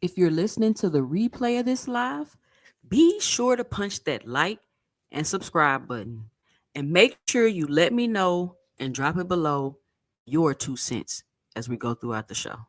If you're listening to the replay of this live, be sure to punch that like and subscribe button. And make sure you let me know and drop it below your 2 cents as we go throughout the show.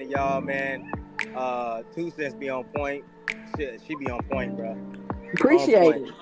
Y'all, man. 2 cents be on point. She be on point, bro. Appreciate it.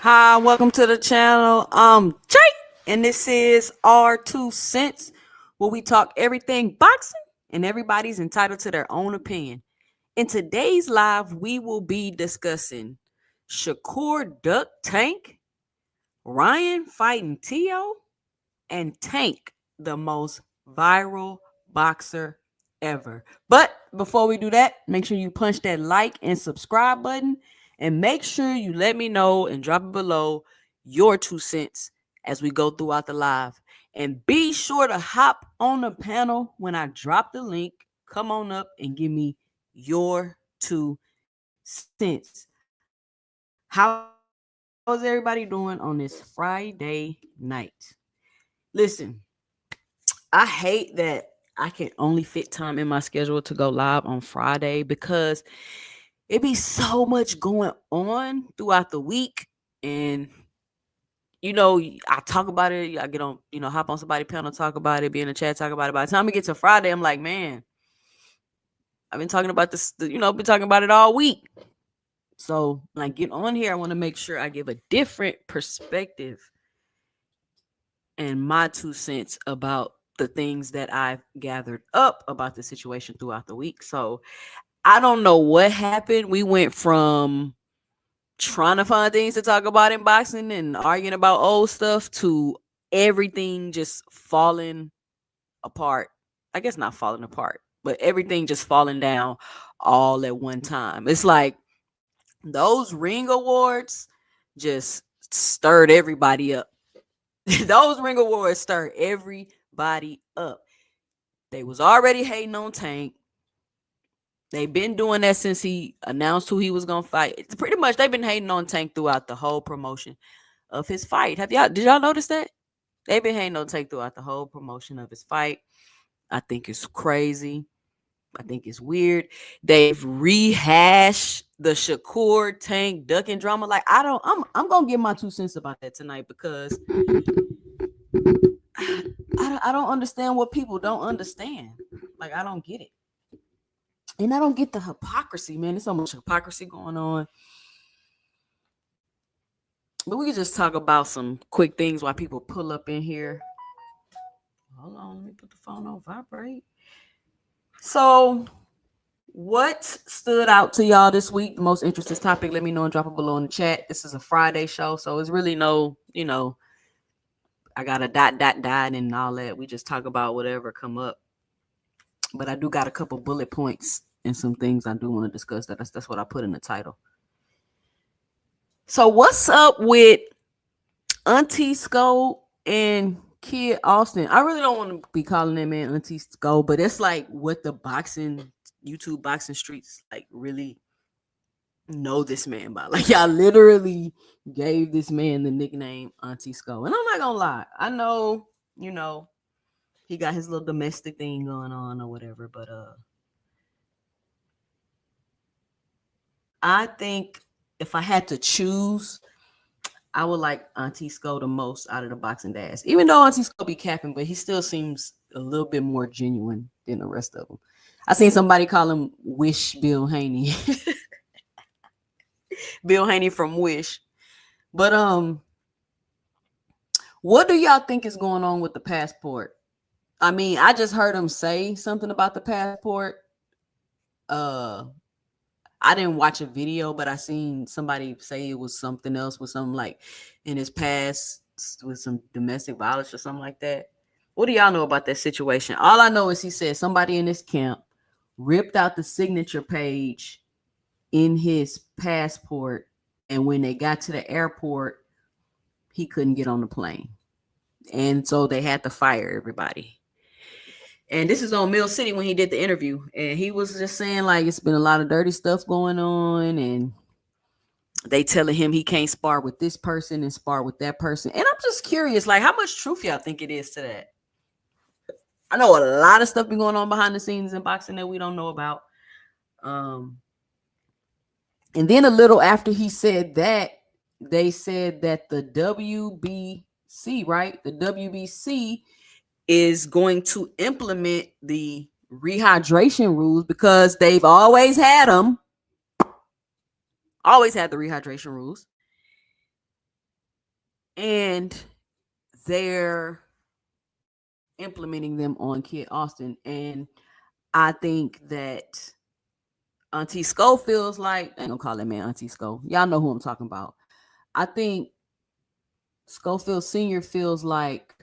Hi, welcome to the channel. I'm Jake, and this is our 2 cents, where we talk everything boxing, and everybody's entitled to their own opinion. In today's live, we will be discussing Shakur Duck Tank, Ryan fighting Tio, and Tank, the most viral boxer ever. But before we do that, make sure you punch that like and subscribe button, and make sure you let me know and drop it below your 2 cents as we go throughout the live. And be sure to hop on the panel when I drop the link. Come on up and give me your 2 cents. How is everybody doing on this Friday night? Listen, I hate that I can only fit time in my schedule to go live on Friday, because it's it be so much going on throughout the week. And I talk about it. I get on, hop on somebody panel, talk about it, be in the chat, talk about it. By the time we get to Friday, I'm like, man, I've been talking about this, been talking about it all week. So when I get on here, I want to make sure I give a different perspective and my 2 cents about the things that I've gathered up about the situation throughout the week. So I don't know what happened. We went from trying to find things to talk about in boxing and arguing about old stuff to everything just falling apart. I guess not falling apart, but everything just falling down all at one time. It's like those ring awards just stirred everybody up. Those ring awards stirred everybody up. They was already hating on Tank. They've been doing that since he announced who he was gonna fight. It's pretty much they've been hating on Tank throughout the whole promotion of his fight. Did y'all notice that? They've been hating on Tank throughout the whole promotion of his fight. I think it's crazy. I think it's weird. They've rehashed the Shakur Tank ducking drama. Like I'm gonna give my 2 cents about that tonight because I don't understand what people don't understand. Like I don't get it. And I don't get the hypocrisy, man. There's so much hypocrisy going on. But we can just talk about some quick things while people pull up in here. Hold on, let me put the phone on vibrate. So, what stood out to y'all this week? The most interesting topic? Let me know and drop it below in the chat. This is a Friday show, so it's really no, I got a dot and all that. We just talk about whatever come up. But I do got a couple bullet points and some things I do want to discuss. That's what I put in the title. So what's up with Auntie Skull and Kid Austin? I really don't want to be calling that man Auntie Skull, but it's like what the YouTube boxing streets like really know this man by. Like y'all literally gave this man the nickname Auntie Skull. And I'm not gonna lie. I know, he got his little domestic thing going on or whatever, but I think if I had to choose, I would like Auntie Skull the most out of the boxing dads. Even though Auntie Skull be capping, but he still seems a little bit more genuine than the rest of them. I seen somebody call him Wish Bill Haney. Bill Haney from Wish. But what do y'all think is going on with the passport? I mean, I just heard him say something about the passport. I didn't watch a video, but I seen somebody say it was something else with something like in his past with some domestic violence or something like that. What do y'all know about that situation? All I know is he said somebody in this camp ripped out the signature page in his passport, and when they got to the airport, he couldn't get on the plane. And so they had to fire everybody. And this is on Mill City when he did the interview. And he was just saying, like, it's been a lot of dirty stuff going on. And they telling him he can't spar with this person and spar with that person. And I'm just curious, like, how much truth y'all think it is to that? I know a lot of stuff been going on behind the scenes in boxing that we don't know about. And then a little after he said that, they said that the WBC, right? The WBC is going to implement the rehydration rules because they've always had them. Always had the rehydration rules. And they're implementing them on Kid Austin. And I think that Auntie Skull feels like, I ain't gonna call that man Auntie Skull. Y'all know who I'm talking about. I think Schofield Sr. feels like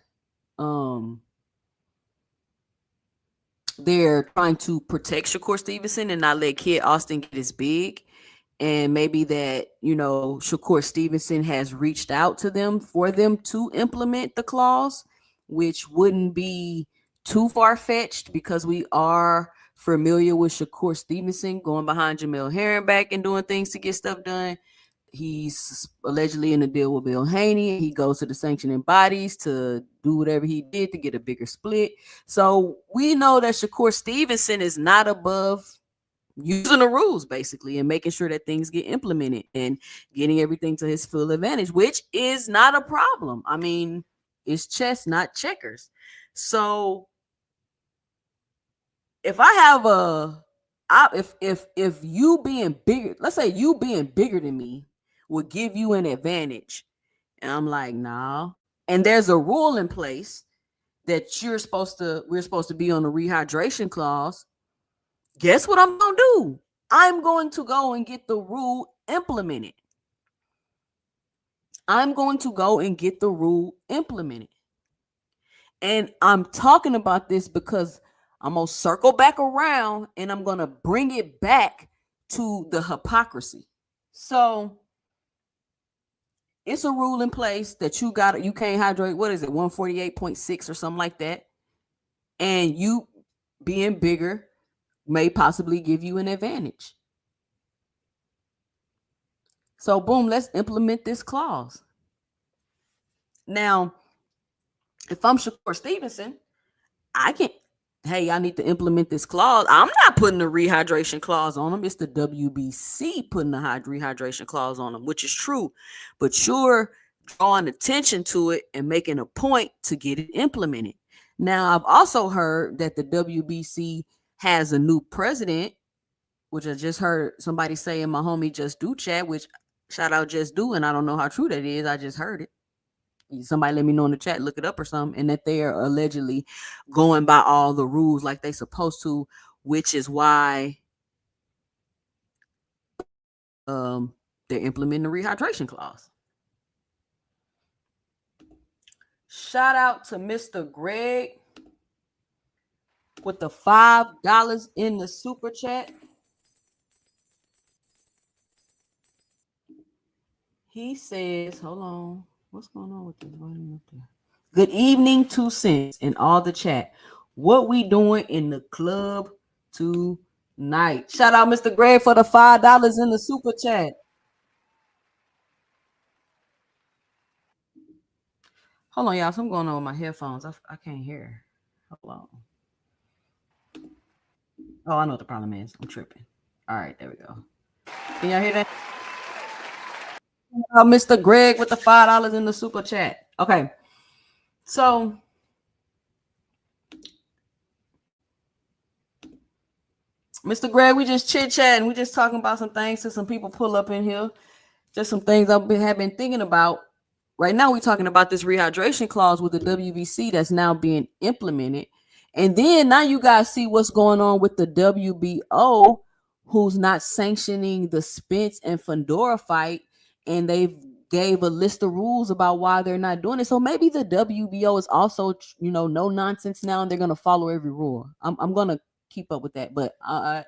they're trying to protect Shakur Stevenson and not let Kid Austin get as big. And maybe that, Shakur Stevenson has reached out to them for them to implement the clause, which wouldn't be too far-fetched because we are familiar with Shakur Stevenson going behind Jamel Herring and doing things to get stuff done. He's allegedly in a deal with Bill Haney. He goes to the sanctioning bodies to do whatever he did to get a bigger split. So we know that Shakur Stevenson is not above, using the rules basically and making sure that things get implemented and getting everything to his full advantage, which is not a problem. I mean, it's chess, not checkers. So if I have if you being bigger, let's say you being bigger than me would give you an advantage, and I'm like, nah. And there's a rule in place that we're supposed to be on the rehydration clause. Guess what I'm gonna do? I'm going to go and get the rule implemented. I'm going to go and get the rule implemented. And I'm talking about this because I'm going to circle back around and I'm going to bring it back to the hypocrisy. So it's a rule in place that you can't hydrate, what is it, 148.6 or something like that. And you being bigger may possibly give you an advantage. So boom, let's implement this clause. Now, if I'm Shakur Stevenson, I can, hey, I need to implement this clause. I'm not putting the rehydration clause on them. It's the WBC putting the rehydration clause on them, which is true. But you're drawing attention to it and making a point to get it implemented. Now, I've also heard that the WBC has a new president, which I just heard somebody say in my homie Just Do chat, which shout out Just Do, and I don't know how true that is. I just heard it. Somebody let me know in the chat, look it up or something, and that they are allegedly going by all the rules like they supposed to, which is why they're implementing the rehydration clause. Shout out to Mr. Greg with the $5 in the super chat. He says, hold on, what's going on with this button up there? Good evening, 2 cents in all the chat. What we doing in the club tonight? Shout out Mr. Greg for the $5 in the super chat. Hold on, y'all. Something going on with my headphones. I can't hear. Hold on. Oh, I know what the problem is. I'm tripping. All right, there we go. Can y'all hear that? Mr. Greg with the $5 in the super chat. Okay. So Mr. Greg, we just chit-chatting. We just talking about some things to some people pull up in here. Just some things have been thinking about. Right now, we're talking about this rehydration clause with the WBC that's now being implemented. And then now you guys see what's going on with the WBO, who's not sanctioning the Spence and Fedora fight. And they've gave a list of rules about why they're not doing it. So maybe the WBO is also, no nonsense now, and they're going to follow every rule. I'm going to keep up with that, but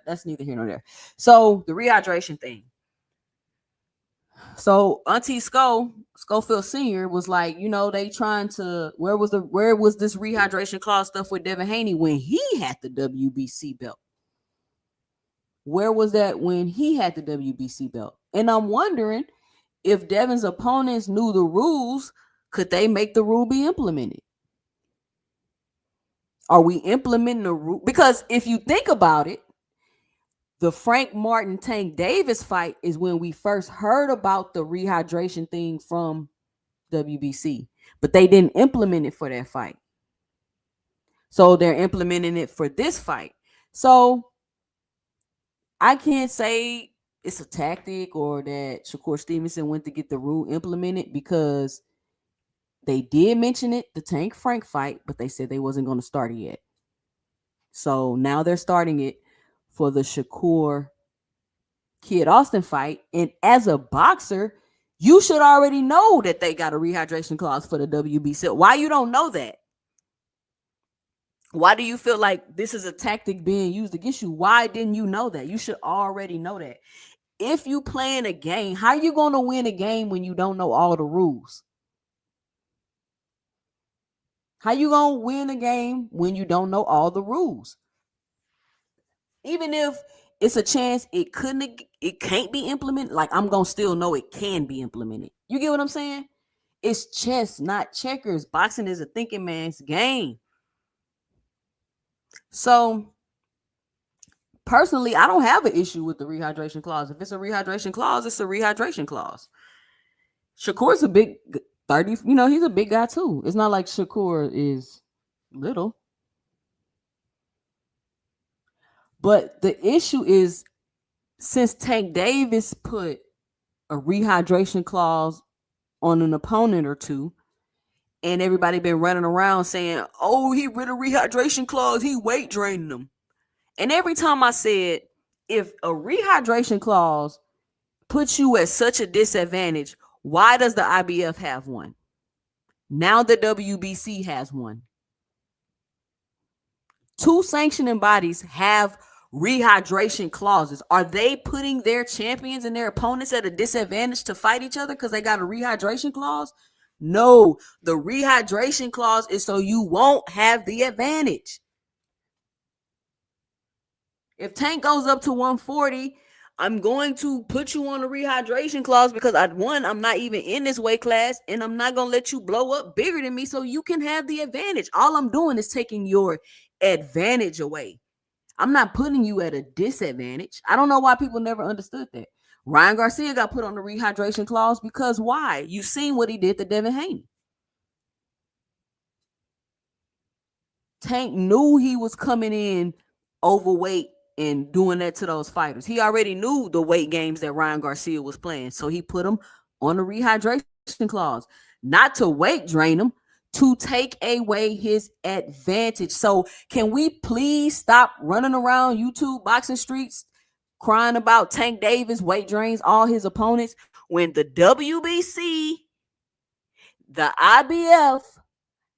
that's neither here nor there. So the rehydration thing. So Auntie Schofield Sr. was like, they trying to, where was this rehydration clause stuff with Devin Haney when he had the WBC belt? Where was that when he had the WBC belt? And I'm wondering if Devin's opponents knew the rules, could they make the rule be implemented? Are we implementing the rule? Because if you think about it, the Frank Martin Tank Davis fight is when we first heard about the rehydration thing from WBC, but they didn't implement it for that fight. So they're implementing it for this fight. So I can't say it's a tactic or that Shakur Stevenson went to get the rule implemented, because they did mention it, the Tank Frank fight, but they said they wasn't going to start it yet. So now they're starting it for the Shakur Kid Austin fight. And as a boxer, you should already know that they got a rehydration clause for the WBC. Why you don't know that? Why do you feel like this is a tactic being used against you? Why didn't you know that? You should already know that. If you playing a game, how are you going to win a game when you don't know all the rules? How you going to win a game when you don't know all the rules? Even if it's a chance it can't be implemented, like I'm going to still know it can be implemented. You get what I'm saying? It's chess, not checkers. Boxing is a thinking man's game. So personally, I don't have an issue with the rehydration clause. If it's a rehydration clause, it's a rehydration clause. Shakur's a big 30, he's a big guy too. It's not like Shakur is little. But the issue is, since Tank Davis put a rehydration clause on an opponent or two, and everybody been running around saying, oh, he read a rehydration clause, he weight draining them. And every time I said, if a rehydration clause puts you at such a disadvantage, why does the IBF have one? Now the WBC has one. Two sanctioning bodies have rehydration clauses. Are they putting their champions and their opponents at a disadvantage to fight each other because they got a rehydration clause? No, the rehydration clause is so you won't have the advantage. If Tank goes up to 140, I'm going to put you on a rehydration clause because I'm not even in this weight class, and I'm not going to let you blow up bigger than me so you can have the advantage. All I'm doing is taking your advantage away. I'm not putting you at a disadvantage. I don't know why people never understood that. Ryan Garcia got put on the rehydration clause because why? You've seen what he did to Devin Haney. Tank knew he was coming in overweight and doing that to those fighters. He already knew the weight games that Ryan Garcia was playing, so he put him on the rehydration clause, not to weight drain him, to take away his advantage. So can we please stop running around YouTube boxing streets crying about Tank Davis weight drains all his opponents when the WBC, the IBF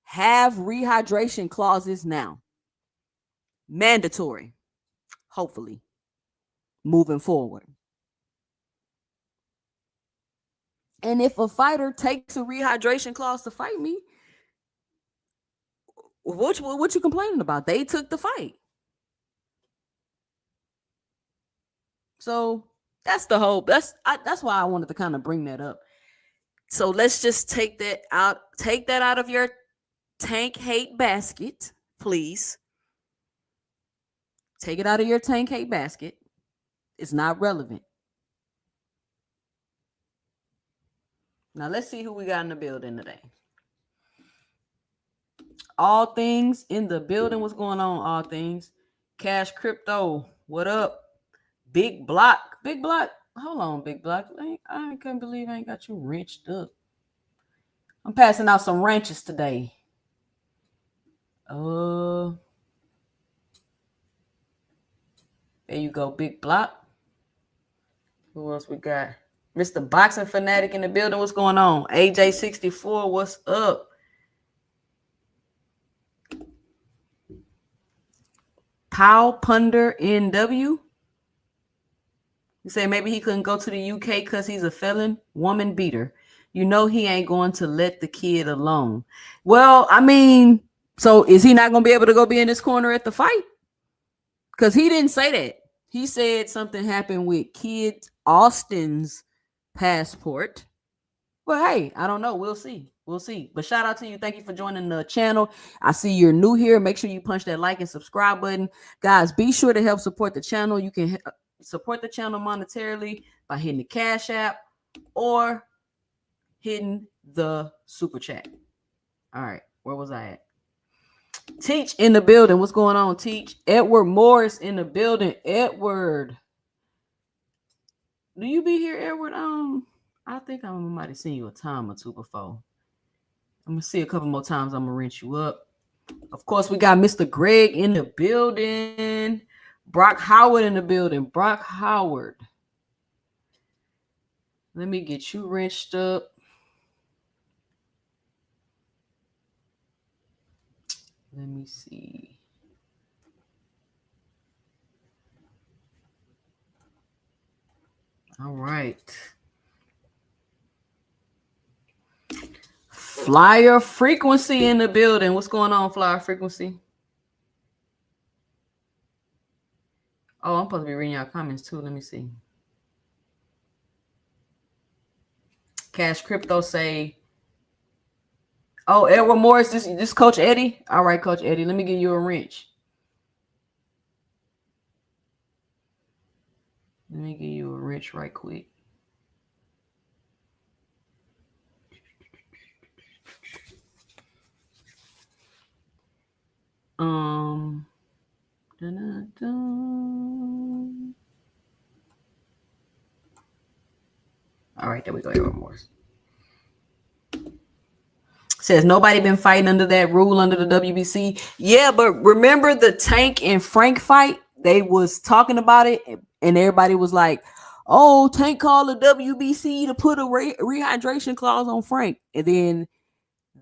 have rehydration clauses now. Mandatory, hopefully, moving forward. And if a fighter takes a rehydration clause to fight me, what you complaining about? They took the fight. So that's the hope. That's why I wanted to kind of bring that up. So let's just take that out. Take that out of your Tank hate basket, please. Take it out of your Tank hate basket. It's not relevant. Now let's see who we got in the building today. All things in the building. What's going on, all things? Cash Crypto. What up? Big Block. Big Block. Hold on, Big Block. I can't believe I ain't got you wrenched up. I'm passing out some wrenches today. There you go, Big Block. Who else we got? Mr. Boxing Fanatic in the building. What's going on? AJ64, what's up? Pow Punder NW. You say maybe he couldn't go to the UK because he's a felon woman beater. You know he ain't going to let the kid alone. Well, I mean, so is he not going to be able to go be in this corner at the fight? Because he didn't say that. He said something happened with Kid Austin's passport. Well, hey, I don't know. We'll see. We'll see. But shout out to you. Thank you for joining the channel. I see you're new here. Make sure you punch that like and subscribe button. Guys, be sure to help support the channel. You can support the channel monetarily by hitting the Cash App or hitting the Super Chat. All right. Where was I at? Teach in the building. What's going on, Teach? Edward Morris in the building. Edward. Do you be here, Edward? I think I might have seen you a time or two before. I'm going to see a couple more times. I'm going to wrench you up. Of course, we got Mr. Greg in the building. Brock Howard in the building. Brock Howard. Let me get you wrenched up. Let me see. All right. Flyer Frequency in the building. What's going on, Flyer Frequency? Oh, I'm supposed to be reading y'all comments too. Let me see. Cash Crypto say, oh, Edward Morris, this Coach Eddie? All right, Coach Eddie, let me give you a wrench. Let me give you a wrench right quick. Um. Dun-dun-dun. All right, there we go. Remorse. Says nobody been fighting under that rule under the WBC. Yeah, but remember the Tank and Frank fight? They was talking about it, and everybody was like, "Oh, Tank called the WBC to put a rehydration clause on Frank," and then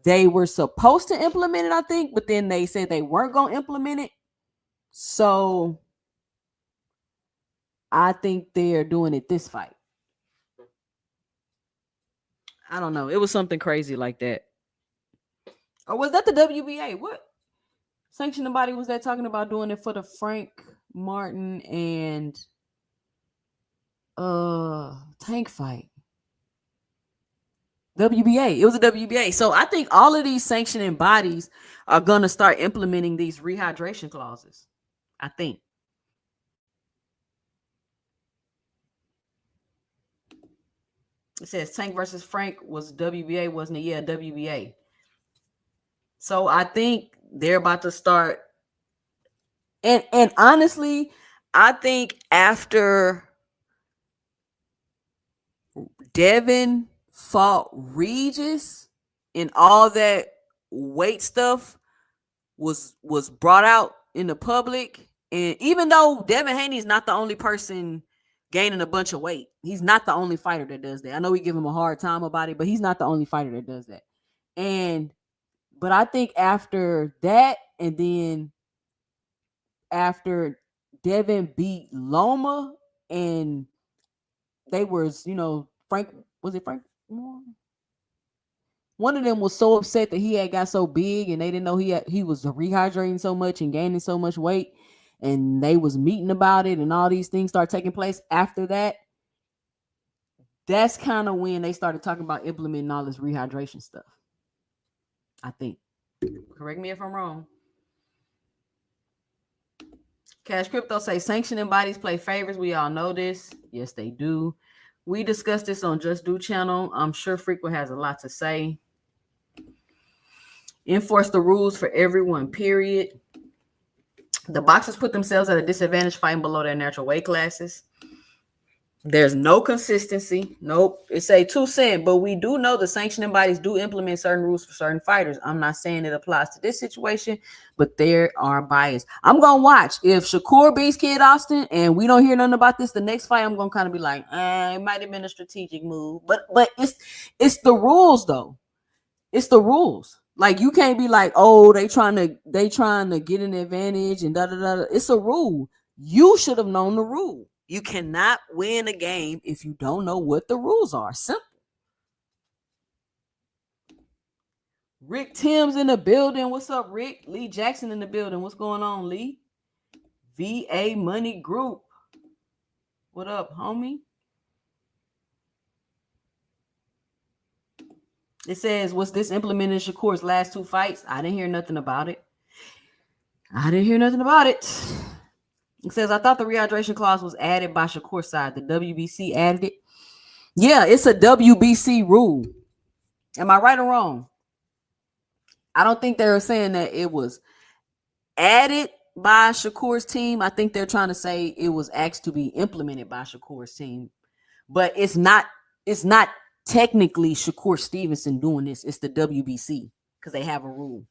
they were supposed to implement it, I think, but then they said they weren't gonna implement it. So I think they're doing it this fight. I don't know. It was something crazy like that. Or was that the WBA? What sanctioning body was that talking about doing it for the Frank Martin and Tank fight? WBA. It was a WBA. So I think all of these sanctioning bodies are gonna start implementing these rehydration clauses. I think. It says Tank versus Frank was WBA, wasn't it? Yeah, WBA. So I think they're about to start. And honestly, I think after Devin fought Regis and all that weight stuff was brought out in the public, and even though Devin Haney's not the only person gaining a bunch of weight, he's not the only fighter that does that. I know we give him a hard time about it, but he's not the only fighter that does that. But I think after that, and then after Devin beat Loma, and they was, Frank, was it Frank Moore? One of them was so upset that he had got so big, and they didn't know he was rehydrating so much and gaining so much weight, and they was meeting about it, and all these things start taking place after that. That's kind of when they started talking about implementing all this rehydration stuff, I think. Correct me if I'm wrong. Cash Crypto say sanctioning bodies play favors. We all know this. Yes, they do. We discussed this on Just Do channel. I'm sure Frequent has a lot to say. Enforce the rules for everyone, period. The boxers put themselves at a disadvantage fighting below their natural weight classes. There's no consistency. Nope. It's a 2 cent, but we do know the sanctioning bodies do implement certain rules for certain fighters. I'm not saying it applies to this situation, but there are bias. I'm going to watch. If Shakur beats Kid Austin and we don't hear nothing about this, the next fight, I'm going to kind of be like, it might have been a strategic move. But it's the rules, though. It's the rules. Like, you can't be like, oh, they trying to get an advantage and da-da-da. It's a rule. You should have known the rule. You cannot win a game if you don't know what the rules are. Simple. Rick Tim's in the building. What's up, Rick? Lee Jackson in the building. What's going on, Lee? VA Money Group. What up, homie? It says, was this implemented in Shakur's last 2 fights? I didn't hear nothing about it. It says, I thought the rehydration clause was added by Shakur's side. The WBC added it. Yeah, it's a WBC rule. Am I right or wrong? I don't think they're saying that it was added by Shakur's team. I think they're trying to say it was asked to be implemented by Shakur's team. But it's not technically Shakur Stevenson doing this. It's the WBC because they have a rule.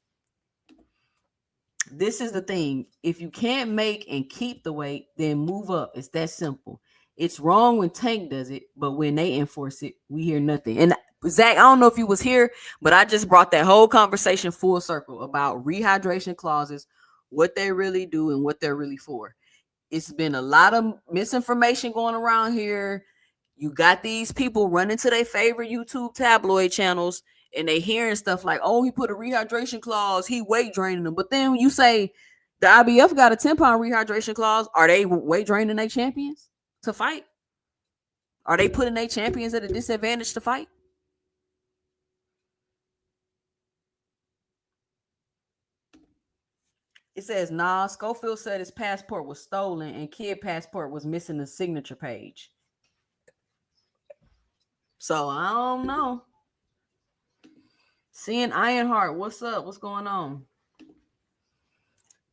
This is the thing. If you can't make and keep the weight, then move up. It's that simple. It's wrong when Tank does it, but when they enforce it, we hear nothing. And Zach, I don't know if you was here, but I just brought that whole conversation full circle about rehydration clauses, what they really do and what they're really for. It's been a lot of misinformation going around here. You got these people running to their favorite YouTube tabloid channels, and they hearing stuff like, oh, he put a rehydration clause, he weight draining them. But then you say the IBF got a 10-pound rehydration clause. Are they weight draining their champions to fight? Are they putting their champions at a disadvantage to fight? It says, nah, Schofield said his passport was stolen and kid passport was missing the signature page. So I don't know. Seeing Ironheart, what's up? What's going on?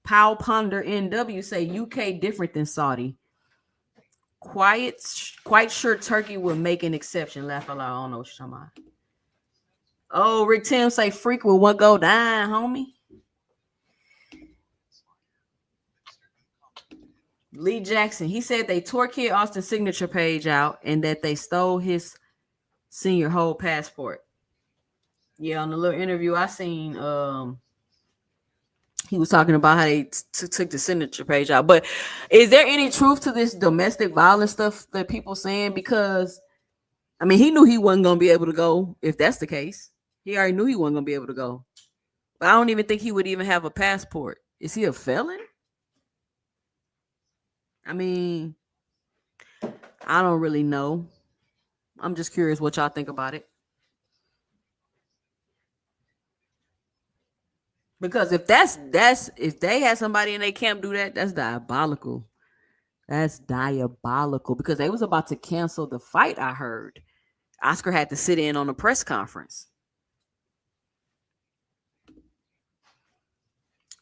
Powell Ponder NW say UK different than Saudi. Quite sure Turkey will make an exception. Laugh aloud. I don't know what you're talking about. Oh, Rick Tim say freak with what go down, homie. Lee Jackson, he said they tore Kid Austin's signature page out and that they stole his senior whole passport. Yeah, on the little interview I seen, he was talking about how they took the signature page out. But is there any truth to this domestic violence stuff that people saying? Because I mean, he knew he wasn't gonna be able to go if that's the case. He already knew he wasn't gonna be able to go. But I don't even think he would even have a passport. Is he a felon? I mean, I don't really know. I'm just curious what y'all think about it. Because if if they had somebody in their camp do that, that's diabolical. That's diabolical because they was about to cancel the fight. I heard Oscar had to sit in on a press conference.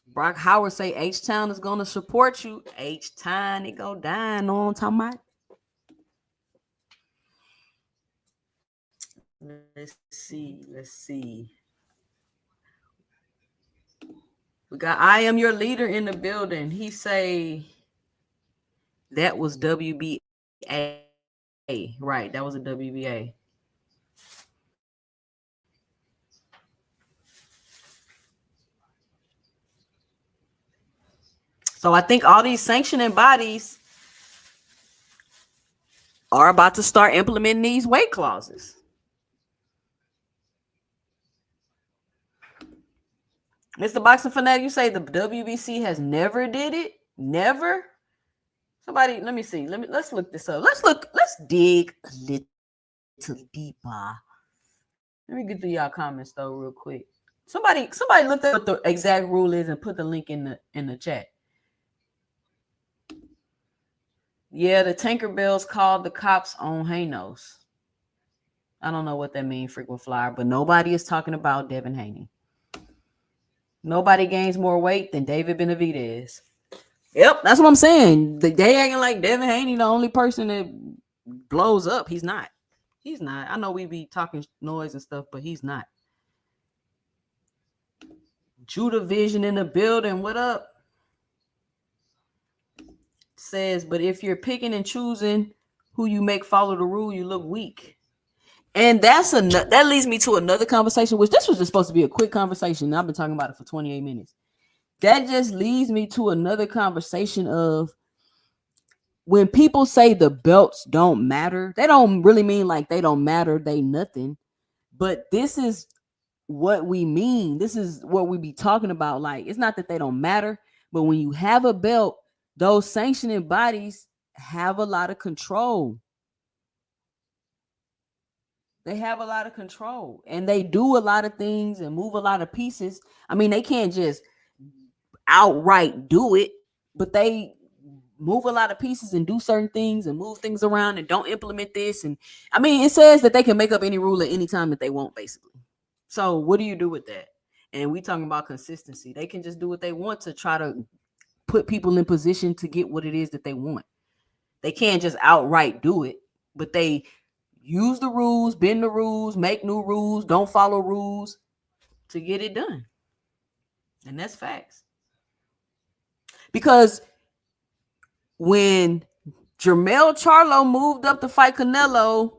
Brock Howard say H-Town is going to support you. H-Town, it go down. Know what I'm talking about? Let's see. We got I am your leader in the building. He say that was WBA. Right, that was a WBA. So I think all these sanctioning bodies are about to start implementing these weight clauses. Mr. Boxing Fanatic, you say the WBC has never did it? Never? Somebody, let me see. Let's look this up. Let's dig a little deeper. Let me get through y'all comments though, real quick. Somebody looked at what the exact rule is and put the link in the chat. Yeah, the Tinkerbells called the cops on Hanos. I don't know what that means, frequent flyer, but nobody is talking about Devin Haney. Nobody gains more weight than David Benavidez. Yep, that's what I'm saying. They acting like Devin Haney the only person that blows up. He's not. He's not. I know we be talking noise and stuff, but he's not. Judah Vision in the building. What up? Says, but if you're picking and choosing who you make follow the rule, you look weak. And that leads me to another conversation, which this was just supposed to be a quick conversation. I've been talking about it for 28 minutes. That just leads me to another conversation of when people say the belts don't matter, they don't really mean like they don't matter, they nothing. But this is what we mean. This is what we be talking about. Like, it's not that they don't matter, but when you have a belt, those sanctioning bodies have a lot of control. They have a lot of control and they do a lot of things and move a lot of pieces. I mean, they can't just outright do it, but they move a lot of pieces and do certain things and move things around and don't implement this. And I mean, it says that they can make up any rule at any time that they want, basically. So what do you do with that? And we talking about consistency. They can just do what they want to try to put people in position to get what it is that they want. They can't just outright do it, but they use the rules, bend the rules, make new rules, don't follow rules to get it done. And that's facts. Because when Jermell Charlo moved up to fight Canelo,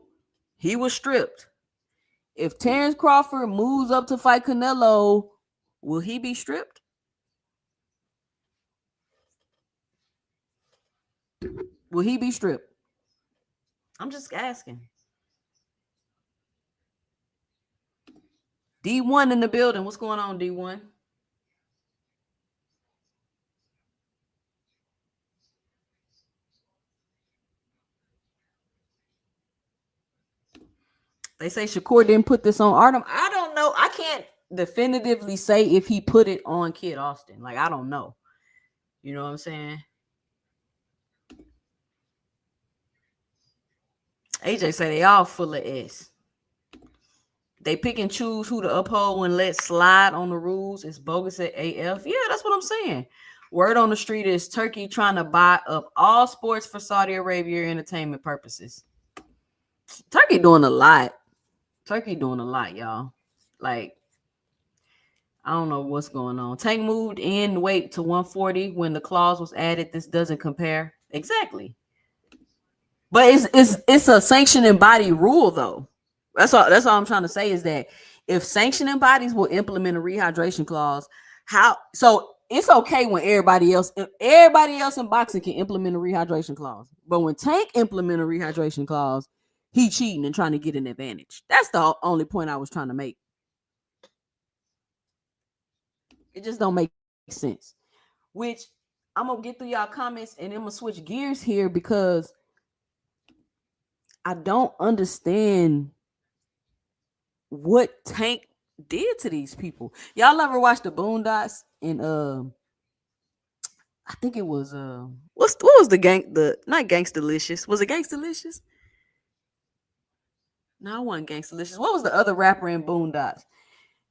he was stripped. If Terrence Crawford moves up to fight Canelo, will he be stripped? Will he be stripped? I'm just asking. D1 in the building. What's going on, D1? They say Shakur didn't put this on Artem. I don't know. I can't definitively say if he put it on Kid Austin. Like, I don't know. You know what I'm saying? AJ say they all full of S. They pick and choose who to uphold and let slide on the rules. It's bogus at AF. Yeah, that's what I'm saying. Word on the street is Turkey trying to buy up all sports for Saudi Arabia entertainment purposes. Turkey doing a lot. Turkey doing a lot, y'all. Like, I don't know what's going on. Tank moved in weight to 140 when the clause was added. This doesn't compare. Exactly. But it's a sanctioning body rule though. That's all I'm trying to say is that if sanctioning bodies will implement a rehydration clause, how so it's okay when everybody else in boxing can implement a rehydration clause. But when Tank implement a rehydration clause, he cheating and trying to get an advantage. That's the only point I was trying to make. It just don't make sense. Which I'm gonna get through y'all comments and then I'm gonna switch gears here because I don't understand what Tank did to these people. Y'all ever watch the Boondocks? And I think it was what was the gang the not Gangstalicious. Was it Gangstalicious? No, it wasn't Gangstalicious. What was the other rapper in Boondocks?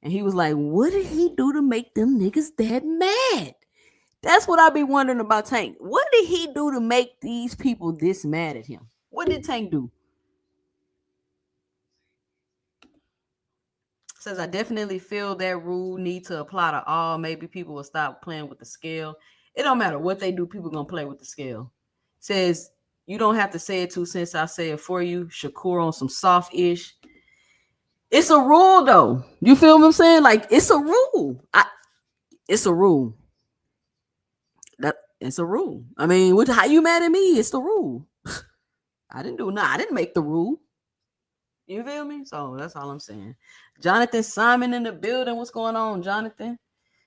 And he was like, what did he do to make them niggas that mad? That's what I be wondering about Tank. What did he do to make these people this mad at him? What did Tank do? Says I definitely feel that rule need to apply to all. Maybe people will stop playing with the scale. It don't matter what they do, people gonna play with the scale. Says you don't have to say it 2 cents. I'll say it for you. Shakur on some soft ish. It's a rule though. You feel what I'm saying? Like it's a rule. It's a rule. That it's a rule. I mean, how you mad at me? It's the rule. I didn't do nothing. I didn't make the rule. You feel me? So that's all I'm saying. Jonathan Simon in the building. What's going on, Jonathan?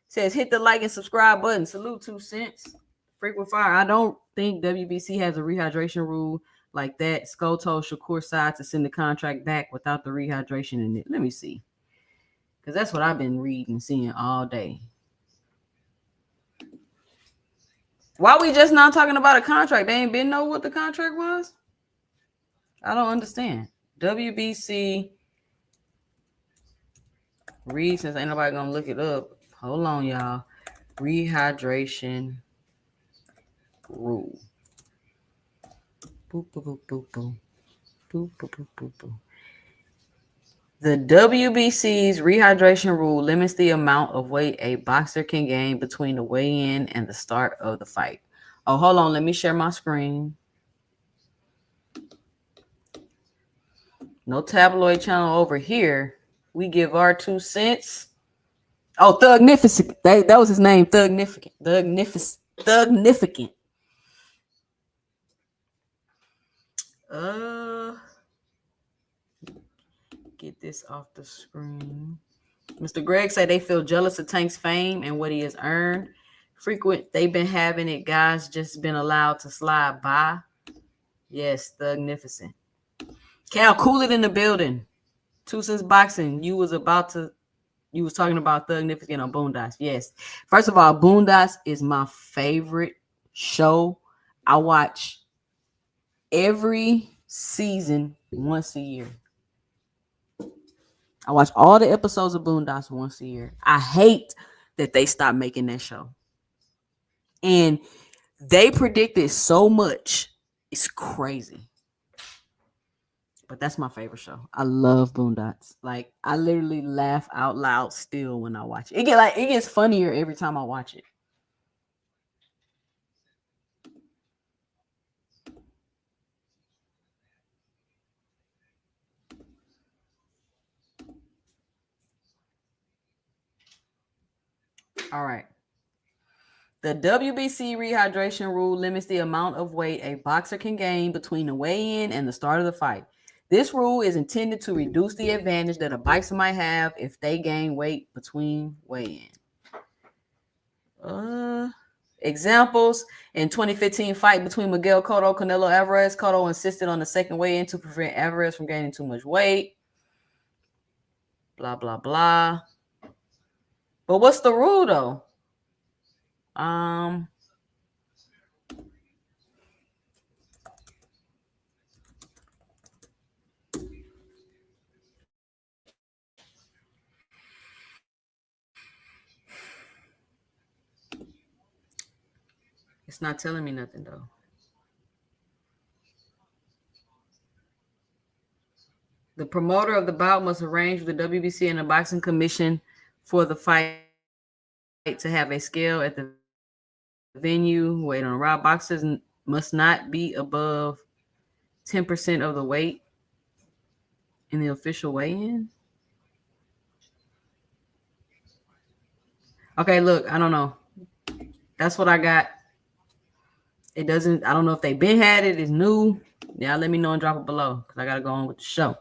Says hit the like and subscribe button. Salute 2 cents. Frequent fire. I don't think WBC has a rehydration rule like that. Skull told Shakur side to send the contract back without the rehydration in it. Let me see. Because that's what I've been reading and seeing all day. Why we just not talking about a contract? They ain't been know what the contract was? I don't understand. WBC read since ain't nobody gonna look it up. Hold on, y'all. Rehydration rule. Boop, boop, boop, boop, boop. Boop, boop, boop, boop, boop. The WBC's rehydration rule limits the amount of weight a boxer can gain between the weigh-in and the start of the fight. Oh, hold on. Let me share my screen. No tabloid channel over here. We give our 2 cents. Oh, Thugnificent. That was his name. Thugnificent. Thugnificent. Get this off the screen. Mr. Greg said they feel jealous of Tank's fame and what he has earned. Frequent, they've been having it. Guys just been allowed to slide by. Yes, Thugnificent. Cal, cool it in the building. 2 cents boxing. You was talking about Thugnificent on Boondocks. Yes. First of all, Boondocks is my favorite show. I watch every season once a year. I watch all the episodes of Boondocks once a year. I hate that they stopped making that show. And they predicted so much. It's crazy. But that's my favorite show. I love Boondocks. Like I literally laugh out loud still when I watch it. It gets funnier every time I watch it. All right. The WBC rehydration rule limits the amount of weight a boxer can gain between the weigh-in and the start of the fight. This rule is intended to reduce the advantage that a boxer might have if they gain weight between weigh-in. Examples: in 2015 fight between Miguel Cotto, Canelo Alvarez, Cotto insisted on the second weigh-in to prevent Alvarez from gaining too much weight. Blah, blah, blah. But what's the rule though? It's not telling me nothing though. The promoter of the bout must arrange with the WBC and the Boxing Commission for the fight to have a scale at the venue. Wait on Raw. Boxers must not be above 10% of the weight in the official weigh-in. Okay, look, I don't know. That's what I got. It doesn't. I don't know if they been had it. It's new. Y'all let me know and drop it below because I gotta go on with the show.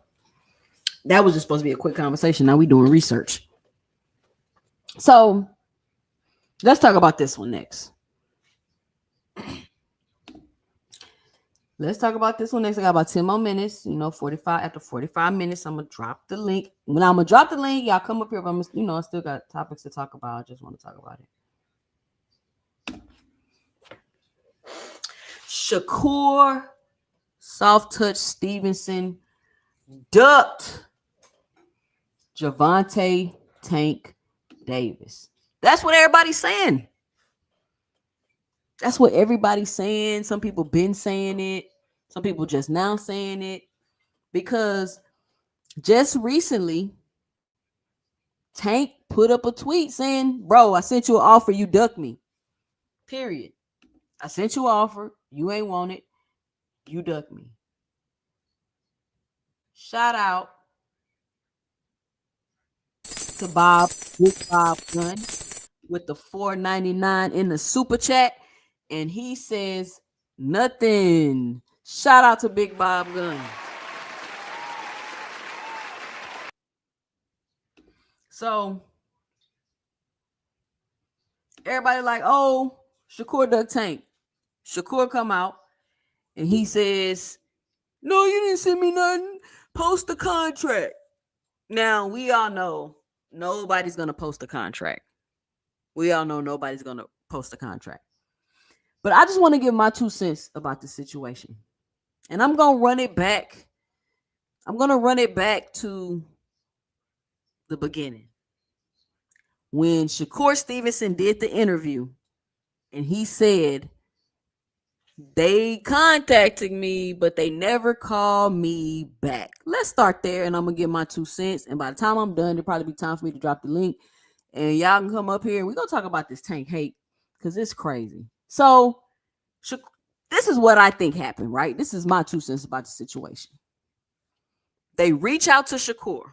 That was just supposed to be a quick conversation. Now we doing research. So let's talk about this one next. Let's talk about this one next. I got about 10 more minutes. 45. After 45 minutes, I'm gonna drop the link. When I'm gonna drop the link, y'all come up here. But I still got topics to talk about. I just want to talk about it. Shakur Soft Touch Stevenson ducked Javante Tank Davis. That's what everybody's saying. That's what everybody's saying. Some people been saying it. Some people just now saying it. Because just recently, Tank put up a tweet saying, bro, I sent you an offer. You ducked me. Period. I sent you an offer. You ain't want it. You ducked me. Shout out to Big Bob Gunn with the $4.99 in the super chat. And he says nothing. Shout out to Big Bob Gunn. So everybody like, oh, Shakur duck Tank. Shakur come out and he says, no, you didn't send me nothing. Post the contract. Now, we all know nobody's going to post a contract. We all know nobody's going to post a contract. But I just want to give my 2 cents about the situation. And I'm going to run it back. I'm going to run it back to the beginning. When Shakur Stevenson did the interview and he said, they contacted me, but they never called me back. Let's start there, and I'm going to give my 2 cents. And by the time I'm done, it'll probably be time for me to drop the link. And y'all can come up here. We're going to talk about this Tank hate because it's crazy. So, this is what I think happened, right? This is my 2 cents about the situation. They reach out to Shakur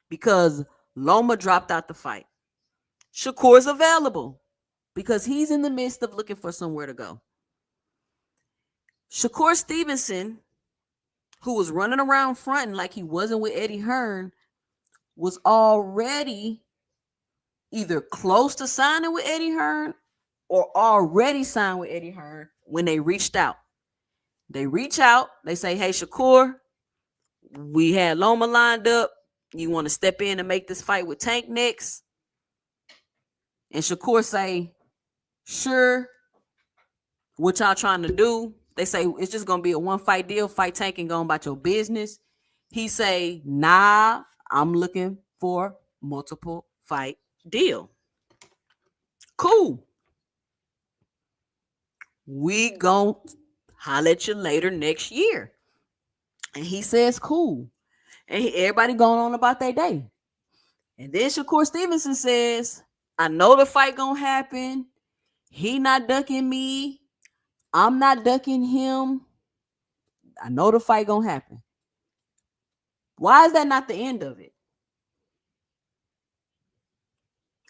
because Loma dropped out the fight. Shakur's available because he's in the midst of looking for somewhere to go. Shakur Stevenson, who was running around fronting like he wasn't with Eddie Hearn, was already either close to signing with Eddie Hearn or already signed with Eddie Hearn when they reached out. They reach out, they say, hey, Shakur, we had Loma lined up. You want to step in and make this fight with Tank next? And Shakur say, sure. What y'all trying to do? They say it's just gonna be a 1-fight deal. Fight Tank and go about your business. He say, nah, I'm looking for multiple fight deal. Cool. We gon' holler at you later next year. And he says, cool. And everybody going on about their day. And then Shakur Stevenson says, I know the fight gonna happen. He not ducking me. I'm not ducking him. I know the fight gonna happen. Why is that not the end of it?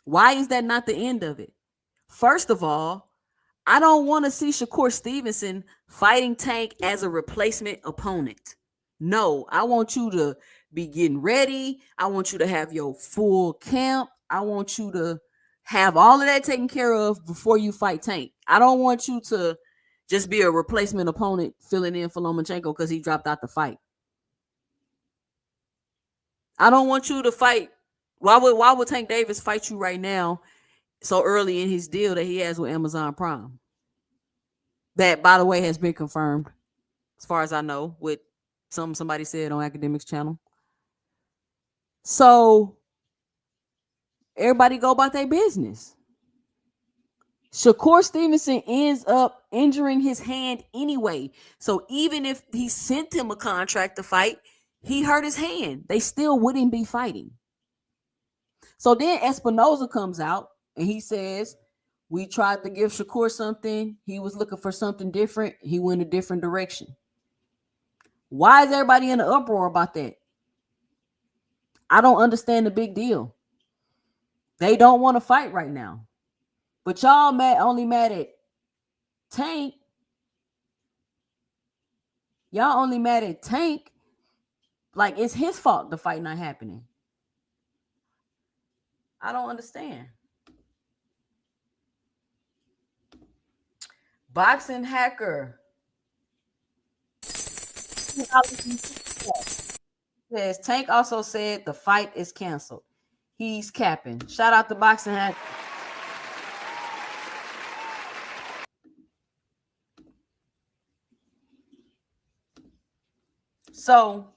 Why is that not the end of it? First of all, I don't want to see Shakur Stevenson fighting Tank as a replacement opponent. No, I want you to be getting ready. I want you to have your full camp. I want you to have all of that taken care of before you fight Tank. I don't want you to just be a replacement opponent filling in for Lomachenko because he dropped out the fight. I don't want you to fight. Why would Tank Davis fight you right now so early in his deal that he has with Amazon Prime? That, by the way, has been confirmed, as far as I know, with somebody said on Academics Channel. So everybody go about their business. Shakur Stevenson ends up injuring his hand anyway. So even if he sent him a contract to fight, he hurt his hand. They still wouldn't be fighting. So then Espinoza comes out and he says, we tried to give Shakur something. He was looking for something different. He went a different direction. Why is everybody in an uproar about that? I don't understand the big deal. They don't want to fight right now. But y'all only mad at Tank. Y'all only mad at Tank. Like it's his fault the fight not happening. I don't understand. Boxing hacker says Tank also said the fight is canceled. He's capping. Shout out to Boxing hacker. So,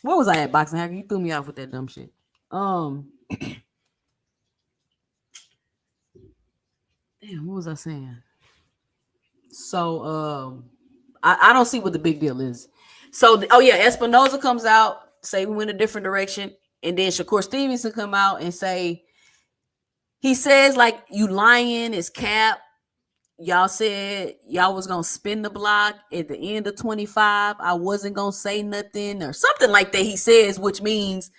what was I at, Boxing hacker? You threw me off with that dumb shit. Damn, what was I saying? So, I don't see what the big deal is. So, Espinoza comes out, say we went a different direction, and then Shakur Stevenson come out and say, he says like you lying, is cap. Y'all said y'all was gonna spin the block at the end of 25. I wasn't gonna say nothing or something like that. He says, which means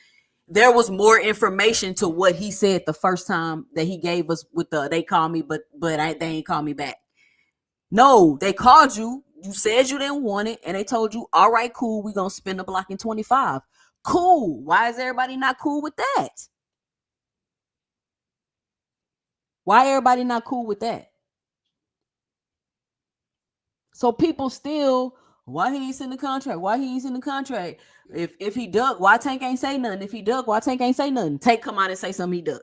there was more information to what he said the first time that he gave us with the they called me, but they ain't called me back. No, they called you. You said you didn't want it, and they told you, all right, cool, we're gonna spin the block in 25. Cool. Why is everybody not cool with that? Why everybody not cool with that? So people still, why he ain't send the contract? Why he ain't send the contract? If he duck, why Tank ain't say nothing? If he duck, why Tank ain't say nothing? Tank come out and say something he duck.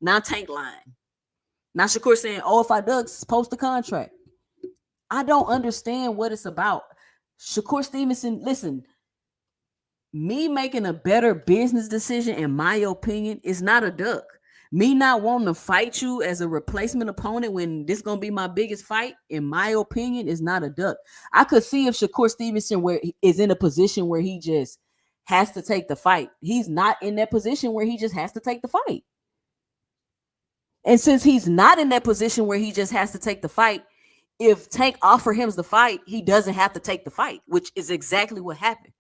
Now Tank lying. Now Shakur saying, oh, if I duck, post the contract. I don't understand what it's about. Shakur Stevenson, listen, me making a better business decision, in my opinion, is not a duck. Me not wanting to fight you as a replacement opponent when this gonna be my biggest fight, in my opinion, is not a duck. I could see if Shakur Stevenson is in a position where he just has to take the fight. He's not in that position where he just has to take the fight. And since he's not in that position where he just has to take the fight, if Tank offer him the fight, he doesn't have to take the fight, which is exactly what happened.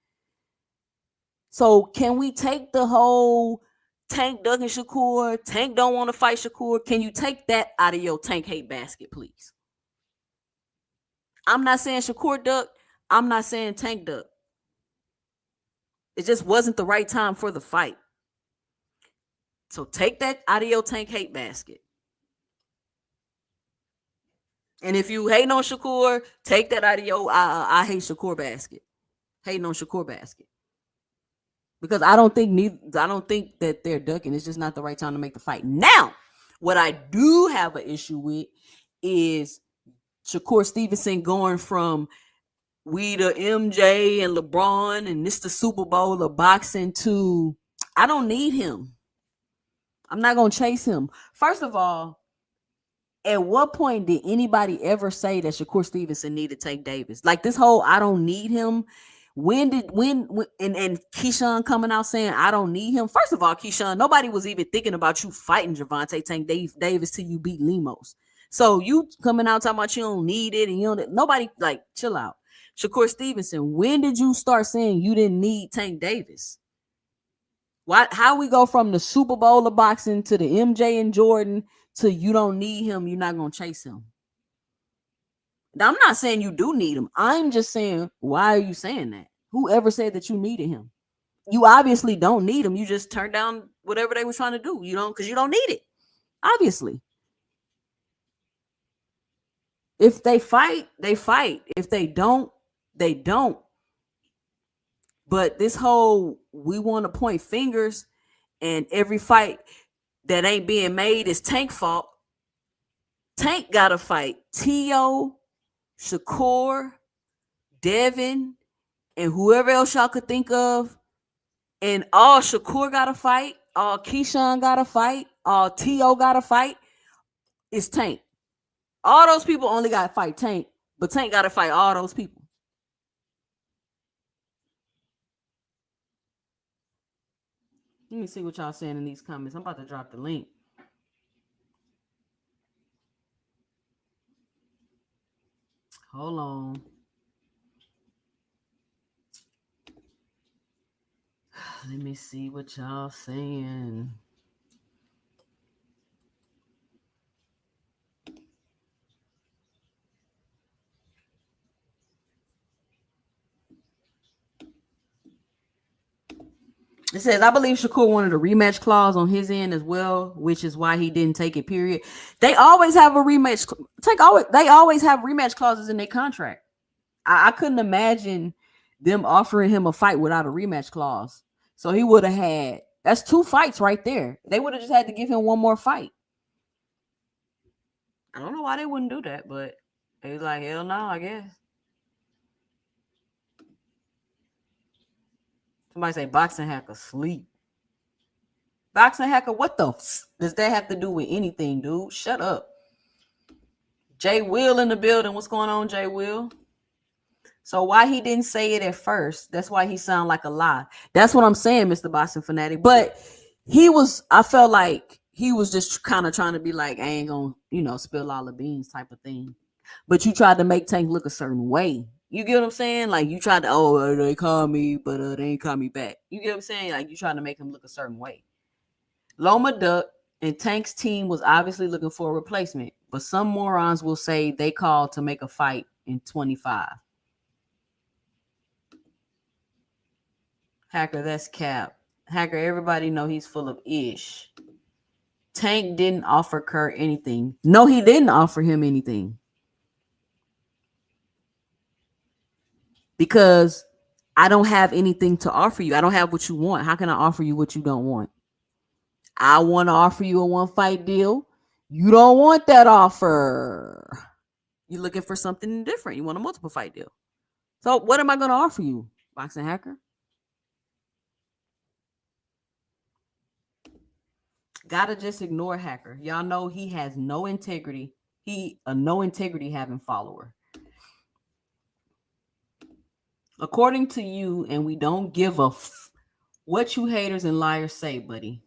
So can we take the whole Tank ducking Shakur, Tank don't want to fight Shakur? Can you take that out of your Tank hate basket, please? I'm not saying Shakur duck. I'm not saying Tank duck. It just wasn't the right time for the fight. So take that out of your Tank hate basket. And if you hating on Shakur, take that out of your I hate Shakur basket. Hating on Shakur basket. Because I don't think that they're ducking. It's just not the right time to make the fight. Now, what I do have an issue with is Shakur Stevenson going from we the MJ and LeBron and this the Super Bowl of boxing to I don't need him. I'm not gonna chase him. First of all, at what point did anybody ever say that Shakur Stevenson needed Tank Davis? Like this whole I don't need him. When and Keyshawn coming out saying I don't need him? First of all, Keyshawn, nobody was even thinking about you fighting Javante Tank Davis till you beat Lemos. So you coming out talking about you don't need it and you don't nobody like chill out. Shakur Stevenson, when did you start saying you didn't need Tank Davis? Why? How we go from the Super Bowl of boxing to the MJ and Jordan to you don't need him, you're not gonna chase him? Now, I'm not saying you do need him. I'm just saying, why are you saying that? Whoever said that you needed him? You obviously don't need him. You just turned down whatever they were trying to do. You don't because you don't need it. Obviously. If they fight, they fight. If they don't, they don't. But this whole we want to point fingers and every fight that ain't being made is Tank fault. Tank got to fight T.O., Shakur, Devin, and whoever else y'all could think of. And all Shakur got to fight, all Keyshawn got to fight, all T.O. got to fight. It's Tank. All those people only got to fight Tank, but Tank got to fight all those people. Let me see what y'all saying in these comments. I'm about to drop the link. Hold on. Let me see what y'all saying. It says, I believe Shakur wanted a rematch clause on his end as well, which is why he didn't take it, period. They always have a rematch. They always have rematch clauses in their contract. I couldn't imagine them offering him a fight without a rematch clause. So he would have had, that's 2 fights right there. They would have just had to give him one more fight. I don't know why they wouldn't do that, but they was like, hell no, I guess. Somebody say boxing hacker sleep. Boxing hacker, what the does that have to do with anything, dude? Shut up. Jay Will in the building. What's going on, Jay Will? So why he didn't say it at first? That's why he sounded like a lie. That's what I'm saying, Mr. Boxing Fanatic. But I felt like he was just kind of trying to be like, I ain't gonna, spill all the beans type of thing. But you tried to make Tank look a certain way. You get what I'm saying? Like you tried to, they call me, but they ain't call me back. You get what I'm saying? Like you trying to make him look a certain way. Loma Duck and Tank's team was obviously looking for a replacement, but some morons will say they called to make a fight in 25. Hacker, that's cap. Hacker, everybody know he's full of ish. Tank didn't offer Kurt anything. No, he didn't offer him anything. Because I don't have anything to offer you. I don't have what you want. How can I offer you what you don't want? I want to offer you a 1-fight deal. You don't want that offer. You're looking for something different. You want a multiple fight deal. So what am I going to offer you, Boxing Hacker? Gotta just ignore Hacker. Y'all know he has no integrity. He a no integrity having follower. According to you, and we don't give a what you haters and liars say, buddy.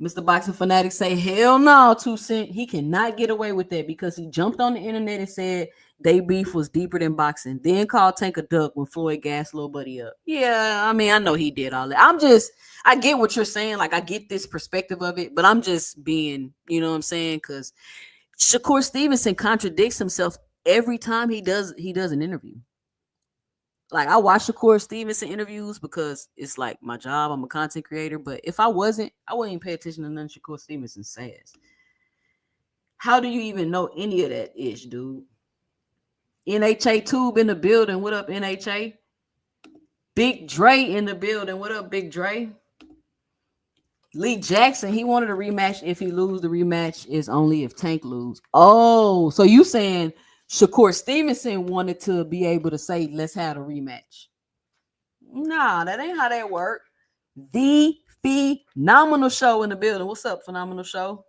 Mr. Boxing Fanatic say, hell no, 2 Cent. He cannot get away with that because he jumped on the internet and said they beef was deeper than boxing. Then called Tank a duck when Floyd gassed little buddy up. Yeah, I mean, I know he did all that. I get what you're saying. Like, I get this perspective of it, but I'm just being, you know what I'm saying? Because Shakur Stevenson contradicts himself every time he does an interview. Like I watch Shakur Stevenson interviews because it's like my job. I'm a content creator. But if I wasn't, I wouldn't even pay attention to nothing Shakur Stevenson says. How do you even know any of that ish, dude? NHA Tube in the building. What up, NHA? Big Dre in the building. What up, Big Dre? Lee Jackson, he wanted a rematch. If he lose, the rematch is only if Tank lose. Oh, so you saying Shakur Stevenson wanted to be able to say, let's have a rematch. Nah, that ain't how that work. The Phenomenal Show in the building. What's up, Phenomenal Show?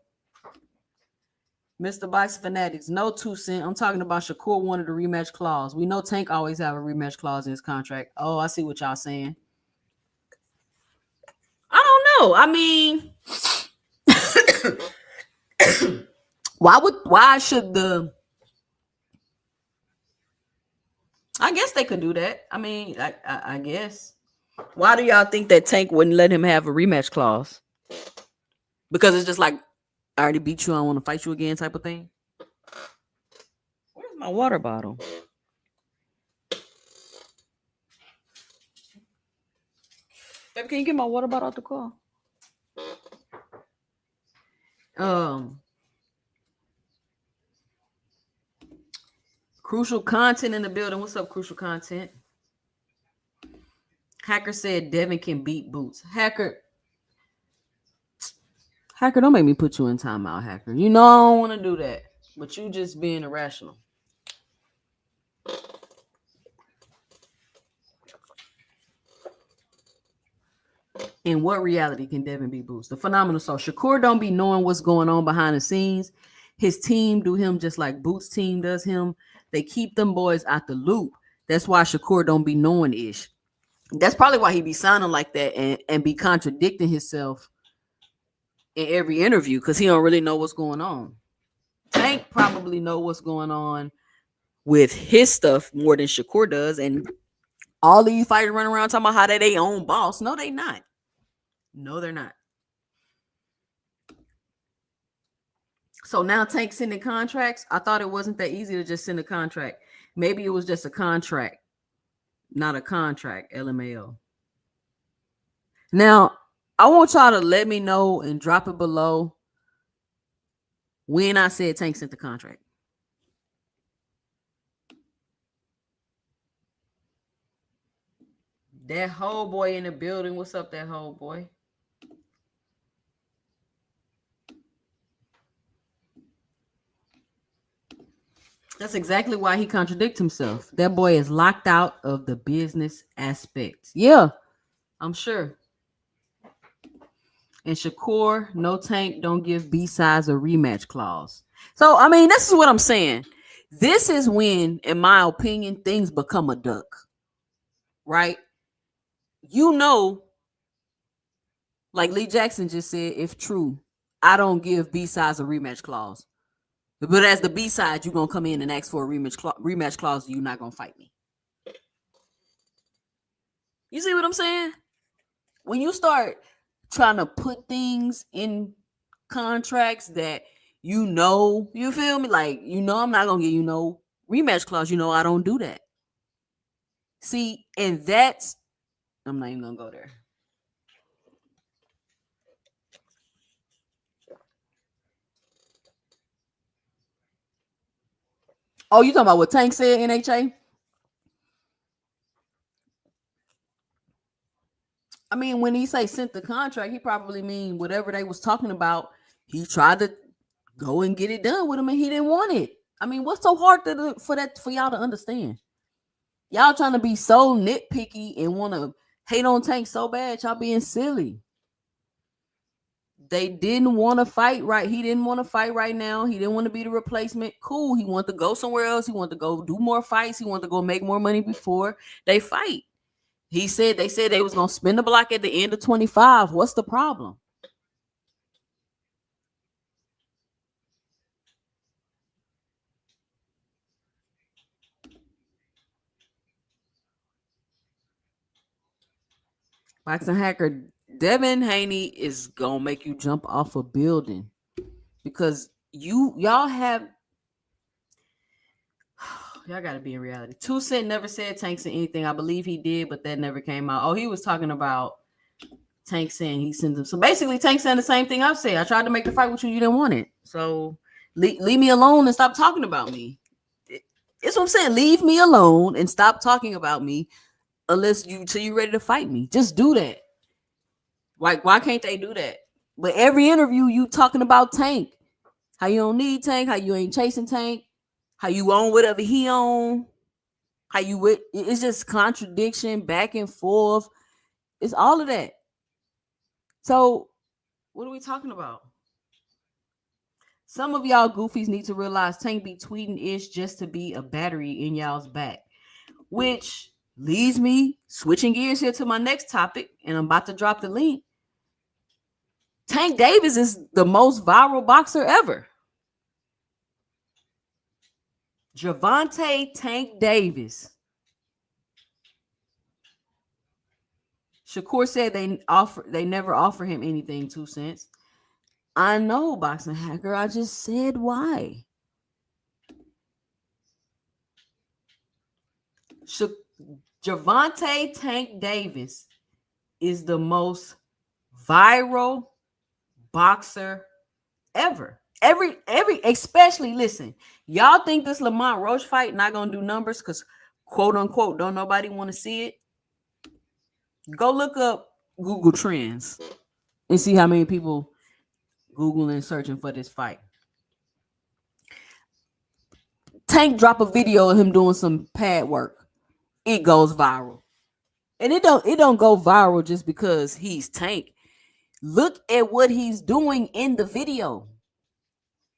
Mr. Box Fanatics, no 2 Cent. I'm talking about Shakur wanted a rematch clause. We know Tank always have a rematch clause in his contract. Oh, I see what y'all saying. I don't know. I mean, why should I guess they could do that. I mean, I guess. Why do y'all think that Tank wouldn't let him have a rematch clause? Because it's just like, I already beat you, I want to fight you again type of thing. Where's my water bottle? Baby, can you get my water bottle out the car? Crucial Content in the building. What's up, Crucial Content? Hacker said Devin can beat Boots. Hacker, don't make me put you in timeout, Hacker. You know I don't want to do that. But you just being irrational. In what reality can Devin beat Boots? The Phenomenal Soul. Shakur don't be knowing what's going on behind the scenes. His team do him just like Boots' team does him. They keep them boys out the loop. That's why Shakur don't be knowing ish. That's probably why he be sounding like that and be contradicting himself in every interview because he don't really know what's going on. Tank probably know what's going on with his stuff more than Shakur does, and all these fighters running around talking about how they their own boss. No, they not. No, they're not. So now Tank sending contracts. I thought it wasn't that easy to just send a contract. Maybe it was just a contract, not a contract. LMAO. Now, I want y'all to let me know and drop it below when I said Tank sent the contract. That whole boy in the building. What's up, that whole boy? That's exactly why he contradicts himself. That boy is locked out of the business aspects. Yeah, I'm sure. And Shakur, no Tank, don't give B-sides a rematch clause. So, I mean, this is what I'm saying. This is when, in my opinion, things become a duck. Right? You know, like Lee Jackson just said, if true, I don't give B-sides a rematch clause. But as the B-side, you're going to come in and ask for a rematch clause, you're not going to fight me. You see what I'm saying? When you start trying to put things in contracts that you feel me? Like, I'm not going to give you no rematch clause. I don't do that. See, and that's, I'm not even going to go there. Oh, you talking about what Tank said, NHA? I mean, when he say sent the contract, he probably mean whatever they was talking about. He tried to go and get it done with him, and he didn't want it. I mean, what's so hard for y'all to understand? Y'all trying to be so nitpicky and want to hate on Tank so bad. Y'all being silly. They didn't want to fight right. He didn't want to fight right now. He didn't want to be the replacement. Cool. He wanted to go somewhere else. He wanted to go do more fights. He wanted to go make more money before they fight. They said they was gonna spin the block at the end of 25. What's the problem? Boxing hacker Devin Haney is gonna make you jump off a building because y'all gotta be in reality. 2 Cent never said Tank said anything. I believe he did, but that never came out. Oh, he was talking about Tank saying he sends him. So basically, Tank saying the same thing I've said. I tried to make the fight with you, you didn't want it. So leave me alone and stop talking about me. It's what I'm saying. Leave me alone and stop talking about me unless you're ready to fight me. Just do that. Like, why can't they do that? But every interview you talking about Tank. How you don't need Tank, how you ain't chasing Tank, how you own whatever he own, how you with it's just contradiction back and forth. It's all of that. So what are we talking about? Some of y'all goofies need to realize Tank be tweeting ish just to be a battery in y'all's back. Which leads me switching gears here to my next topic, and I'm about to drop the link. Tank Davis is the most viral boxer ever. Gervonta Tank Davis. Shakur said they never offer him anything, 2 cents. I know, boxing hacker. I just said why. Gervonta Tank Davis is the most viral boxer ever. Every especially listen, y'all think this Lamont Roach fight not gonna do numbers because quote unquote don't nobody want to see it? Go look up Google Trends and see how many people Googling searching for this fight. Tank drop a video of him doing some pad work. It goes viral. And it don't go viral just because he's Tank. Look at what he's doing in the video.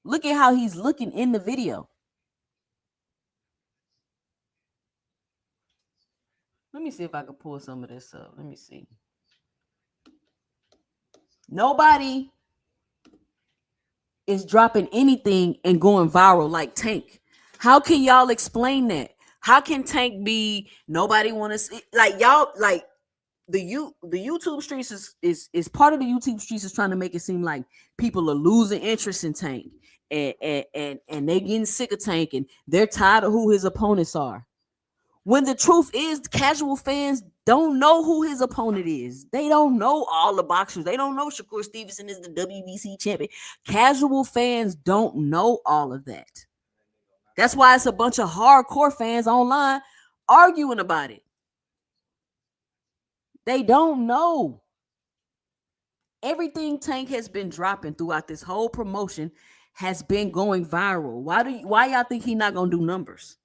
Look at how he's looking in the video. Let me see if I can pull some of this up. Let me see. Nobody is dropping anything and going viral like Tank. How can y'all explain that? How can Tank be nobody want to see like y'all like the YouTube streets is part of the YouTube streets is trying to make it seem like people are losing interest in Tank and they getting sick of Tank and they're tired of who his opponents are. When the truth is, casual fans don't know who his opponent is. They don't know all the boxers. They don't know Shakur Stevenson is the WBC champion. Casual fans don't know all of that. That's why it's a bunch of hardcore fans online arguing about it. They don't know. Everything Tank has been dropping throughout this whole promotion has been going viral. Why y'all think he not gonna do numbers?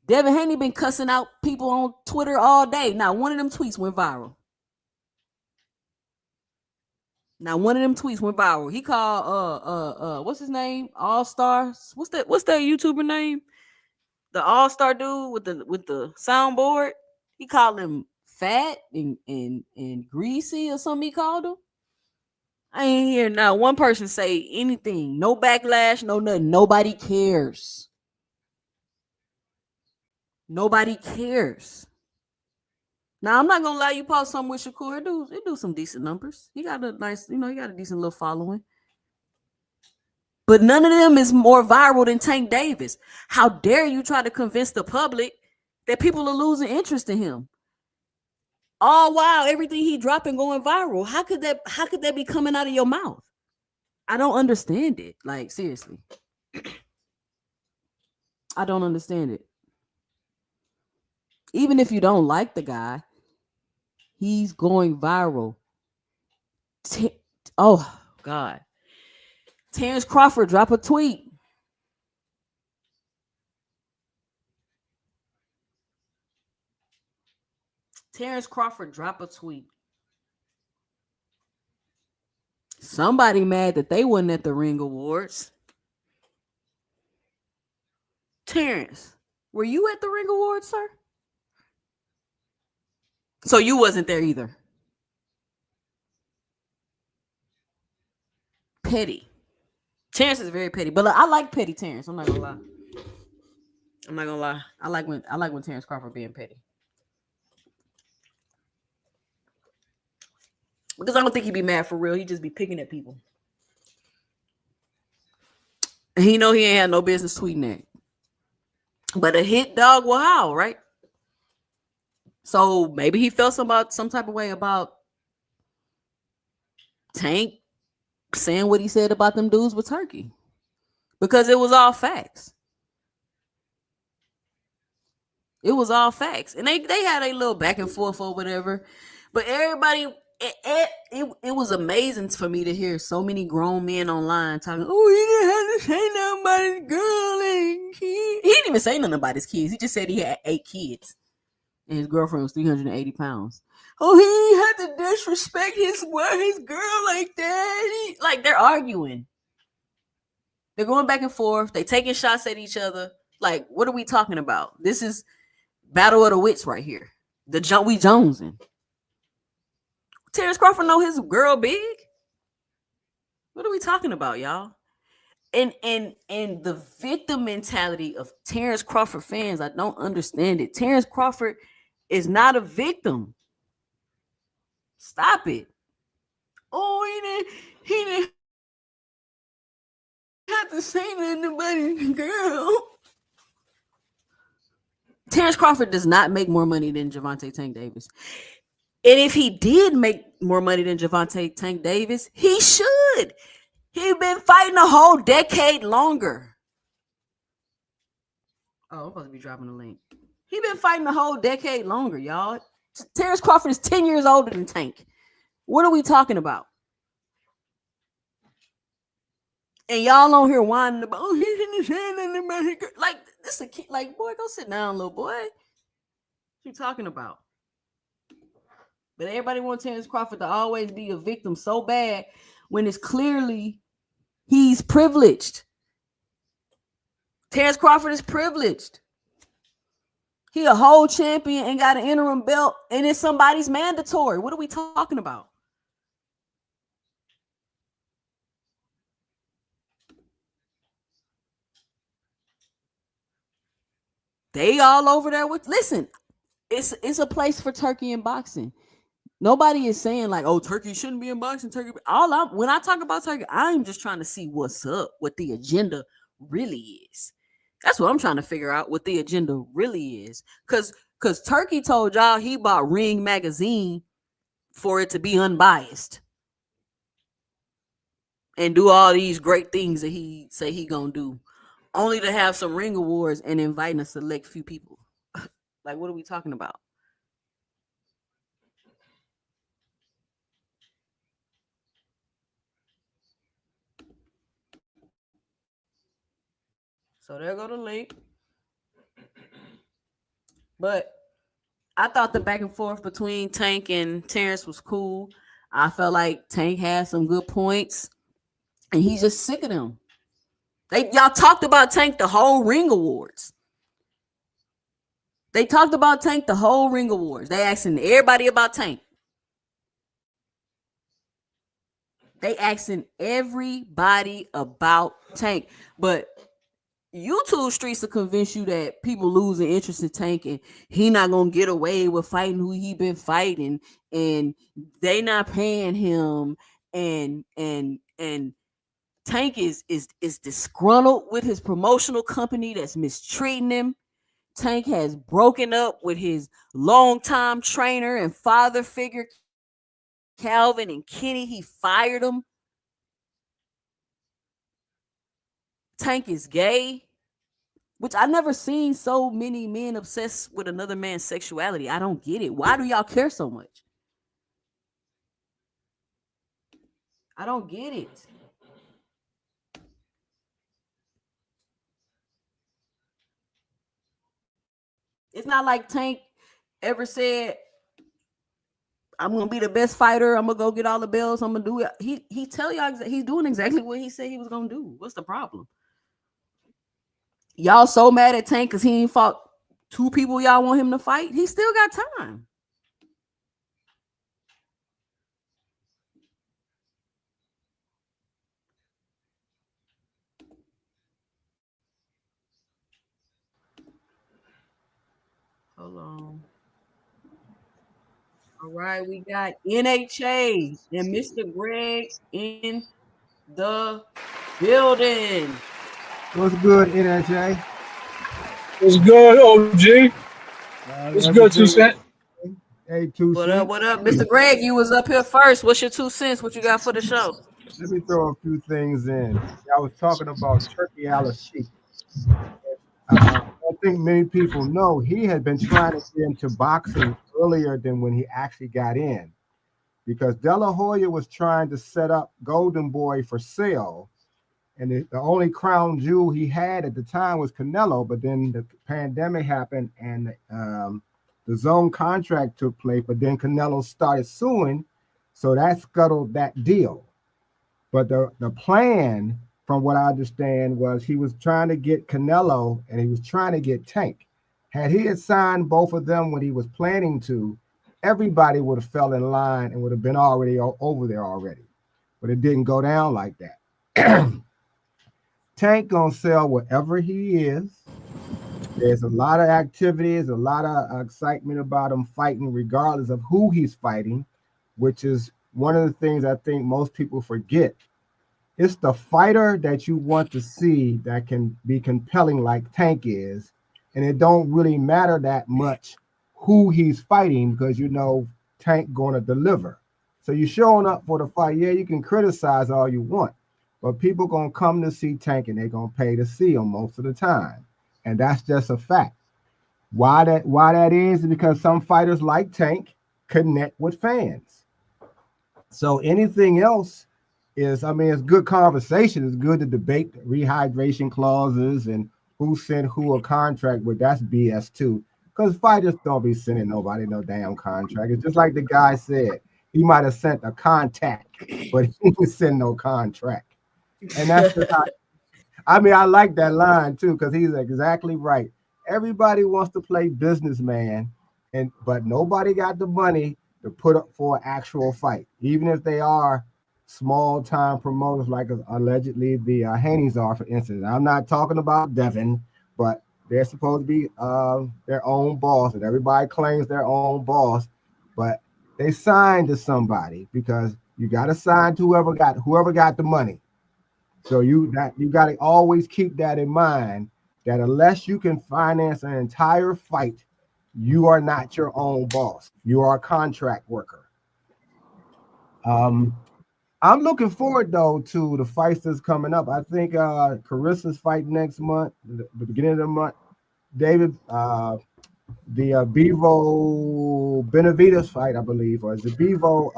Devin Haney been cussing out people on Twitter all day. Now one of them tweets went viral. He called what's his name? All Stars. What's that YouTuber name? The All Star dude with the soundboard. He called him fat and greasy or something. He called him. I ain't hear now one person say anything. No backlash, no nothing. Nobody cares. Nobody cares. Now I'm not gonna lie, you post something with Shakur, it do some decent numbers. He got a nice, he got a decent little following. But none of them is more viral than Tank Davis. How dare you try to convince the public that people are losing interest in him? Oh wow, everything he dropping going viral. How could that be coming out of your mouth? I don't understand it. Like seriously. I don't understand it. Even if you don't like the guy, he's going viral. Oh God. Terrence Crawford drop a tweet. Terrence Crawford drop a tweet. Somebody mad that they wasn't at the Ring Awards. Terrence, were you at the Ring Awards, sir? So you wasn't there either. Petty. Terrence is very petty, but I like petty Terrence. I'm not gonna lie. I like when Terrence Crawford being petty. Because I don't think he'd be mad for real. He'd just be picking at people. And he know he ain't had no business tweeting that. But a hit dog will howl, right? So maybe he felt some type of way about Tank saying what he said about them dudes with Turkey. Because it was all facts. It was all facts. And they had a little back and forth or whatever. But everybody, it was amazing for me to hear so many grown men online talking, oh, he didn't have to say nothing about his girl and kids. He didn't even say nothing about his kids. He just said he had 8 kids. And his girlfriend was 380 pounds. Oh, he had to disrespect his girl like that. Like, they're arguing. They're going back and forth. They taking shots at each other. Like, what are we talking about? This is Battle of the Wits right here. We jonesing. Terrence Crawford know his girl big. What are we talking about, y'all? And the victim mentality of Terrence Crawford fans, I don't understand it. Terrence Crawford is not a victim. Stop it. Oh, he didn't have to say nothing about his girl. Terrence Crawford does not make more money than Gervonta Tank Davis. And if he did make more money than Gervonta Tank Davis, he should. He's been fighting a whole decade longer. Oh, I'm supposed to be dropping a link. He's been fighting a whole decade longer, y'all. Terrence Crawford is 10 years older than Tank. What are we talking about? And y'all on here whining about, oh, he didn't say nothing about his girl. Like, this is a kid. Like, boy, go sit down, little boy. What you talking about? But everybody wants Terrence Crawford to always be a victim so bad. when it's clearly he's privileged. Terrence Crawford is privileged. He a whole champion and got an interim belt, and it's somebody's mandatory. What are we talking about? They all over there with. Listen, it's a place for turkey and boxing. Nobody is saying like, oh, turkey shouldn't be in boxing. Turkey. When I talk about turkey, I'm just trying to see what's up, what the agenda really is. That's what I'm trying to figure out. What the agenda really is, because Turkey told y'all he bought Ring magazine for it to be unbiased and do all these great things that he say he gonna do, only to have some ring awards and inviting a select few people. Like, what are we talking about? So there go the link. But I thought the back and forth between Tank and Terrence was cool. I felt like Tank had some good points, and he's just sick of them. Y'all talked about Tank the whole Ring Awards. They talked about Tank the whole Ring Awards. They asking everybody about Tank. They asking everybody about Tank. But YouTube streets will convince you that people losing interest in Tank and he not gonna get away with fighting who he been fighting, and they not paying him, and Tank is disgruntled with his promotional company that's mistreating him. Tank has broken up with his longtime trainer and father figure, Calvin and Kenny. He fired him. Tank is gay, which I never seen so many men obsessed with another man's sexuality. I don't get it. Why do y'all care so much? I don't get it. It's not like Tank ever said, I'm gonna be the best fighter. I'm gonna go get all the belts. I'm gonna do it. He tell y'all he's doing exactly what he said he was gonna do. What's the problem? Y'all so mad at Tank because he ain't fought two people y'all want him to fight. He still got time. Hold on. All right, we got NHA and Mr. Greg in the building. What's good, NHA? What's good, OG? What's good, Two Everything. Cent? Hey, 2 cents. What up, Mr. Greg? You was up here first. What's your 2 cents? What you got for the show? Let me throw a few things in. I was talking about Turkey Al Sheikh. I don't think many people know he had been trying to get into boxing earlier than when he actually got in, because De La Hoya was trying to set up Golden Boy for sale, and the only crown jewel he had at the time was Canelo. But then the pandemic happened, and the zone contract took place. But then Canelo started suing, so that scuttled that deal. But the plan, from what I understand, was he was trying to get Canelo and he was trying to get Tank. Had he had signed both of them when he was planning to, everybody would have fell in line and would have been already over there already. But it didn't go down like that. Tank gonna sell wherever he is. There's a lot of activities, a lot of excitement about him fighting, regardless of who he's fighting, which is one of the things I think most people forget. It's the fighter that you want to see that can be compelling like Tank is, and it don't really matter that much who he's fighting, because you know Tank going to deliver. So you're showing up for the fight. Yeah, you can criticize all you want, but people going to come to see Tank and they're going to pay to see him most of the time. And that's just a fact. Why that is because some fighters like Tank connect with fans. So anything else is, I mean, it's good conversation. It's good to debate rehydration clauses and who sent who a contract, but that's BS too. Because fighters don't be sending nobody no damn contract. It's just like the guy said. He might have sent a contact, but he didn't send no contract. And that's just how, I mean, I like that line too, because he's exactly right. Everybody wants to play businessman, but nobody got the money to put up for an actual fight, even if they are small time promoters like allegedly the Haney's are, for instance. I'm not talking about Devin, but they're supposed to be their own boss, and everybody claims their own boss, but they signed to somebody because you got to sign to whoever got the money. So you got to always keep that in mind that unless you can finance an entire fight, you are not your own boss. You are a contract worker. Um, I'm looking forward though to the fights that's coming up. I think Carissa's fight next month, the beginning of the month. David, the Bevo Benavides fight, I believe, or is it Bevo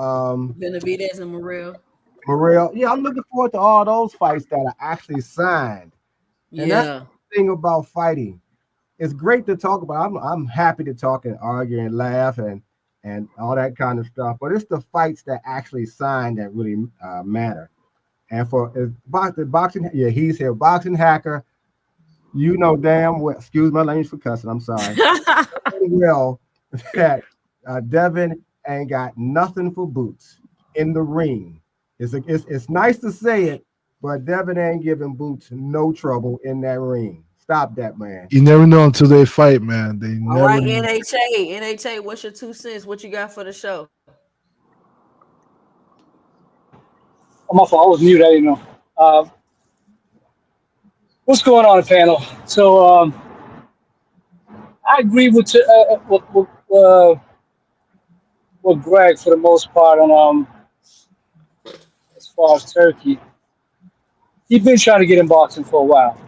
Benavides and Morel. Morel? Yeah, I'm looking forward to all those fights that are actually signed. And that's Yeah. the thing about fighting. It's great to talk about. I'm happy to talk and argue and laugh and all that kind of stuff. But it's the fights that actually sign that really matter. And for boxing, yeah, he's here. Boxing hacker, you know damn well. Excuse my language for cussing. I'm sorry. Well, that Devin ain't got nothing for boots in the ring. It's nice to say it, but Devin ain't giving boots no trouble in that ring. Stop that, man. You never know until they fight, man. They All never right, know. NHA, what's your 2 cents? What you got for the show? I'm off. I was mute. I didn't know. Uh, what's going on, panel? So I agree with Greg for the most part on as far as Turkey. He's been trying to get in boxing for a while,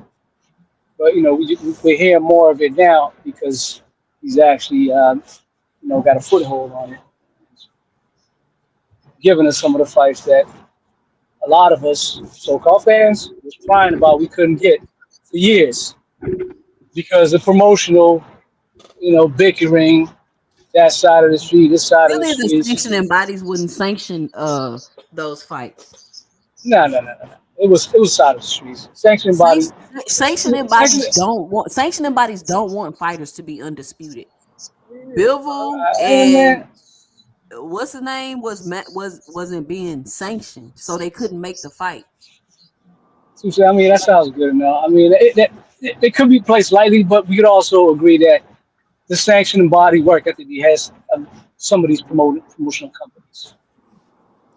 but we're hearing more of it now because he's actually got a foothold on it, giving us some of the fights that a lot of us so-called fans was crying about we couldn't get for years because of promotional, bickering, that side of the street, this side of the Really, the street. sanctioning bodies wouldn't sanction those fights. No. It was side of the streets. Sanctioning bodies. Sanctioning. Sanctioning bodies don't want fighters to be undisputed. Bivol Man, and what's his name wasn't being sanctioned, so they couldn't make the fight. I mean, that sounds good enough. I mean, it could be placed lightly, but we could also agree that the sanctioning body work ethic he has some of these promotional companies.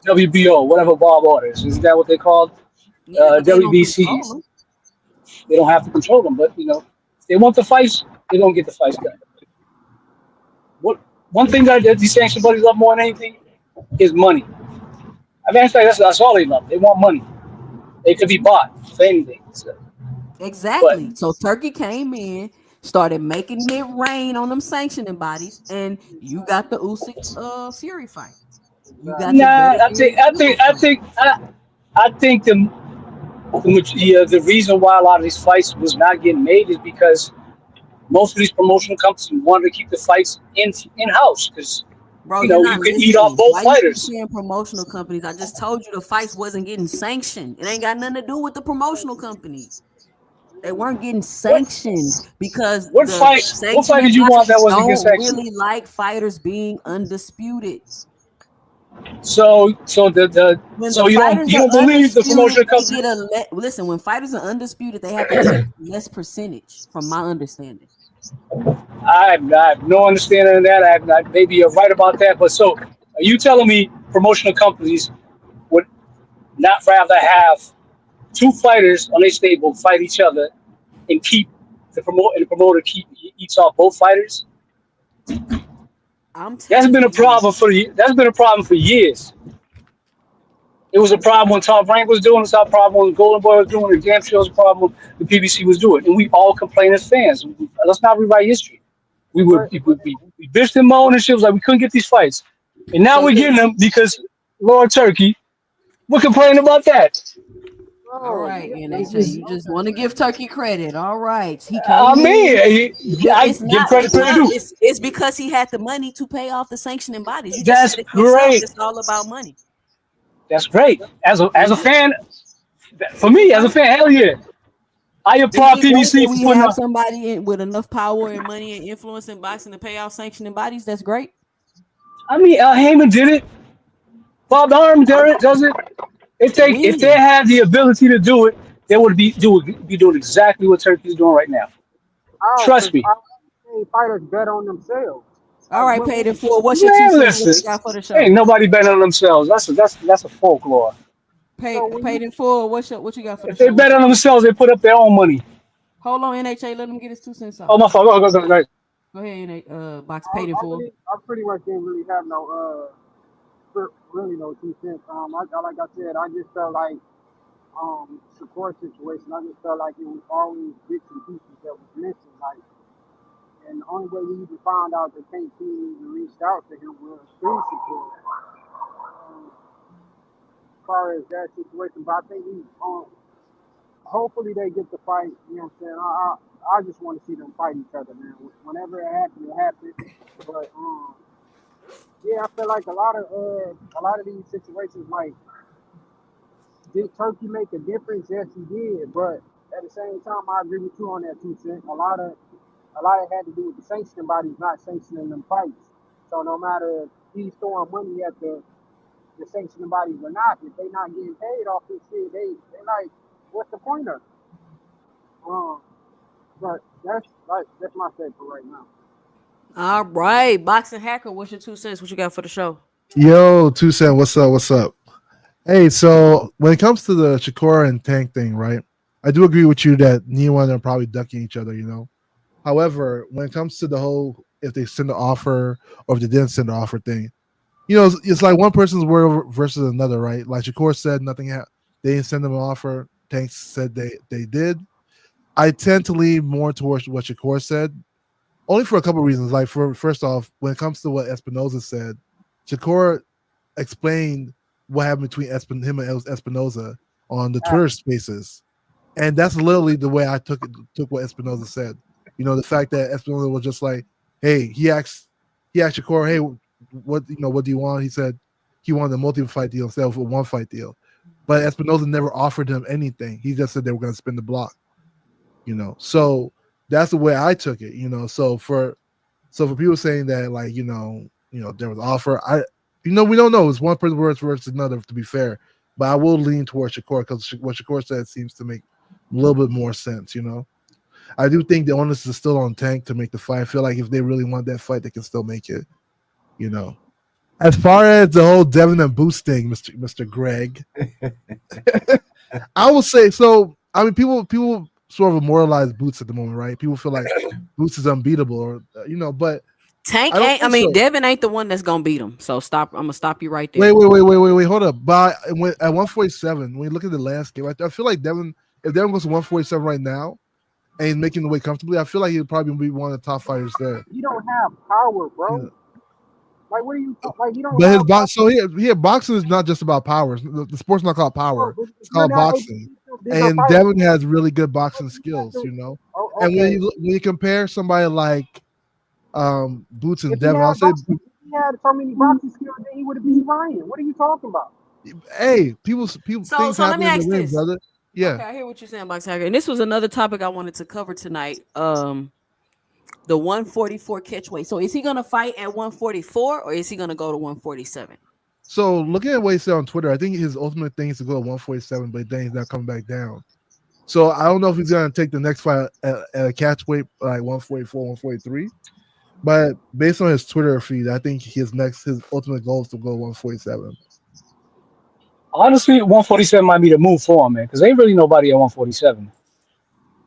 WBO, whatever Bob orders. Isn't that what they called? Yeah, but they don't control WBCs. them. They don't have to control them, but if they want the fights, they don't get the fights done. What one thing that these sanctioned bodies love more than anything is money. I mean, that's all they love. They want money. They could be bought for anything. So, but Exactly. So Turkey came in, started making it rain on them sanctioning bodies, and you got the Usyk Fury fight. You got the nah, Benavidez Bivol fight. I think the reason why a lot of these fights was not getting made is because most of these promotional companies wanted to keep the fights in house because Bro, you're you not could eat off listening. both Why you keep fighters. saying promotional companies? I just told you the fights wasn't getting sanctioned. It ain't got nothing to do with the promotional companies. They weren't getting What sanctioned because what the fight what fight sanctioning did you want that bodies wasn't getting don't sanctioned? really like fighters being undisputed. So the When the so fighters you are don't believe the undisputed, promotional they company. get listen. When fighters are undisputed, they have to take less percentage, from my understanding. I have no understanding of that. Maybe you're right about that, but so are you telling me promotional companies would not rather have two fighters on a stable fight each other and keep the promoter eats off both fighters? I'm telling you, That's been a problem for years. It was a problem when Tom Frank was doing it. It's a problem when Golden Boy was doing it. Damn sure it was a problem when the PBC was doing it. And we all complain as fans. Let's not rewrite history. what, We bitched and moaned and shit. Was like we couldn't get these fights, and now so we're then, getting them because Lord Turkey. We're complaining about that. All Oh, right, It's NHA. just, You just want to give Turkey credit. All right. He I came in. mean, I It's give not credit credit because due. it's because he had the money to pay off the sanctioning bodies. You just That's said it yourself. great. It's all about money. That's great. As a Is it? fan, for Is it me as a great? fan, hell yeah. I Is applaud it great PBC that for we putting have on. somebody with enough power and money and influence in boxing to pay off sanctioning bodies? That's great. I mean, Heyman did it. Bob Arm does it. If they When? had the ability to do it, they would be doing exactly what Turkey's doing right now. oh, because Trust me. fighters bet on themselves. All Like, right, paid in full. What's your two Man, cents? What listen, you got for the ain't show? nobody betting on themselves. That's a folklore. so when Paid you in full. What you got for the If they show? What's bet your on two cents? themselves, they put up their own money. Hold on, NHA. Let him get his 2 cents Oh off. my fault. Go. Go ahead, box paid in full. I pretty much didn't really have no really no 2 cents. Like I said, I just felt like support situation. I just felt like it was always bits and pieces that was missing. Like, and the only way we even found out that Tank Team even reached out to him was through support. As far as that situation, but I think hopefully they get the fight. You know what I'm saying? I just want to see them fight each other, man. Whenever it happens, it happens. But yeah, I feel like a lot of these situations, like, did Turkey make a difference? Yes, he did. But at the same time, I agree with you on that 2 cent. A lot of it had to do with the sanctioning bodies not sanctioning them fights. So no matter if he's throwing money at the sanctioning bodies or not, if they not getting paid off this shit, they like, what's the point of it? Um, but that's my take for right now. All right, boxing hacker. What's your 2 cents? What you got for the show? Yo, 2 Cent, what's up? What's up? Hey, so when it comes to the Shakur and Tank thing, right? I do agree with you that neither one of them are probably ducking each other, you know. However, when it comes to the whole if they send an offer or if they didn't send an offer thing, you know, it's like one person's word versus another, right? Like Shakur said, they didn't send them an offer. Tank said they did. I tend to lean more towards what Shakur said, only for a couple of reasons. Like, for first off, when it comes to what Espinoza said, Shakur explained what happened between him and Espinoza on the Twitter Spaces, and that's literally the way I took what Espinoza said. You know, the fact that Espinoza was just like, "Hey," he asked Shakur, "Hey, what do you want?" He said he wanted a multi-fight deal instead of a one-fight deal, but Espinoza never offered him anything. He just said they were going to spin the block. You know, so that's the way I took it. You know, so for people saying that, like, there was offer, we don't know. It's one person versus another, to be fair. But I will lean towards Shakur because what Shakur said seems to make a little bit more sense. You know, I do think the onus is still on Tank to make the fight. I feel like if they really want that fight, they can still make it. You know, as far as the whole Devin and Boots thing, Mr. Greg, I will say so. I mean, people sort of immortalize Boots at the moment, right? People feel like Boots is unbeatable, or but Tank I don't ain't. I think mean, so. Devin ain't the one that's gonna beat him. So stop. I'm gonna stop you right Wait, there. wait, wait, wait, wait, wait. Hold up. But at 147, when you look at the landscape, I feel like if Devin goes to 147 right now and he's making the weight comfortably, I feel like he'd probably be one of the top fighters there. You don't have power, You bro. know. Like, what are you like? You don't But his have power. box, so here, boxing is not just about powers. The sport's not called Bro, power; but it's you're called not able boxing. to do the And fight. Devin has really good boxing You have skills, to. you know. Oh, And when okay. you compare somebody like Boots and If he Devin, I'll had say, if he had so many boxing skills, then he would have beat Ryan. What are you talking about? hey, people So things let happen me in the ask ring, this. brother. Okay, Yeah. I hear what you're saying, box hacker. And this was another topic I wanted to cover tonight. The 144 catch weight. So is he gonna fight at 144 or is he gonna go to 147? So looking at what he said on Twitter, I think his ultimate thing is to go to 147, but then he's not coming back down. So I don't know if he's gonna take the next fight at a catch weight like 144, 143. But based on his Twitter feed, I think his ultimate goal is to go 147. Honestly, 147 might be the move for him, man, because ain't really nobody at 147.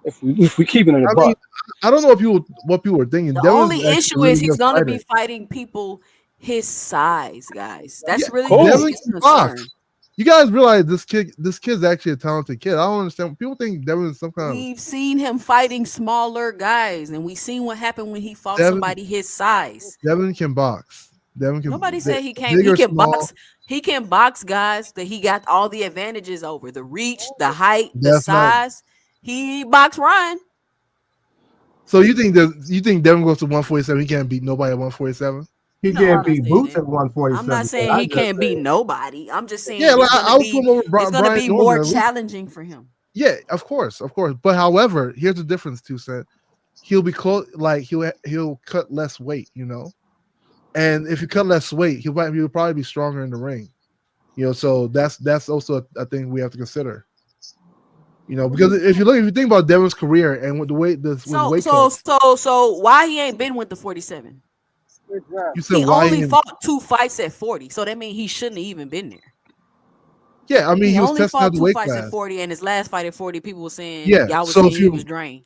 If we keeping it a I mean, buck. I don't know what people were thinking. The Devin's only actually a issue is really he's good gonna be fighter. fighting people his size, guys. Yeah, That's really the Cool. Devin biggest can concern. box. You guys realize this kid's actually a talented kid. I don't understand. People think Devin is some kind of We've seen him fighting smaller guys, and we've seen what happened when he fought Devin. somebody his size. Devin can box. Devin can Nobody said he can't. big He or can small. box. He can box guys that he got all the advantages over: the reach, the height, the That's not. size. He boxed Ryan. So you think Devin goes to 147? He can't beat nobody at 147. He No, I'm can't not beat saying Boots that. at I'm not 147. But saying I he just can't beat say, nobody. I'm just Yeah, saying like I would put him over it's gonna Brian be more Norman at least. challenging for him. Yeah, of course. But however, here's the difference. Two cent. He'll be close. Like he'll cut less weight. And if you cut less weight, he'll probably be stronger in the ring. So that's also a thing we have to consider. Because if you think about Devin's career and with the weight this with So weight so cuts, so so why he ain't been with the 47? you said He why only he fought 2 fights at 40. So that means he shouldn't have even been there. yeah, I mean He he was only testing out fought the two weight fights at class. 40, and his last fight at 40, people were saying Yeah. y'all was So saying if he was you drained.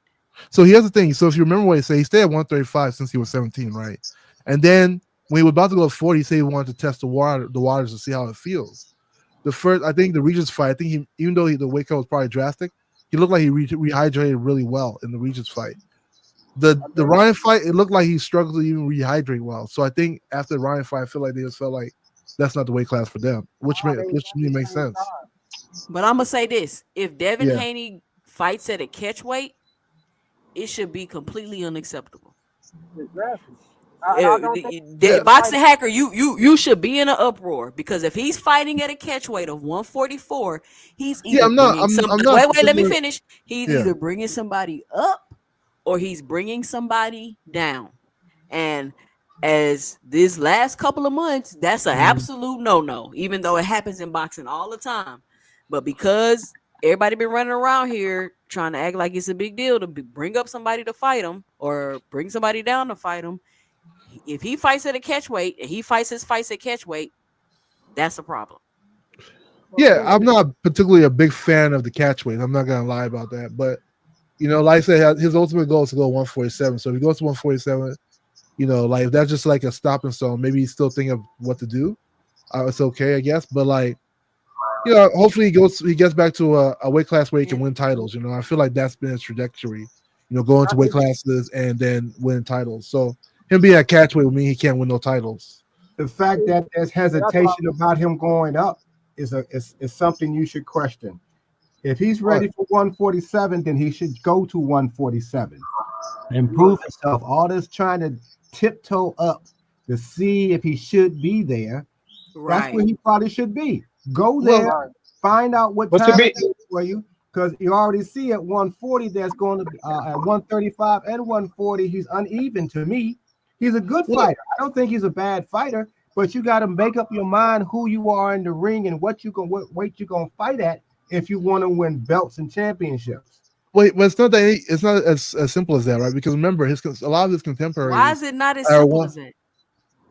so here's the thing. So if you remember what he stayed at 135 since he was 17, right? And then when he was about to go to 40, he said he wanted to test the waters to see how it feels. I think the Regis fight, I think even though the weight cut was probably drastic, he looked like he rehydrated really well in the Regis fight. The Ryan fight, it looked like he struggled to even rehydrate well. So I think after the Ryan fight, I feel like they just felt like that's not the weight class for them, which to me makes sense. But I'm gonna say this: if Devin Yeah. Haney fights at a catch weight, it should be completely unacceptable. Yeah. Boxing hacker, you should be in an uproar because if he's fighting at a catch weight of 144, he's Yeah, either bringing I'm somebody. not Wait, let me particular. finish. He's Yeah. either bringing somebody up or he's bringing somebody down. And as this last couple of months, that's an Mhm. absolute no. Even though it happens in boxing all the time, but because everybody been running around here trying to act like it's a big deal to bring up somebody to fight him or bring somebody down to fight him, if he fights at a catch weight and he fights his fights at catch weight, that's a problem. Yeah, I'm not particularly a big fan of the catch weight. I'm not gonna lie about that. But like I said, his ultimate goal is to go 147. So if he goes to 147, like if that's just like a stopping stone, maybe he's still thinking of what to do. It's okay, I guess. But like, hopefully he gets back to a weight class where he can win titles. I feel like that's been his trajectory. Going to weight classes and then win titles. So him being at catch weight would mean he can't win no titles. the fact that there's hesitation about him going up is something you should question. If he's ready for 147, then he should go to 147 and prove himself. All this trying to tiptoe up to see if he should be there. That's where Right. he probably should be. Go there, find out what But to time be it is for you, because you already see at 140 there's going to be at 135 and 140 he's uneven to me. He's a good fighter. I don't think he's a bad fighter, but you got to make up your mind who you are in the ring and what weight you're gonna fight at if you want to win belts and championships. Wait, but it's not as simple as that, right? Because remember, a lot of his contemporaries Why is it not as are simple as that?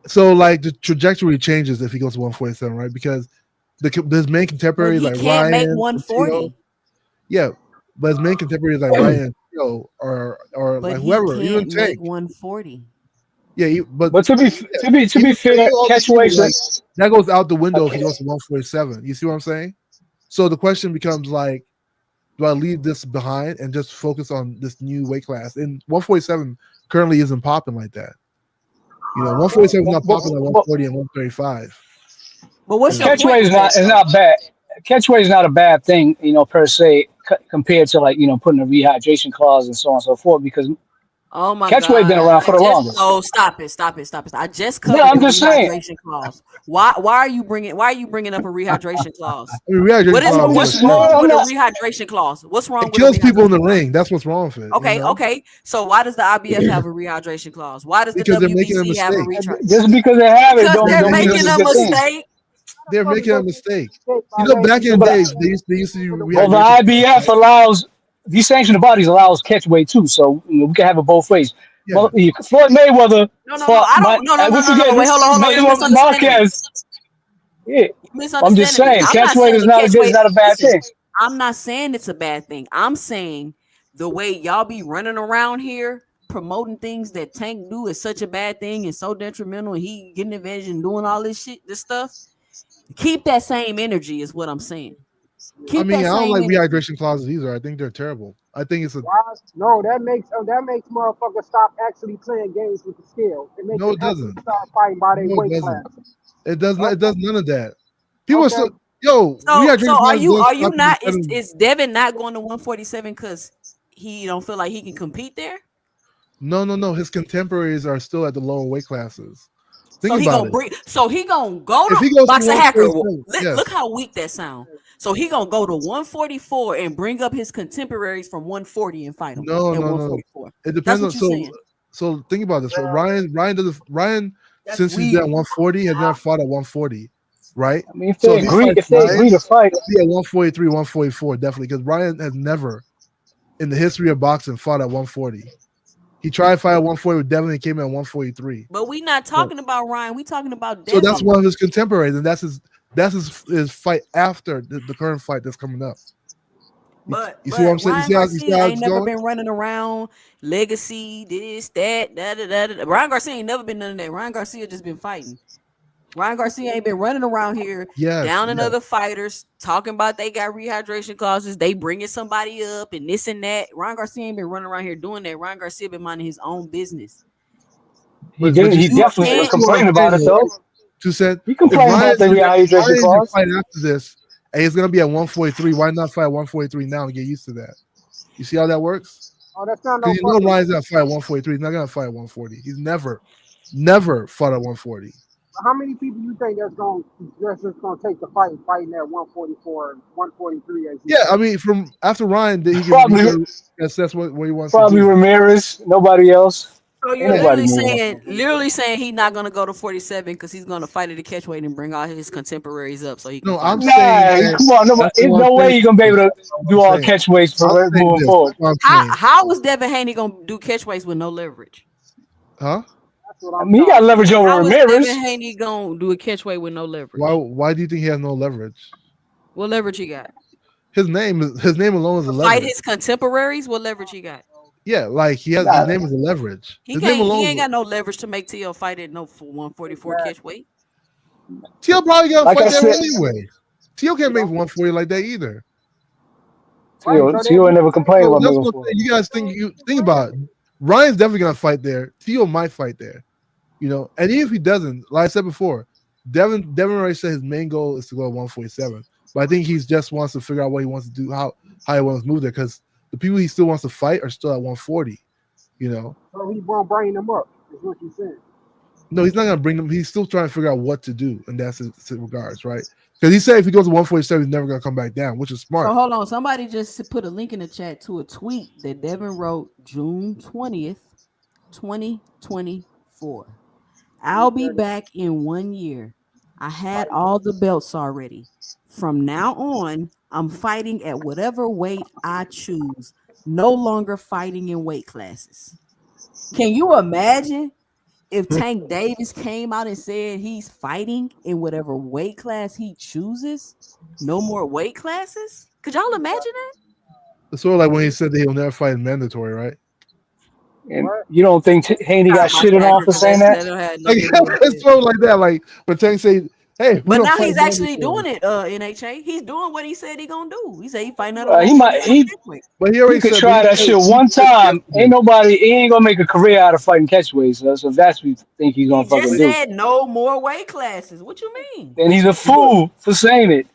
so like the trajectory changes if he goes to 147, right? Because his main But contemporaries he like can't make Ryan and Tito, 140. yeah, but his main contemporaries like Ryan and Tito or But like he whoever, even can't make Tank, 140. yeah, but to be even fair, all these catch people, weights. like that goes out the window if he Okay. goes to 147. You see what I'm saying? So the question becomes like, do I leave this behind and just focus on this new weight class? And 147 currently isn't popping like that. 147 is not popping like 140 and 135. But what's your Catch point weight is with that, not though? bad. Catch weight is not a bad thing, per se, compared to like putting a rehydration clause and so on and so forth. Because Oh my catch weight been God! around for the longest. Stop it! I just No, covered I'm the just saying. rehydration clause. Why are you bringing up a rehydration clause? I mean, rehydration clause I'm is just What's a wrong no, I'm with a not. rehydration clause? What's wrong it with a kills people in the rehydration clause? ring. That's what's wrong with it. Okay. So why does the IBF have a rehydration clause? Why does the Because they're making a WBC have a mistake. retract? Just because they have it, Because don't they're don't mean making it's a a good thing. mistake. They're making a mistake. Back No, in the days, they used to do but the rehydration clause, IBF right? allows these sanctioned bodies allows catch weight too, so we can have it both ways. Yeah. Well, Floyd Mayweather No. fought I don't. No. we forget Wait, hold on. You're Mayweather misunderstanding me. Marquez. Yeah, You're I'm just misunderstanding me. saying, I'm catch not weight saying is the not a catch good, is weight. not a bad Listen, thing. I'm not saying it's a bad thing. I'm saying the way y'all be running around here promoting things that Tank do is such a bad thing and so detrimental. And he getting advantage and doing all this shit, this stuff. Keep that same energy is what I'm saying. Keep I that don't same like energy. rehydration clauses either. I think they're terrible. I think it's a Why? No, that makes motherfuckers stop actually playing games with the scale. It makes no. them It actually doesn't. start fighting by their No, it weight doesn't. class. It does not. It Okay, does none of that. People are okay. still So rehydration are clauses you don't are you stop you from not spending. is Devin not going to 147 because he don't feel like he can compete there? No, no, no. His contemporaries are still at the lower weight classes. Think So he about gonna it. bring. So he gonna go If to he goes to boxing hacker. 147, Look yes. how weak that sound. So he gonna go to 144 and bring up his contemporaries from 140 and fight them No, at no, no. 144. It That's depends on what you're saying. so think about this. Right? Ryan That's since he's been weird. at 140 has never fought at 140, right? I mean, if So they if he agree, fights if they Ryan, agree to fight, he'll be at 143, 144, definitely. Because Ryan has never in the history of boxing fought at 140. He tried to fight at 140 with Devin and came in at 143. But we not So, talking about Ryan. We talking about so that's Devin. one of his contemporaries, and that's his fight after the current fight that's coming up. You see what I'm But saying? Ryan You see Garcia how ain't it's never going? been running around legacy this that da da da da. Ryan Garcia ain't never been none of that. Ryan Garcia just been fighting. Ryan Garcia ain't been running around here Yes, downing yes. other fighters, talking about they got rehydration clauses, they bringing somebody up and this and that. Ryan Garcia ain't been running around here doing that. Ryan Garcia been minding his own business. he But didn't. you He see You what definitely you was can't. see what I'm complaining saying about it though, though. right? Two said He if complained about the rehydration Ryan's in clause. fight after this and he's gonna be at 143, why not fight 143 now and get used to that? You see how that works? Oh, that's not no Because you know fucking. Ryan's gonna fight at 143. He's not gonna fight at 140. He's never fought at 140. How many people you think that's just gonna take the fighting at 144, 143, as you Yeah, I said? mean, from after Ryan, he Probably, can assess what he wants to probably do. Ramirez. Nobody else. So Ain't you're nobody moving up. literally saying he's not gonna go to 47 because he's gonna fight at the catch weight and bring all his contemporaries up so he can No, fight I'm him. saying Nah, that come on. Nobody, that's there's what I'm no way saying. you're gonna be able to That's what I'm do all saying. catch weights I'm for saying moving this. forward. That's what I'm saying. How is Devin Haney gonna do catch weights with no leverage? Huh? That's what I I'm mean, you trying got to figure leverage over How is Devin Ramirez. Haney gonna do a catch weight with no Why? leverage? Why do you think he has no leverage? What leverage he got? His name alone is a Fight leverage. his contemporaries. What leverage he got? Yeah, like his Nah, name is a leverage. He His name can't. He alone. ain't got no leverage to make TL fight at no 144 out. catch weight. Tio probably gonna like I fight there said, anyway. Tio can't make Exactly. 140 like that either. Right. So Tio ain't never complained So about that's making what I'm for. saying. You guys think about it. Ryan's definitely gonna fight there. Tio might fight there. And even if he doesn't, like I said before, Devin already said his main goal is to go to 147. But I think he just wants to figure out what he wants to do, how he wants to move there, because the people he still wants to fight are still at 140. So he won't bring them up. Is what you saying? No, he's not gonna bring them. He's still trying to figure out what to do, and that's his regards, right? Because he said if he goes to 147, he's never gonna come back down, which is So smart. hold on. Somebody just put a link in the chat to a tweet that Devin wrote June 20th, 2024. I'll be back in 1 year. I had all the belts already. From now on, I'm fighting at whatever weight I choose, no longer fighting in weight classes. Can you imagine if Tank Davis came out and said he's fighting in whatever weight class he chooses? No more weight classes? Could y'all imagine that? It's sort of like when he said that he'll never fight in mandatory, right? And What? you don't think Haney got shitted on for saying that? That don't have Like nothing to do with it's it. sort of like that. Like when Tank say, "Hey, we But don't now fight he's actually mandatory," doing it, NHA. He's doing what he said he gonna do. He said he fighting at a He might 144 he catchweight. but he he already could said, but try that shit one he said time. yesterday. He ain't gonna make a career out of fighting catchweights. So if that's what you think he's He gonna just fucking do, said no more weight classes. What you mean? then he's a But fool for saying it.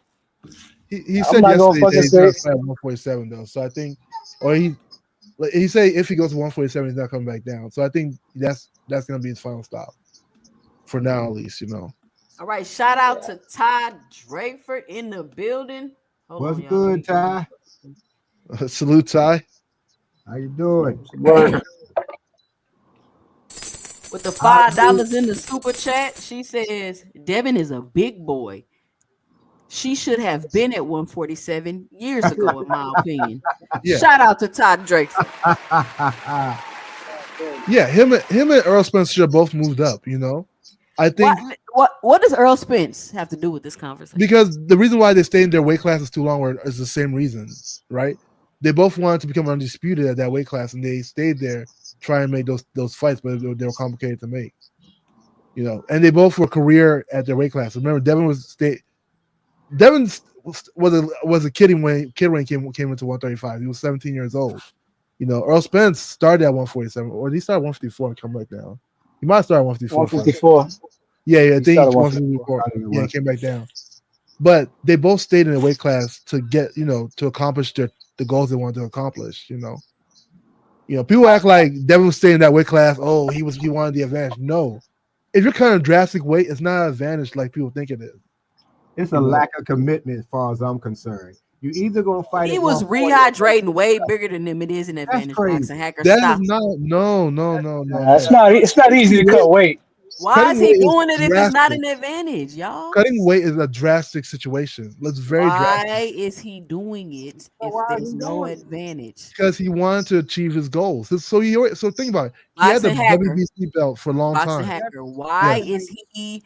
he I'm said not gonna yesterday that fucking he's say gonna it. fight at 147 though. So I think, or he said if he goes to 147, he's not coming back down. So I think that's gonna be his final stop for now, at least. All right, shout out to Todd Drakeford in the building. Hold What's on, y'all. Let good, me go back. Ty? Salute, Ty. How you doing? Word. With the $5 in the super chat, she says Devin is a big boy. She should have been at 147 years ago, in my opinion. Yeah, Shout out to Todd Drakeford. yeah. Him and Earl Spence should have both moved up. I think What does Earl Spence have to do with this conversation? because the reason why they stayed in their weight classes too long is the same reason, right? They both wanted to become undisputed at that weight class, and they stayed there trying to make those fights, but they were complicated to make. And they both were career at their weight class. Remember, Devin was Devin was a kid when he came into 135. He was 17 years old. Earl Spence started at 147, or he started 154 and come back down. He might have started 154 first. 154. Yeah, I He think started he 154. 154. Yeah, he came back down. But they both stayed in the weight class to get, to accomplish the goals they wanted to accomplish. People act like Devin was staying in that weight class. Oh, he wanted the advantage. No, if you're cutting drastic weight, it's not an advantage like people think it is. It's a lack of commitment, as far as I'm concerned. You either gonna fight He at was 140. rehydrating way bigger than them. It is an That's advantage. Boxing crazy. Hacker, That is stop. not no. It's not easy to cut weight. Why is Cutting he weight is doing it if it's not drastic. an advantage, y'all? Cutting weight is a drastic situation. It's very drastic Why is he doing it if why is there's he no doing it? advantage? because he wanted to achieve his goals. So think about it. He had the Boxing Hacker, WBC belt for a long Boxing time. Hacker, why Yes, is he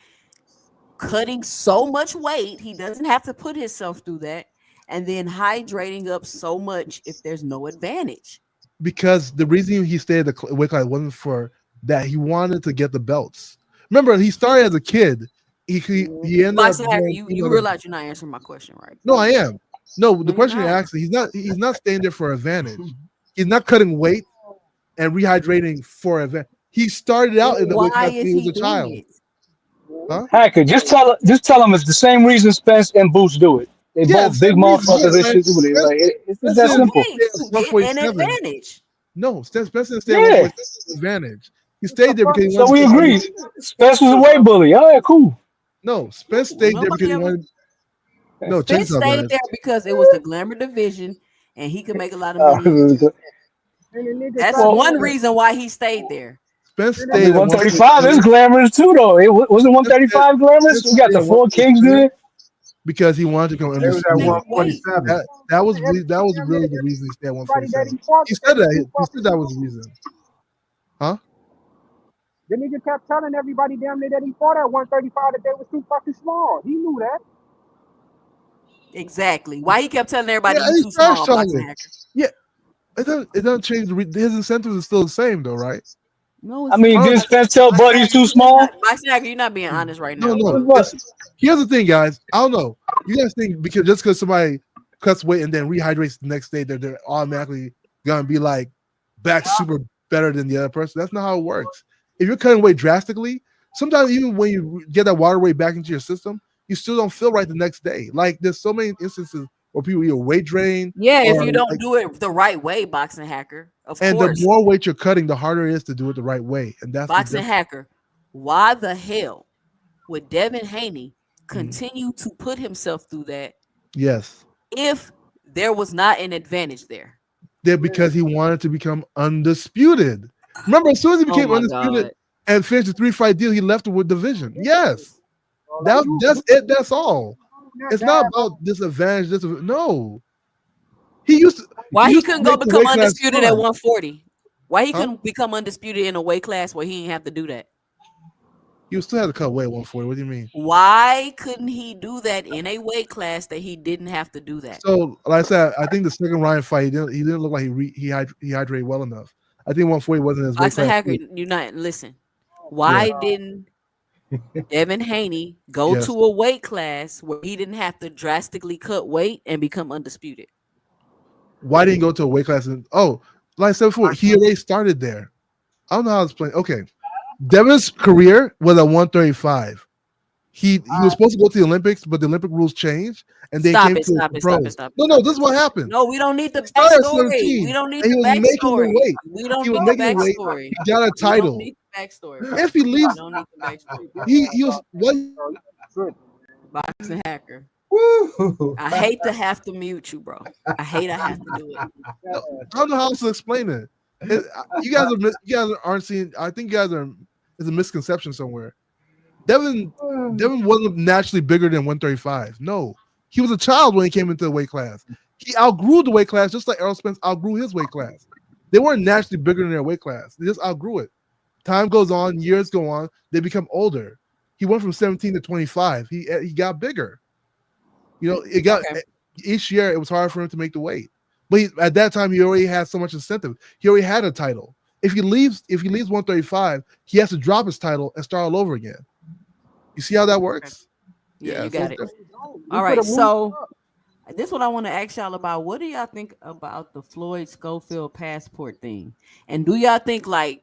cutting so much weight? He doesn't have to put himself through that. And then hydrating up so much if there's no advantage. because the reason he stayed at the weight class wasn't for that. He wanted to get the belts. Remember, he started as a kid. He ended up Boxing Hacker, doing, you realize you're not answering my question, right? no, I am. No, the No, you're question you're not. asking, he's not staying there for advantage. He's not cutting weight and rehydrating for advantage. He started out in the weight Why class when is he was he a doing child. it? Huh? Hacker, just tell him it's the same reason Spence and Boots do it. They Yeah, both big same reason. Yeah, motherfuckers and like shit. Do it. Spence, It's just Spence that didn't simple. Okay, stay at to get an 147. advantage. No, Spence didn't stay at Yeah. 147 advantage. He stayed there because he So wanted we to become. agree. Spence was a weight bully. All right, cool. No, Spence No, stayed there because nobody he ever. wanted. No, check Spence this out, stayed guys. there because it was the glamour division and he could make a lot of money. And the nigga That's tried to one Spence reason why he stayed there. Spence I stayed mean, at 135 is 147. glamorous too, though. Wasn't Spence stayed, 135 glamorous? Spence We got stayed the at four kings 147 there. because he wanted to become they was at Make undisputed. weight. 147. That was really the reason he stayed at 147. He said that. He said that was the reason. Huh? The nigga kept telling everybody damn near that he fought at 135 that they was too fucking small. He knew that. Exactly. Why he kept telling everybody Yeah, you he's too trash small, Boxing talking. Hacker. Yeah, it doesn't change. His incentives are still the same, though, right? No, I it's mean, I did don't, Spence tell Boxing Bud he's Hacker, too small? You're not being honest right no, now. no. What? Here's the thing, guys. I don't know. You guys think because somebody cuts weight and then rehydrates the next day, they're automatically gonna be like back super better than the other person? That's not how it works. If you're cutting weight drastically, sometimes even when you get that water weight back into your system, you still don't feel right the next day. Like there's so many instances where people either weight drain Yeah, if or you don't like, do it the right way, Boxing Hacker, of and the course. more weight you're cutting, the harder it is to do it the right way, and that's the Boxing difference. Hacker, why the hell would Devin Haney Mhm. continue to put himself through that Yes. if there was not an advantage there? Because he wanted to become undisputed. Remember, as soon as he Oh became my undisputed God. and finished the 3-fight deal, he left with division. Yes, that's it. That's all. It's not about this advantage. No, he used to Why he he used to couldn't go make the become weight class undisputed at fun. 140? Why he Huh? couldn't become undisputed in a weight class where he didn't have to do that? You still had to cut weight at 140. What do you mean? Why couldn't he do that in a weight class that he didn't have to do that? So, like I said, I think the second Ryan fight, he didn't look like he hydrated well enough. I think 140 wasn't his weight Boxing class. Hacker, you're not listen. Why Yeah. didn't Devin Haney go Yes. to a weight class where he didn't have to drastically cut weight and become undisputed? Why didn't he go to a weight class? Like I said before, he already started there. I don't know how to explain. Okay, Devin's career was at 135. He was supposed to go to the Olympics, but the Olympic rules changed, and then Stop came it, to stop the it, stop it, pros. stop it. No, Stop this it. is what happened. No, we don't need the He started at backstory. 17, We don't need and the he was making the backstory. weight. We don't He was need the making the weight. backstory. He got a We don't title. need the backstory. If he We leaves, don't need the backstory. he was what? Boxing Hacker. Woo! I hate to have to mute you, bro. I hate I have to do it. I don't know how else to explain it. You guys aren't seeing. I think you guys are. It's a misconception somewhere. Devin wasn't naturally bigger than 135. No, he was a child when he came into the weight class. He outgrew the weight class just like Errol Spence outgrew his weight class. They weren't naturally bigger than their weight class. They just outgrew it. Time goes on, years go on, they become older. He went from 17 to 25. He got bigger. It got each year it was hard for him to make the weight. But at that time, he already had so much incentive. He already had a title. If he leaves 135, he has to drop his title and start all over again. You see how that works? Yeah, Yeah, you so got it's it. different. All We could right. have moved So up. this is what I want to ask y'all about. What do y'all think about the Floyd Schofield passport thing? And do y'all think like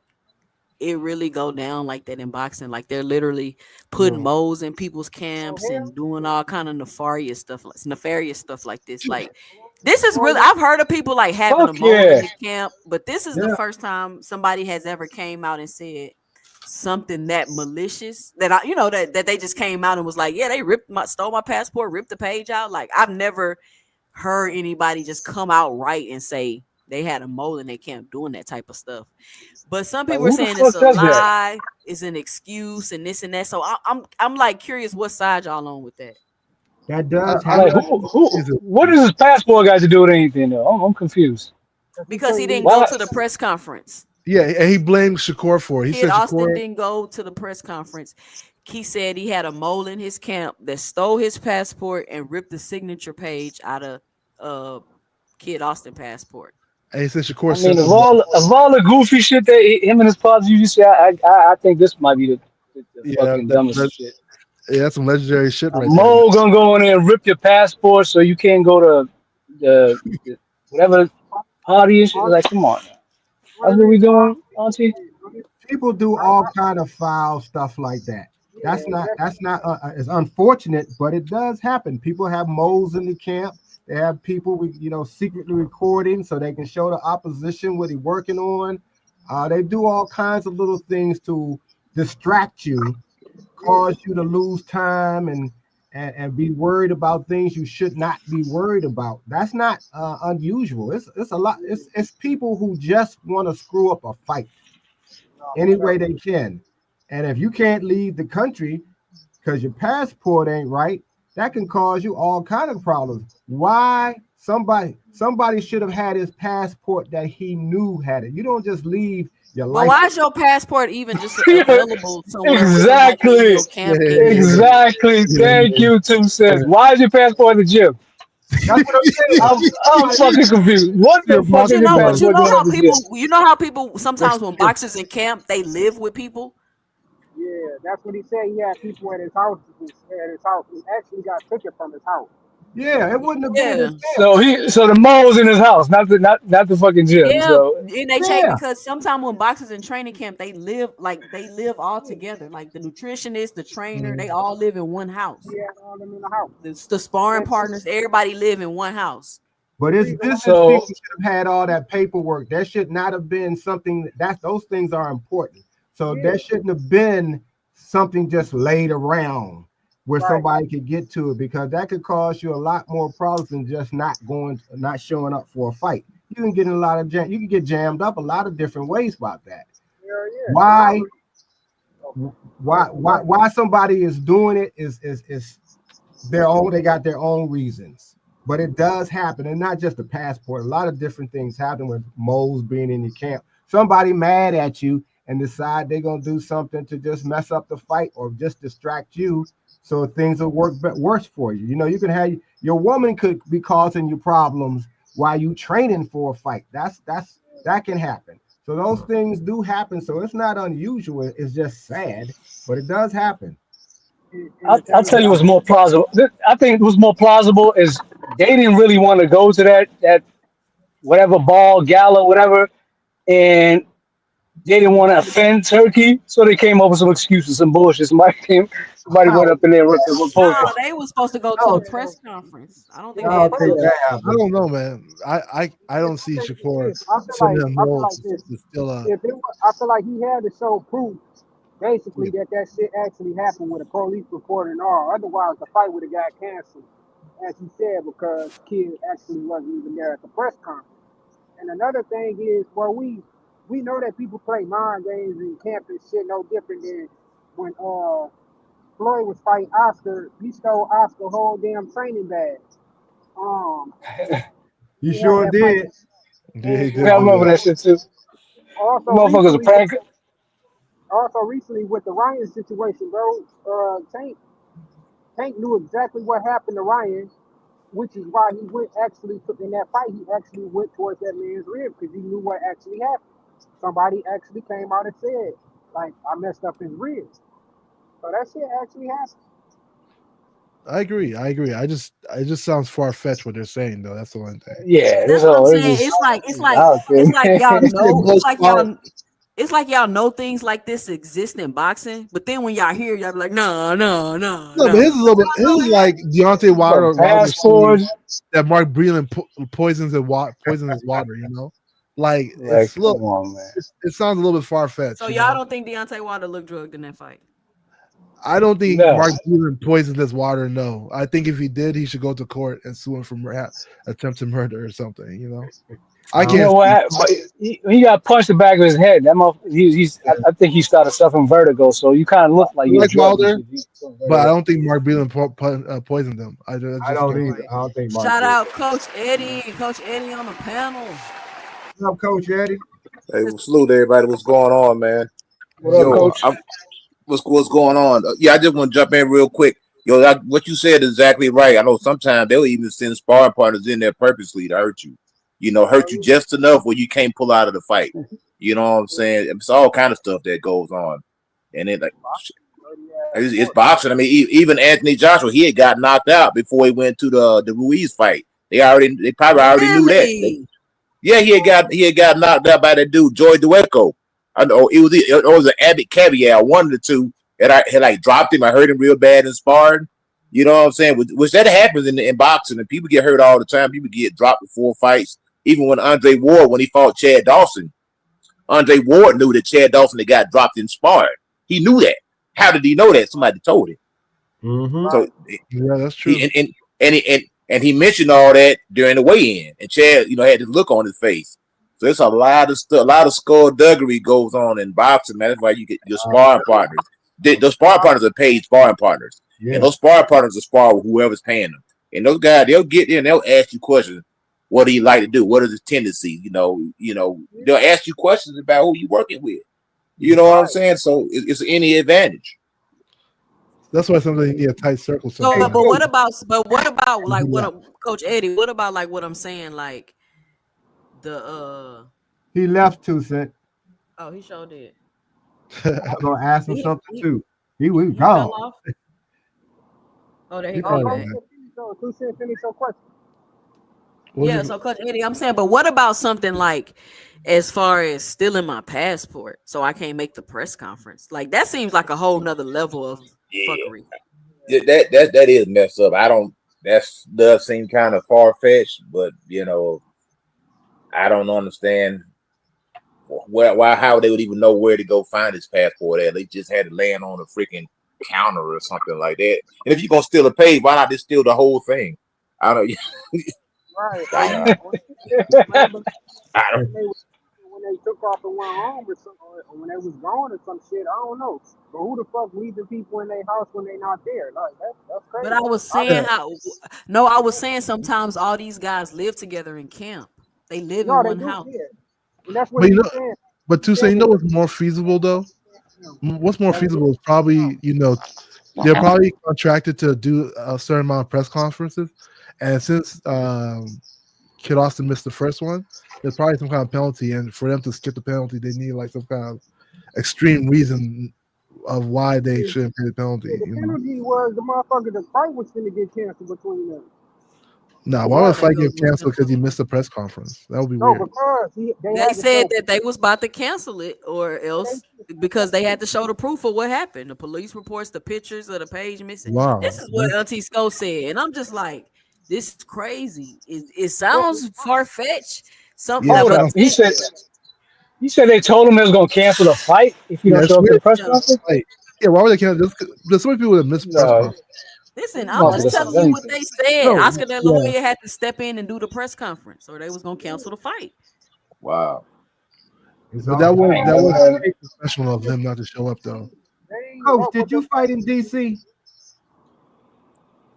it really go down like that in boxing? Like they're literally putting No. moles in people's Oh camps hell, and doing all kind of nefarious stuff like this. Like this is oh really, yeah. I've heard of people like having a Fuck mole in yeah. the camp, but this is the Yeah. first time somebody has ever came out and said something that malicious that I, that they just came out and was like, yeah, they stole my passport, ripped the page out. Like I've never heard anybody just come out right and say they had a mole in their camp doing that type of stuff. But some Like people are who the saying it's fuck a does that? lie, it's an excuse, and this and that. So I'm like curious what side y'all on with that. That I, does I Like happen. who Jesus. what does this passport got to do with anything though? I'm confused. Cause he Because he can't didn't leave. go Why? to the press conference. Yeah, and he blamed Shakur for it. He Kid said Austin Shakur. didn't go to the press conference. He said he had a mole in his camp that stole his passport and ripped the signature page out of uh Kid Austin passport. And he said I Shakur mean, sent of him. all the goofy shit that him and his pops used to say, I think this might be the Yeah, fucking dumbest shit. that's some legendary shit A right there, man. mole gonna go in there and rip your passport so you can't go to the whatever party and shit. Only, Like, come on, now. only That's what we reason why. doing, Auntie. People do all kind of foul stuff like that. Yeah, That's not it's unfortunate, but it does happen. People have moles in the camp. They have people secretly recording so they can show the opposition what he's working on. They do all kinds of little things to distract you, yeah. cause you to lose time and be worried about things you should not be worried about. That's not unusual. It's a lot. It's people who just want to screw up a fight No, for any sure. way they can. And if you can't leave the country because your passport ain't right, that can cause you all kind of problems. Why somebody should have had his passport that he knew had it. You don't just leave your But life. why is your passport even just Yeah, available somewhere where somebody in exactly, your Yeah, camp yeah, can yeah, get to it? exactly. yeah, Thank you, Two yeah. Cents. Why is your passport in the gym? That's what I'm saying. I'm fucking confused. What Your the fuck But is you your know, passport. but you passport know doing at how the gym? people That's sometimes when true. boxers in camp they live with people. Yeah, that's what he said. He had people at his house. At his house, he actually got took it from his house. Yeah, it wouldn't have been Yeah, his camp. So the mole's in his house, not the fucking gym. yeah, So and they take Yeah. because sometimes when boxers in training camp they live all together. Like the nutritionist, the trainer, Mhm. they all live in one house. He had all them in the house. The sparring And partners, everybody live in one house. But the his reason why, business so people should have had all that paperwork. That should not have been something that those things are important. So yeah, that shouldn't have been something just laid around where right. somebody could get to it because that could cause you a lot more problems than just not showing up for a fight. You can get in a lot of you can get jammed up a lot of different ways about that. Yeah, yeah. And I Why was, oh, go ahead. why somebody is doing it is their own, they got their own reasons. But it does happen, and not just the passport. A lot of different things happen with moles being in your camp. Somebody mad at you and decide they're gonna do something to just mess up the fight or just distract you so things will work worse for you. You can have your woman could be causing you problems while you training for a fight. That can happen. So those things do happen. So it's not unusual. It's just sad, but it does happen. And to tell I'll you the tell you what's truth, more plausible. I think what's more plausible is they didn't really want to go to that whatever ball gala whatever, and they didn't want to offend Turkey, so they came up with some excuses, some bullshit. Somebody I went don't up in there and think ripped that. the No, poster. they was supposed to go to I the don't, press conference. I don't think I they no, had don't to think go yeah. that there. I happened. don't know, man. I And don't my see thing is Shakur this. sending them I feel like molds this. to still If it was, I feel like he had to show proof, basically that shit actually happened with a police report and all. Otherwise, the fight would have got canceled, as he said, because kid actually wasn't even there at the press conference. And another thing is, well, we know that people play mind games in camp and shit, no different than when Floyd was fighting Oscar. He stole Oscar whole damn training bag. Um, You he had sure that fight, did. Yeah, he Yeah, did I and do remember that. that shit too. also The motherfucker's a recently, prank. with the Ryan situation, bro. Tank knew exactly what happened to Ryan, which is why he went actually in that fight. He actually went towards that man's rib because he knew what actually happened. Somebody actually came out and said, like, I messed up his ribs. So that shit actually happened. I agree. It just sounds far fetched what they're saying though. That's the one thing. Yeah, That's this what I'm whole saying. it's out there. It's like y'all You said know. most part. It's like y'all know things like this exist in boxing, but then when y'all hear, y'all be like, no, no, no, No, but no. his is a little bit. His is like Deontay Wilder Some or Roger saying passports. that Mark Breland poisons his water. Like Like, it's come look. on, man. It sounds a little bit far fetched. So y'all don't think Deontay Wilder looked drugged in that fight? I don't think No. Mark Breland poisoned his water. No, I think if he did, he should go to court and sue him for attempted murder or something. I You can't know see. what? But he got punched in the back of his head. He's I think he started suffering vertigo. So you kind of look like I you're like drugged. Wilder, If you suffer but I vertigo. don't think Mark Breland poisoned him. I I just don't don't. either. I don't think Mark Shout did. out Coach Eddie on the panel. What's up, Coach Eddie? Hey, well, salute everybody. What's going on, man? What Hey, up, Yo, coach? what's going on? Yeah, I just want to jump in real quick. Yo, what you said is exactly right. I know sometimes they'll even send sparring partners in there purposely to hurt you. Hurt you just enough where you can't pull out of the fight. You know what I'm saying? It's all kind of stuff that goes on, and it like it's boxing. I mean, even Anthony Joshua, he had got knocked out before he went to the Ruiz fight. They probably already knew that. Really? Yeah, he had got knocked out by that dude, Joy Dueco. I know it was an Abbott Caviar, one of the two. And I had like dropped him. I hurt him real bad in sparring. You know what I'm saying? Which that happens in boxing, and people get hurt all the time. People get dropped before fights. Even when Andre Ward, when he fought Chad Dawson, Andre Ward knew that Chad Dawson had got dropped in sparring. He knew that. How did he know that? Somebody told him. Mm-hmm. So Yeah, that's true. he mentioned all that during the weigh-in, and Chad, had this look on his face. So there's a lot of stuff, a lot of skullduggery goes on in boxing, man. That's why you get your sparring partners. Those sparring partners are paid sparring partners, and Yeah. those sparring partners are spar with whoever's paying them. And those guys, they'll get in, they'll ask you questions. What do you like to do? What are his tendencies? They'll ask you questions about who you're working with. You know what I'm saying? So it's any advantage. That's why sometimes you need a tight circle So, Hey, sometimes. what about like Yeah. Coach Eddie? What about like what I'm saying? Like the He left 2 Cent. oh, he sure did. I was gonna ask him He something he, too. He was he gone. fell off. Oh, there he He go. He probably back. did. Who said finish your question? What was Yeah. your- So, Coach Eddie, I'm saying, but what about something like, as far as stealing my passport, so I can't make the press conference? Like that seems like a whole nother level of Yeah. fuckery. That is messed up. I don't. That does seem kind of far fetched, but I don't understand why how they would even know where to go find his passport at. They just had it laying on a freaking counter or something like that. And if you're gonna steal a page, why not just steal the whole thing? I don't. Right. I, I don't. When they took off and went home or something, or when they was gone or some shit, I don't know. But who the fuck leaving people in their house when they not there? Like that's But crazy. I was saying I was saying sometimes all these guys live together in camp. They live in No, they one do, house. yeah. And that's what But he was saying. but He Tuesday, said what's more feasible though? that. What's more feasible is probably they're probably contracted to do a certain amount of press conferences, and since Kid Austin missed the first one, there's probably some kind of penalty, and for them to skip the penalty, they need like some kind of extreme reason of why they shouldn't pay the penalty. The penalty was the motherfucker. The fight was going to get canceled between them. Nah, why would What? the fight get canceled because he missed the press conference? That would be No, weird. because they They had to said show. that they was about to cancel it, or else because they had to show the proof of what happened. The police reports, the pictures of the page missing. Wow. This is what Auntie Sco said, and I'm just like, this is crazy. It sounds far fetched. Something Yeah, Hold but up. He said they told him they was gonna cancel the fight if you don't it's show up to the weird. press yeah. conference. Like, yeah, why would they cancel? There's so many people that miss press No, conference. Listen, these I'm just motherfuckers telling says you what anything. they said. No, Oscar, their yeah. lawyer, had to step in and do the press conference, or they was gonna cancel the fight. Wow. But that was professional of him not to show up though. Coach, did you fight in DC?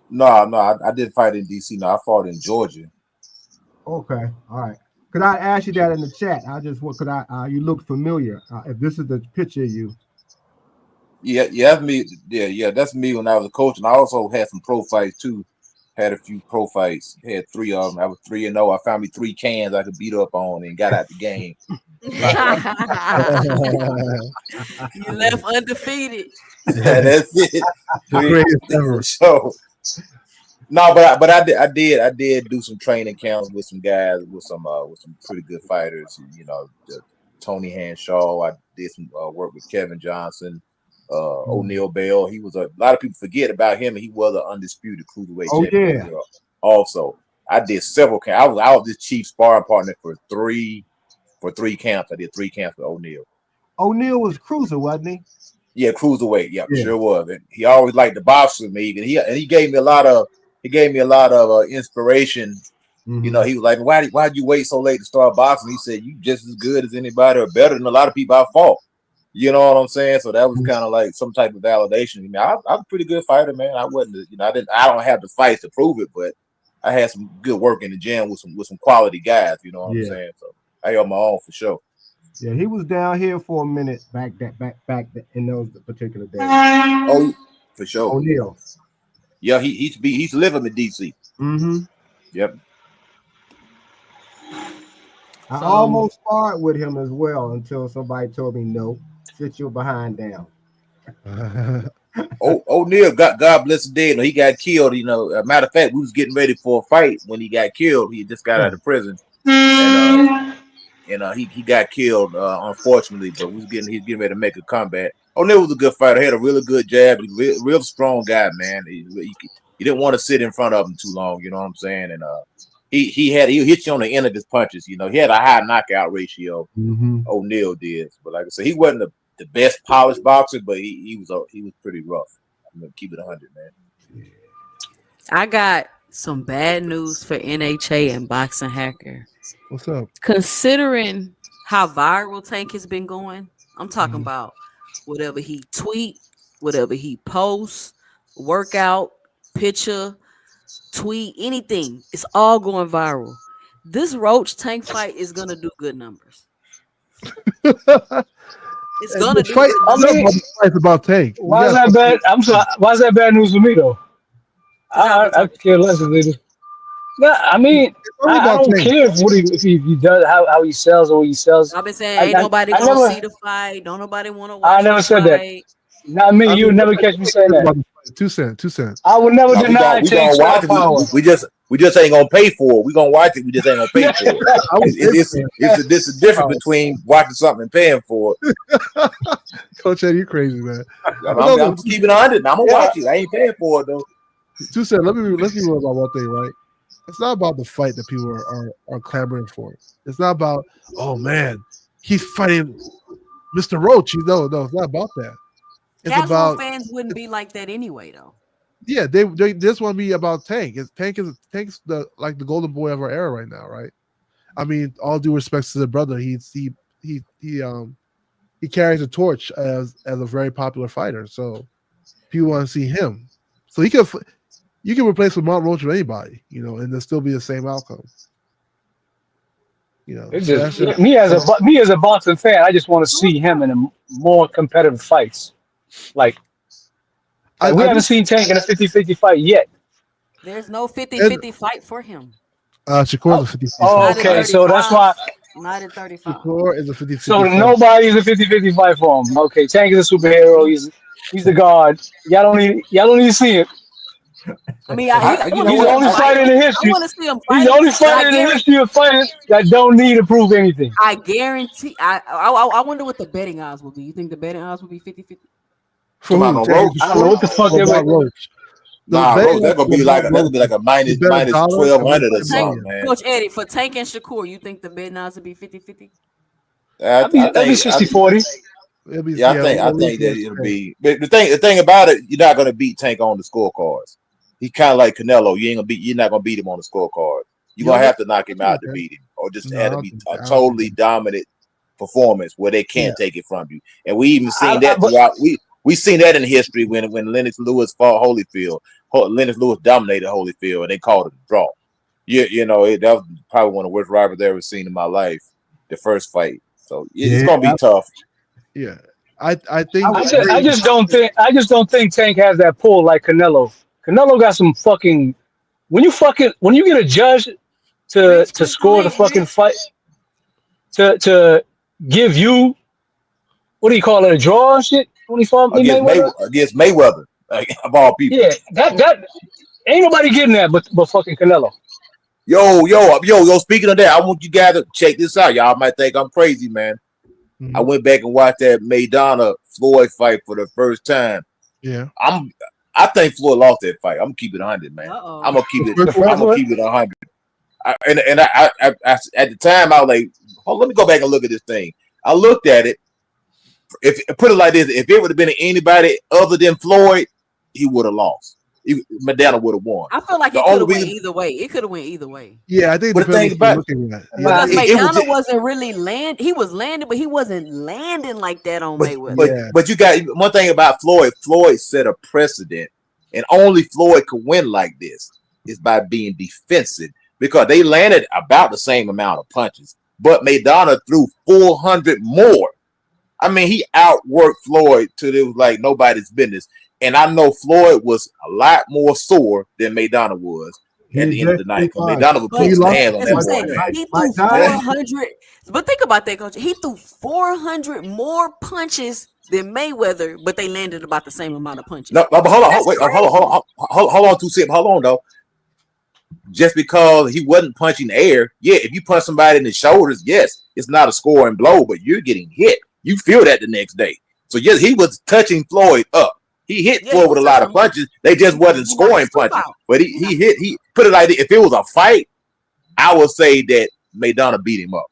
No, I didn't fight in DC. No, I fought in Georgia. Okay, all right. Could I ask you that in the chat? You look familiar. If this is the picture of you. Yeah, that's me. Yeah, that's me when I was a coach, and I also had some pro fights too. Had a few pro fights. Had 3 of them. I was 3-0. I found me 3 cans I could beat up on and got out the game. You left undefeated. That's it. The greatest ever. So No, but I did do some training camps with some guys with some pretty good fighters. You know, Tony Hanshaw. I did some work with Kevin Johnson, O'Neal Bell. He was a lot of people forget about him. And he was an undisputed cruiserweight Oh champion as yeah. well. Also, I did several camps. I was this chief sparring partner for three camps. I did three camps with O'Neal. O'Neal was cruiser, wasn't he? Yeah, cruiserweight. Yep, Yeah. sure was. And he always liked to box with me, and he gave me a lot of inspiration. You know, Mm-hmm. he was like, why'd you wait so late to start boxing? He said, you just as good as anybody or better than a lot of people I fought. You know what I'm saying? So that was kind of like some type of validation. I mean, I'm a pretty good fighter, man. I wasn't, I don't have the fights to prove it, but I had some good work in the gym with some quality guys. You know what I'm Yeah. saying? So I held my own for sure. Yeah, he was down here for a minute in those particular days. Oh, for sure. O'Neal. Yeah, he's living in DC. Mm-hmm. Yep. I So almost sparred with him as well until somebody told me no, sit your behind down. O'Neal, God bless the dead. He got killed. You know, matter of fact, we was getting ready for a fight when he got killed. He just got out of prison, and he got killed unfortunately. But he's getting ready to make a comeback. O'Neal was a good fighter. He had a really good jab. He real strong guy, man. He didn't want to sit in front of him too long. You know what I'm saying? And he hit you on the end of his punches. You know, he had a high knockout ratio. Mm-hmm. O'Neal did, but like I said, he wasn't the best polished boxer, but he was pretty rough. I'm gonna keep it 100, man. I got some bad news for NHA and Boxing Hacker. What's up? Considering how viral Tank has been going, I'm talking Mhm. about whatever he tweet, whatever he posts, workout, picture, tweet, anything. It's all going viral. This Roach Tank fight is gonna do good numbers. It's And gonna the do fight, good I it's not numbers. mean, about the fight, it's about Tank. We why is got that bad? I'm sorry. Why is that bad news for me though? Cause y'all been I talking care about less of it. No, I mean, it's only I about don't Tank. care if he does how he sells or what he sells. y'all been saying I, ain't I nobody I gonna see never the fight. Don't nobody want to I watch never the said that. fight. Not me. I You mean, would never nobody catch me saying cares that. about the fight. 2 cent, 2 cent. I would never No, deny we gonna Tank's star watch it. power. We just ain't gonna pay for it. We gonna watch it. We just ain't gonna pay for it. I was This is different between watching something and paying for it. Coach Ed, you crazy, man. But I'm just keeping 100. I'm gonna Yeah, watch it. I ain't paying for it though. 2 cent. Let's be real about one thing, right? It's not about the fight that people are clamoring for. It's not about, oh man, he's fighting Mr. Roach. No, it's not about that. It's Casual about, fans wouldn't be like that anyway, though. yeah, they just want to be about Tank. Tank's the golden boy of our era right now, right? I mean, all due respect to the brother, he carries a torch as a very popular fighter. So people want to see him. So you can replace Lamont Roach with anybody, and there'll still be the same outcome. it So just that's just me as a boxing fan. I just want to see him in more competitive fights. Like we I do. haven't seen Tank in a 50-50 fight yet. There's no And 50-50 fight for him. Shakur's Oh, a 50-50 oh, fight. Not at okay. So that's 35. why. Not at 35. Shakur is a 50-50 So fight. nobody's a 50-50 fight for him. Okay, Tank is a superhero. He's the god. Y'all don't need to see it. I mean, I You want to know He's see the what? him only fighter in fighting. the I history. want to see him He's the fighting, only but fighter in the history of fighters that don't need to prove anything. I guarantee. I wonder what the betting odds will be. You think the betting odds will be 50-50? For Come on, who? no Tank Roach. I don't know Shakur what the fuck or they Lamont were. Roach? The Nah, betting Roach. odds for Lamont That's gonna Roach, be like a you minus bet a minus dollar and win 1200 or 5 Tank, something, million. man. Coach Eddie, for Tank and Shakur, you think the betting odds will be 50-50? I, I That'd be think I 60-40. It'll be Yeah, I it'll lean think that towards it'll Tank. be. But the thing about it, you're not gonna beat Tank on the scorecards. He's kind of like Canelo. You're not gonna beat him on the scorecard. You're You don't gonna think? have to knock I him think out you to can. beat him, or just No, have to be a I don't think totally that. dominant performance where they Yeah, can't take it from you. And we even seen I, that but throughout. We seen that in history when Lennox Lewis fought Holyfield. Lennox Lewis dominated Holyfield, and they called it a draw. That was probably one of the worst rivalries I've ever seen in my life. The first fight, so it's Yeah, gonna be tough. yeah. I I think would I agree. just don't think Tank has that pull like Canelo. Canelo got some fucking when you get a judge Rich, to click the score the link, fucking Rich. fight to give you what do you call it, a draw and shit when he fought Mayweather. Against Mayweather, like, of all people. Yeah, that Ain't nobody getting that but fucking Canelo. Yo. Speaking of that, I want you guys to check this out. Y'all might think I'm crazy, man. I Mhm. went back and watched that Maidana Floyd fight for the first time. Yeah. I think Floyd lost that fight. I'm gonna keep it 100, man. I'm Uh-oh. gonna keep The it. first The fight? I'm first gonna one? keep it 100. I at the time I was like, oh, let me go back and look at this thing. I looked at it. If put it like this, if it would have been anybody other than Floyd, he would have lost. Madonna would have won. I feel like The it could only have went reason, either way. It could have went either way. Yeah, I think it but the depends thing what you're about looking at. Yeah, Because Nah, it was Maidana just, wasn't really land. He was landing, but he wasn't landing like that on but Mayweather. but yeah. but you got one thing about Floyd. Floyd set a precedent, and only Floyd could win like this is by being defensive because they landed about the same amount of punches, but Maidana threw 400 more. I mean, he outworked Floyd till it was like nobody's business. And I know Floyd was a lot more sore than Maidana was at He the end of the night. definitely Because was. Maidana was But putting He some lost. hands on that's that what I'm But boy, saying. man. He threw Madonna, 400. But think about that, coach. He threw 400 more punches than Mayweather, but they landed about the same amount of punches. No, but hold on, That's wait, crazy. hold on 2 seconds. Hold on though. Just because he wasn't punching the air, yeah, if you punch somebody in the shoulders, yes, it's not a scoring blow, but you're getting hit. You feel that the next day. So yes, he was touching Floyd up. He hit Yeah, he Floyd with was a lot touching of him up. punches. They just wasn't He knocked scoring his tooth punches. out. But He he knocked. hit. He put it like this. If it was a fight, I would say that Maidana beat him up.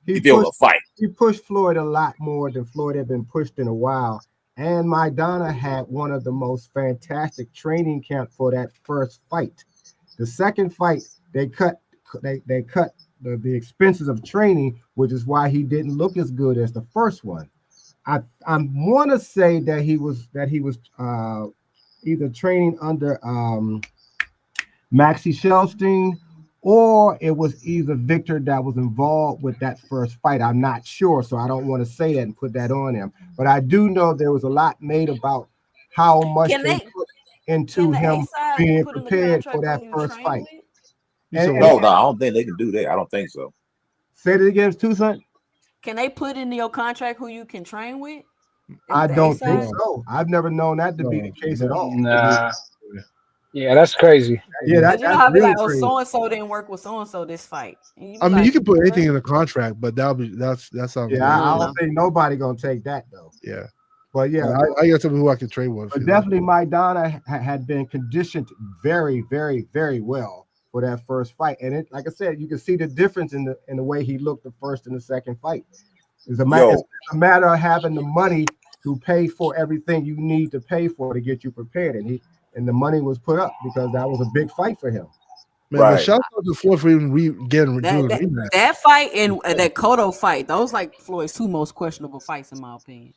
he If it was pushed a fight, he pushed Floyd a lot more than Floyd had been pushed in a while. And Maidana had one of the most fantastic training camp for that first fight. The second fight, they cut the expenses of training, which is why he didn't look as good as the first one. I want to say that he was either training under Maxie Shelstein, or it was either Victor that was involved with that first fight. I'm not sure, so I don't want to say that and put that on him. But I do know there was a lot made about how much Can they they? put into Can the A him side being put in the prepared for contract who that you first train fight. with? You said And what? no, I don't think they can do that. I don't think so. say it again, Tucson. Can they put in your contract who you can train with? I The A don't think side. No, so. I've never known that to be no, the case at no. all. Nah. Yeah, that's crazy. Yeah, Cause you know that's how I be really like, oh, crazy. so and so didn't work with so and so this fight, and you I be mean, you like, can put anything what? in the contract, but that sounds Yeah, weird. I I don't don't know. think nobody gonna take that though. Yeah, But yeah, I got somebody who I can trade with. but You know, definitely Maidana had been conditioned very, very, very well for that first fight. And it, like I said, you can see the difference in the way he looked the first and the second fight. It's Yo, a matter of having the money to pay for everything you need to pay for to get you prepared. And the money was put up because that was a big fight for him. man. But right. shout out to Floyd for even That doing a that rematch. that fight and that Cotto fight, those like Floyd's two most questionable fights in my opinion.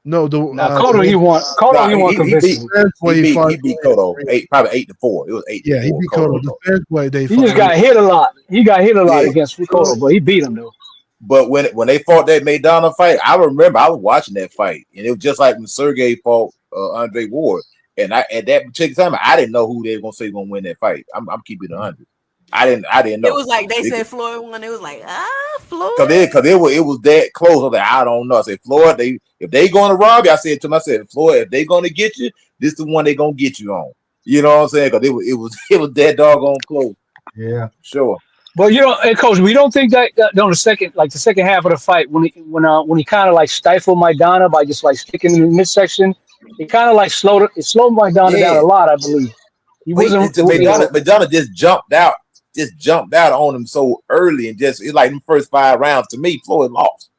No, Now Cotto he won. Cotto Nah, he won he beat convincingly. when he fought. he beat Cotto probably 8-4. It was eight to Yeah, he four. beat Cotto Cotto. beat The Cotto. first way they He fought. just got hit a lot. He got hit a lot Yeah, against Cotto, but he beat him though. but when they fought that Maidana fight, I remember I was watching that fight, and it was just like when Sergey fought Andre Ward. And I at that particular time, I didn't know who they were gonna say was gonna win that fight. I'm keeping it 100. I didn't It know was like they said Floyd won. It was like because Floyd. it was that close. I was like, I don't know. I said Floyd, if they going to rob you, I said to myself, Floyd, if they going to get you, this the one they gonna get you on. You know what I'm saying? Because it was that doggone close. Yeah. Sure. But hey, coach, we don't think that on the second half of the fight when he kind of like stifled Maidana by just like sticking in the midsection, it kind of like slowed Maidana down Yeah. a lot. I believe he But wasn't. Madonna just jumped out on him so early, and just it's like the first 5 rounds to me, Floyd lost.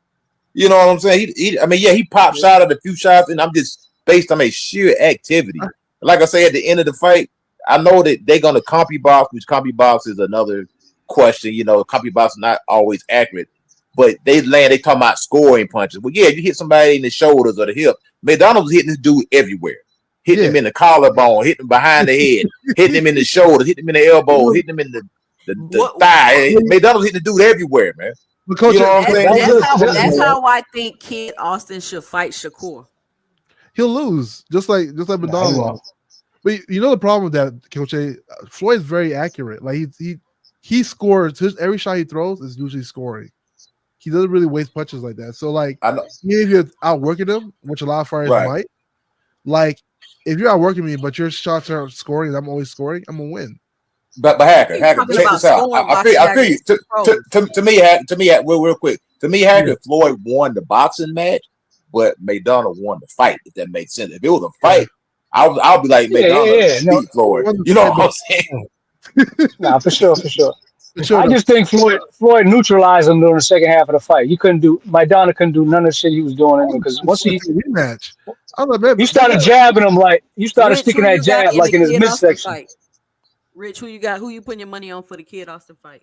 You know what I'm saying? I mean, yeah, he popped shot at a few shots, and I'm just based on a sheer activity. Like I say, at the end of the fight, I know that they're gonna compy box, which compy box is another question. You know, compy box is not always accurate, but they talking about scoring punches. Well, yeah, you hit somebody in the shoulders or the hip. McDonald was hitting this dude everywhere, hitting Yeah, him in the collarbone, hitting him behind the head, hitting him in the shoulder, hitting him in the elbow, hitting him in the What? thigh. McDonald hitting the dude everywhere, man. but coach, You know what I'm That's saying? That that's was how a, that's how I think Kid Austin should fight Shakur. he'll lose just like nah, he Madonna won't. lost. But you know the problem with that, Coach A, Floyd's very accurate. Like he scores every shot he throws is usually scoring. He doesn't really waste punches like that. So like I know, even if you're outworking him, which a lot of fighters right? might, like if you're outworking me, but your shots are scoring, and I'm always scoring, I'm gonna win. But Hacker, You Hacker, talking check about this out. scoring I feel boxing I feel you. against pros. To me, real quick. To me, Yeah, Hacker, Floyd won the boxing match, but McDonald won the fight. If that makes sense. If it was a yeah. fight, I'll be like Yeah, yeah, McDonald yeah. No, beat Floyd. Won the You know fight, what but I'm saying? nah, for sure, for sure. for sure I though. just think Floyd neutralized him during the second half of the fight. He couldn't do Maidana couldn't do none of the shit he was doing in because once It's a rematch. I was like, you man, started jabbing him like you started Rich, who sticking that you got jab in the like in his Kid Austin midsection. fight? Rich, who you got? Who you putting your money on for the Kid Austin fight?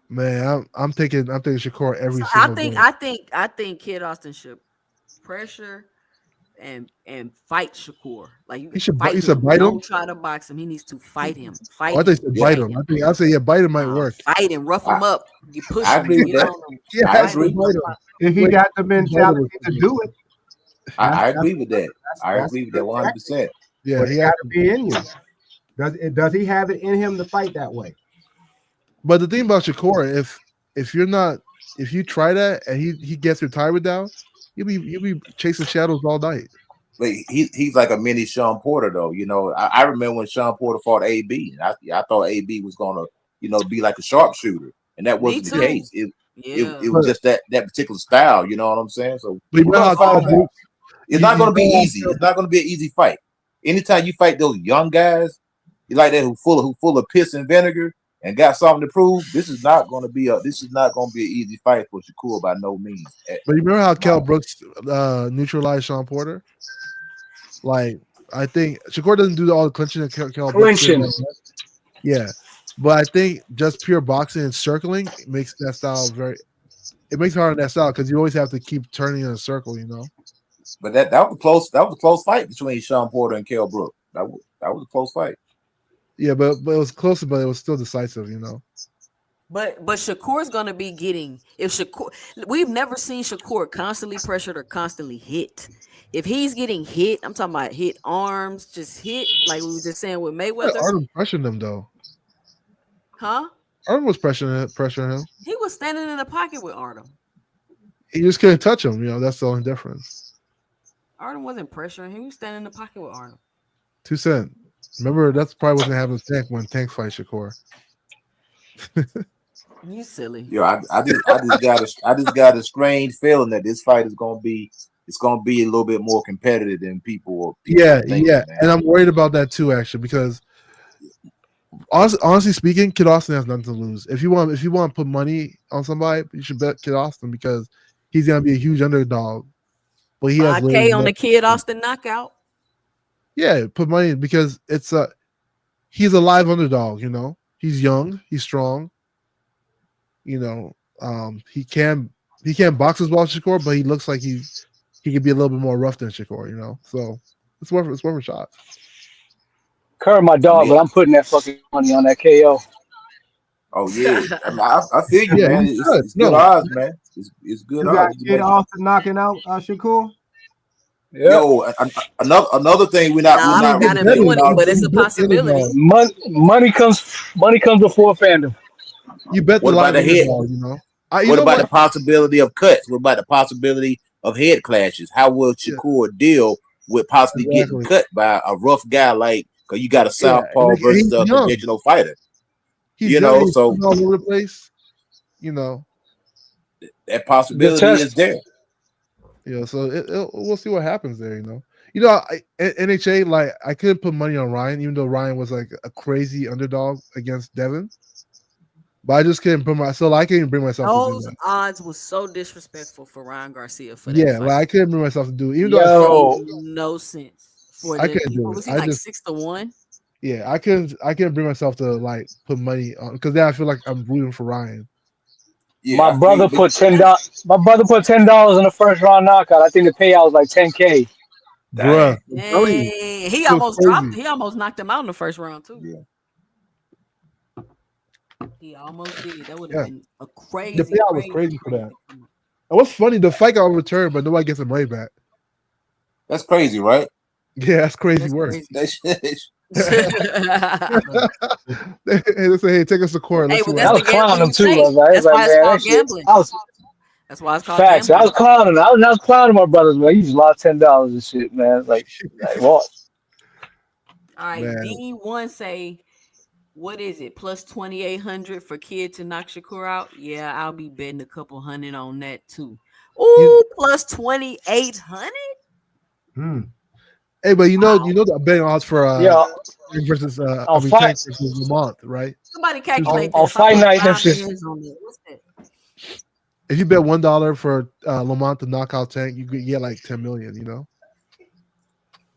man, I'm taking Shakur every So I single think day. I think Kid Austin should pressure and fight Shakur. Like you fight You said him. bite him. Don't try to box him. He needs to fight him. Oh, I Fight think him. you said Yeah, bite Fight him. him. I say yeah, bite him might work. Fight him. Rough I, him up. You push I him. agree with Get that. on him. Yeah, I I Fight said agree. him. bite him. If he Wait, got the bite him mentality was to funny. do it, I that's agree with that. I that's agree a with that good tactic. 100%. Yeah, But he it has got to to. be in you. Does he have it in him to fight that way? But the thing about Shakur, if you're not, if you try that and he gets your timer down, you'll be chasing shadows all night. But he's like a mini Sean Porter though. You know, I remember when Sean Porter fought AB. I thought AB was gonna be like a sharpshooter, and that Me wasn't the too. case. It Yeah. was But just that particular style. You know what I'm saying? So but you we're know gonna how find Kell out. Brooks, It's not you gonna be know how easy. It's not gonna be an easy fight. Anytime you fight those young guys, you like that who full of piss and vinegar and got something to prove. This is not gonna be an easy fight for Shakur by no means. But you remember how Kell No. Brooks neutralized Sean Porter? Like I think Shakur doesn't do all the clinching that Kell Brooks did Clinching. like that. Yeah, but I think just pure boxing and circling makes that style very. It makes it hard on that style because you always have to keep turning in a circle. You know. But that was close. That was a close fight between Sean Porter and Kell Brook. That was a close fight. Yeah, but it was closer, but it was still decisive. You know. But Shakur's gonna be getting if Shakur. We've never seen Shakur constantly pressured or constantly hit. If he's getting hit, I'm talking about hit arms, just hit like we were just saying with Yeah, Mayweather, Artem pressured him though. huh? Artem was pressuring him. He was standing in the pocket with Artem. He just couldn't touch him. You know, that's the only difference. Artem wasn't pressuring him. He was standing in the pocket with Artem. 2 Cent. Remember, that's probably what's gonna happen to Tank when Tank fights Shakur. You silly. Yo, I just got a strange feeling that this fight is gonna be a little bit more competitive than people Yeah, are thinking, yeah, man. and I'm worried about that too, actually, because honestly speaking, Kid Austin has nothing to lose. If you want to put money on somebody, you should bet Kid Austin because he's gonna be a huge underdog. But he has 5K literally on the nothing. Kid Austin knockout. Yeah, put money in because he's a live underdog. You know, he's young, he's strong. You know, he can't box as well as Shakur, but he looks like he could be a little bit more rough than Shakur. You know, so it's worth a shot. Curry my I dog, mean, but I'm putting that fucking money on that KO. oh yeah, I mean, I feel you, Yeah, man. you should. It's good No, odds, man. It's good You got odds. Kid Austin knocking out Shakur. Yep. Yo, another thing you Nah, I don't don't got get him betting. doing it, You, but it's you a bet the possibility. underdog. Money comes before fandom. You bet the what about live the head? underdog. You know, you What know about the what? possibility of cuts? What about the possibility of head clashes? How will Yeah, Shakur deal with possibly getting exactly. cut by a rough guy like? Because you got a Yeah, southpaw and versus a he's young. conventional fighter. He's You young. know, He's so all over the place. You know, that The possibility is test. there. so we'll see what happens there. NHA, like I couldn't put money on Ryan, even though Ryan was like a crazy underdog against Devin. But I just couldn't put myself. I couldn't bring myself to do Those that. odds was so disrespectful for Ryan Garcia for that Yeah, fight. like I couldn't bring myself to do it, even though I felt Made Yo, no sense for I them. couldn't do What it. was he I like just 6-1? I couldn't bring myself to like put money on because then I feel like I'm rooting for Ryan. Yeah, I feel. But My brother put $10 in the first round knockout. I think the payout was like 10K. Bruh, dang, I'm telling you, Dang, he it was almost dropped. crazy. He almost knocked him out in the first round too. yeah. He almost did. That would have Yeah, been a the crazy, payout was crazy, crazy for crazy that. come up. And what's funny, the fight got overturned, but nobody gets the money back. That's crazy, right? Yeah, that's crazy That's work. crazy. That shit. They say, hey, take us to court. Hey, Let's see but what I that's was the happens. clowning gambling him you too. I take. was like, That's why it's man, that called shit. gambling. That's why it's called Facts. I gambling. was clowning. I was clowning my brothers, man. He just lost $10 and shit, man. Like what? All right, Man, D1 say, what is it? Plus 2,800 for kid to knock Shakur out? Yeah, I'll be betting a couple hundred on that too. you, Ooh, plus 2,800? Hmm. hey, but you Wow. know the betting odds for Yeah, Tank versus on fight Tank versus Lamont, right? Somebody Two calculate cents. that. on If I fight put night, them five shit. bands on it, what's that? If you bet $1 for Lamont to knock out Tank, you could get like 10 million. You know?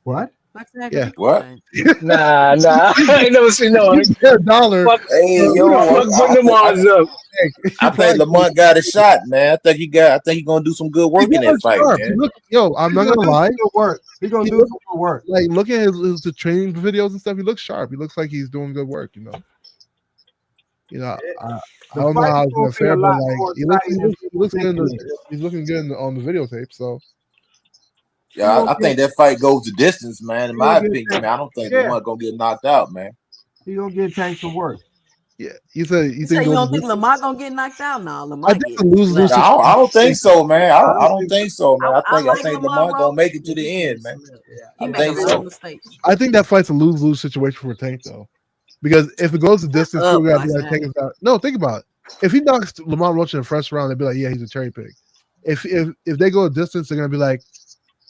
What? What's that? Yeah. Be What? quiet. Nah. You I ain't never seen no. bet $1 Fuck, Hey, yo, fuck putting them odds up. Tank. I You think probably Lamont got a shot, man. I think he's gonna do some good he work in that looks fight, sharp. He man. look, yo, I'm He's not gonna gonna do lie. some good work. He's gonna He do look some good work. like look at his the training videos and stuff. He looks sharp. He looks like he's doing good work. You know, I The don't know fight how is it's gonna gonna be a fare, but lot like more exciting than he people looks good. thinking it is. He's looking good on the videotape. So He Yeah, gonna I get think that fight goes the distance, man. In he gonna my get opinion, Tank. man, I don't think Yeah, Lamont gonna get knocked out, man. he gonna get Tank some work. yeah, you said you You think say it you goes. don't think Lamont gonna get knocked out? No, I Lamont think get the lose No, slapped. I don't think so, man. I I don't don't think think so, man. I I like think Lamont Lamont gonna Roach, make it to but he the getting end, man. slapped. He I I, making a think lot I of so. mistakes. I think that fight's a lose situation for Tank though, because if it goes the Shut distance, people up, gotta be boxing like Tank hacker. is out. No, think about it. If he knocks Lamont Roach in the first round, they'd be like, yeah, he's a cherry pick. If they go a distance, they're gonna be like,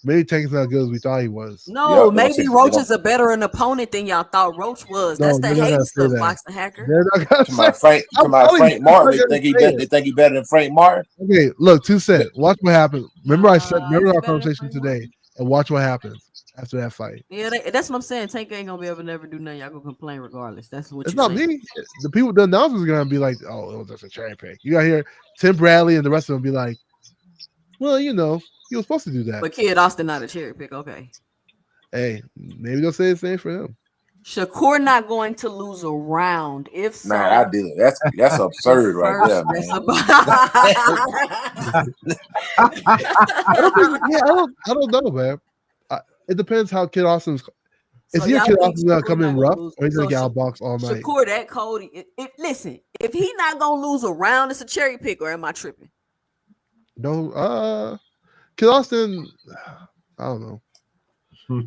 maybe Tank's not as good as we thought he was. No, Yep, they're gonna say maybe they're Roach gonna is a better an opponent than y'all thought Roach was. That's No, the they're not hating gonna say stuff, that. boxing hacker. They're not gonna say. to I'm my telling you, Frank they're Martin. not gonna say it. They think he better than Frank Martin. Okay, look, 2 Cent. Watch what happens. Is Remember he our better than conversation Frank today, Martin? and watch what happens after that fight. Yeah, that's what I'm saying. Tank ain't gonna be able to never do nothing. Y'all gonna complain regardless. That's what It's you not saying. me. The people, the announcers are gonna be like, "Oh, it was just a cherry pick." You gotta hear Tim Bradley and the rest of them be like, "Well, he was supposed to do that." But Kid Austin not a cherry pick. Okay. Hey, maybe they'll say the same for him. Shakur not going to lose a round. If Man, I so, did it. That's the absurd right first there, that's man. about I don't think. Yeah, I don't know, man. It depends how Kid Austin's. Is so he a y'all Kid think Austin's gonna Shakur come in not gonna rough, lose. or he's gonna So get outboxed all night? Shakur that Cody. Listen, if he not gonna lose a round, it's a cherry pick, or am I tripping? No, Kid Austin. I don't know.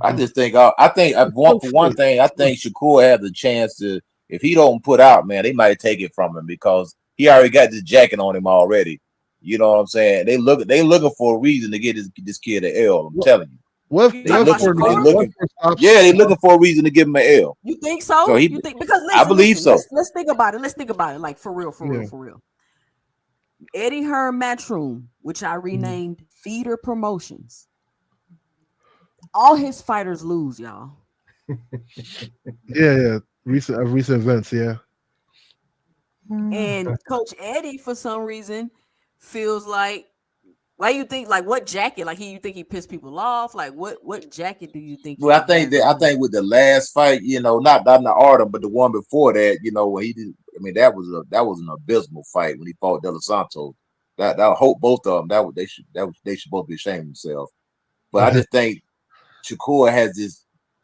I just think for one thing, I think Shakur has a chance to if he don't put out, man, they might take it from him because he already got this jacket on him already. You know what I'm saying? They looking for a reason to get this kid an L. I'm telling you, What You they talking about for? looking they Shakur? What looking for stops? yeah, they looking for a reason to give him an L. You think So so? You think because I believe listen. so. Let's think about it. Let's think about it. Like for real, for real, Yeah. for real. Eddie Hearn Matchroom, which I Mm-hmm. renamed Feeder Promotions. All his fighters lose, y'all. Yeah. Recent events. Yeah. And Coach Eddie, for some reason, feels like why you think like what jacket? Like you think he pissed people off? Like what jacket do you think Well, he has? I think with the last fight, not in the Artem, but the one before that, when he did, I mean, that was an abysmal fight when he fought De Los Santos. That I hope both of them they should both be ashamed of themselves. But I just think Shakur has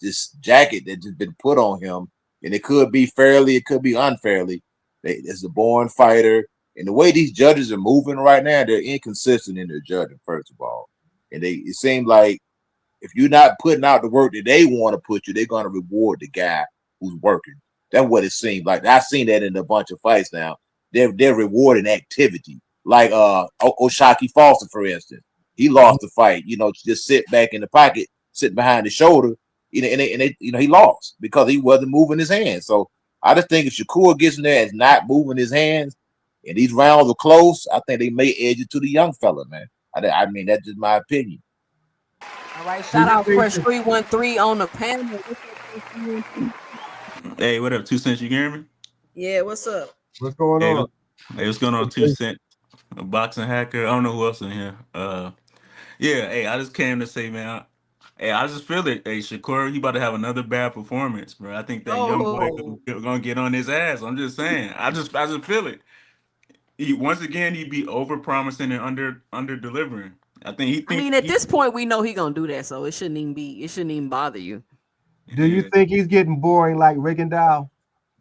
this jacket that just been put on him, and it could be fairly, it could be unfairly. It's a born fighter, and the way these judges are moving right now, they're inconsistent in their judging. First of all, and it seems like if you're not putting out the work that they want to put you, they're going to reward the guy who's working. That's what it seems like. I've seen that in a bunch of fights now. They're rewarding activity, like Oshaki Foster, for instance. He lost the fight, just sit back in the pocket, sitting behind the shoulder, he lost because he wasn't moving his hands. So I just think if Shakur gets in there and is not moving his hands, and these rounds are close, I think they may edge it to the young fella, man. I mean, that's just my opinion. All right, Do shout you out think Fresh that, 313 on the panel. What's up, Fresh 313? Hey, what up? 2 cents, you hear me? Yeah, what's up? what's going Hey, on? hey, what's going on? 2 cent, a boxing hacker. I don't know who else in here. Yeah. Hey, I just came to say, man. Hey, I just feel it. Hey, Shakur, he about to have another bad performance, bro. I think that young boy Oh, gonna get on his ass. I'm just saying. I just feel it. Once again, he be over promising and under delivering. I think I mean, at this point, we know he gonna do that, so it shouldn't even bother you. Do you yeah, think he's getting boring like Rigondeaux?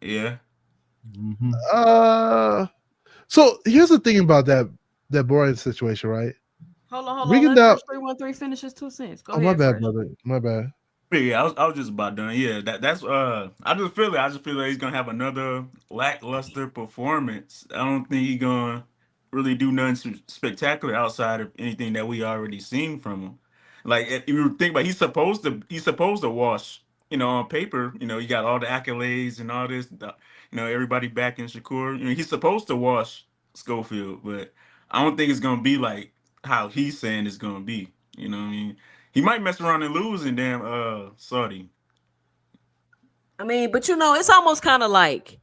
yeah. Mm-hmm. So here's the thing about that that boring situation, right? Hold on. Regan Let Dow. Church 313 finish his 2 cents. Go Oh my ahead, bad, Fresh. brother. My bad. Yeah, I was just about done. Yeah, that's I just feel it. I just feel like he's gonna have another lackluster performance. I don't think he's gonna really do nothing spectacular outside of anything that we already seen from him. Like if you think about, he's supposed to wash. On paper, he got all the accolades and all this. Everybody back in Shakur. He's supposed to wash Schofield, but I don't think it's gonna be like how he's saying it's gonna be. You know what I mean? He might mess around and lose in damn Saudi. I mean, but it's almost kind of like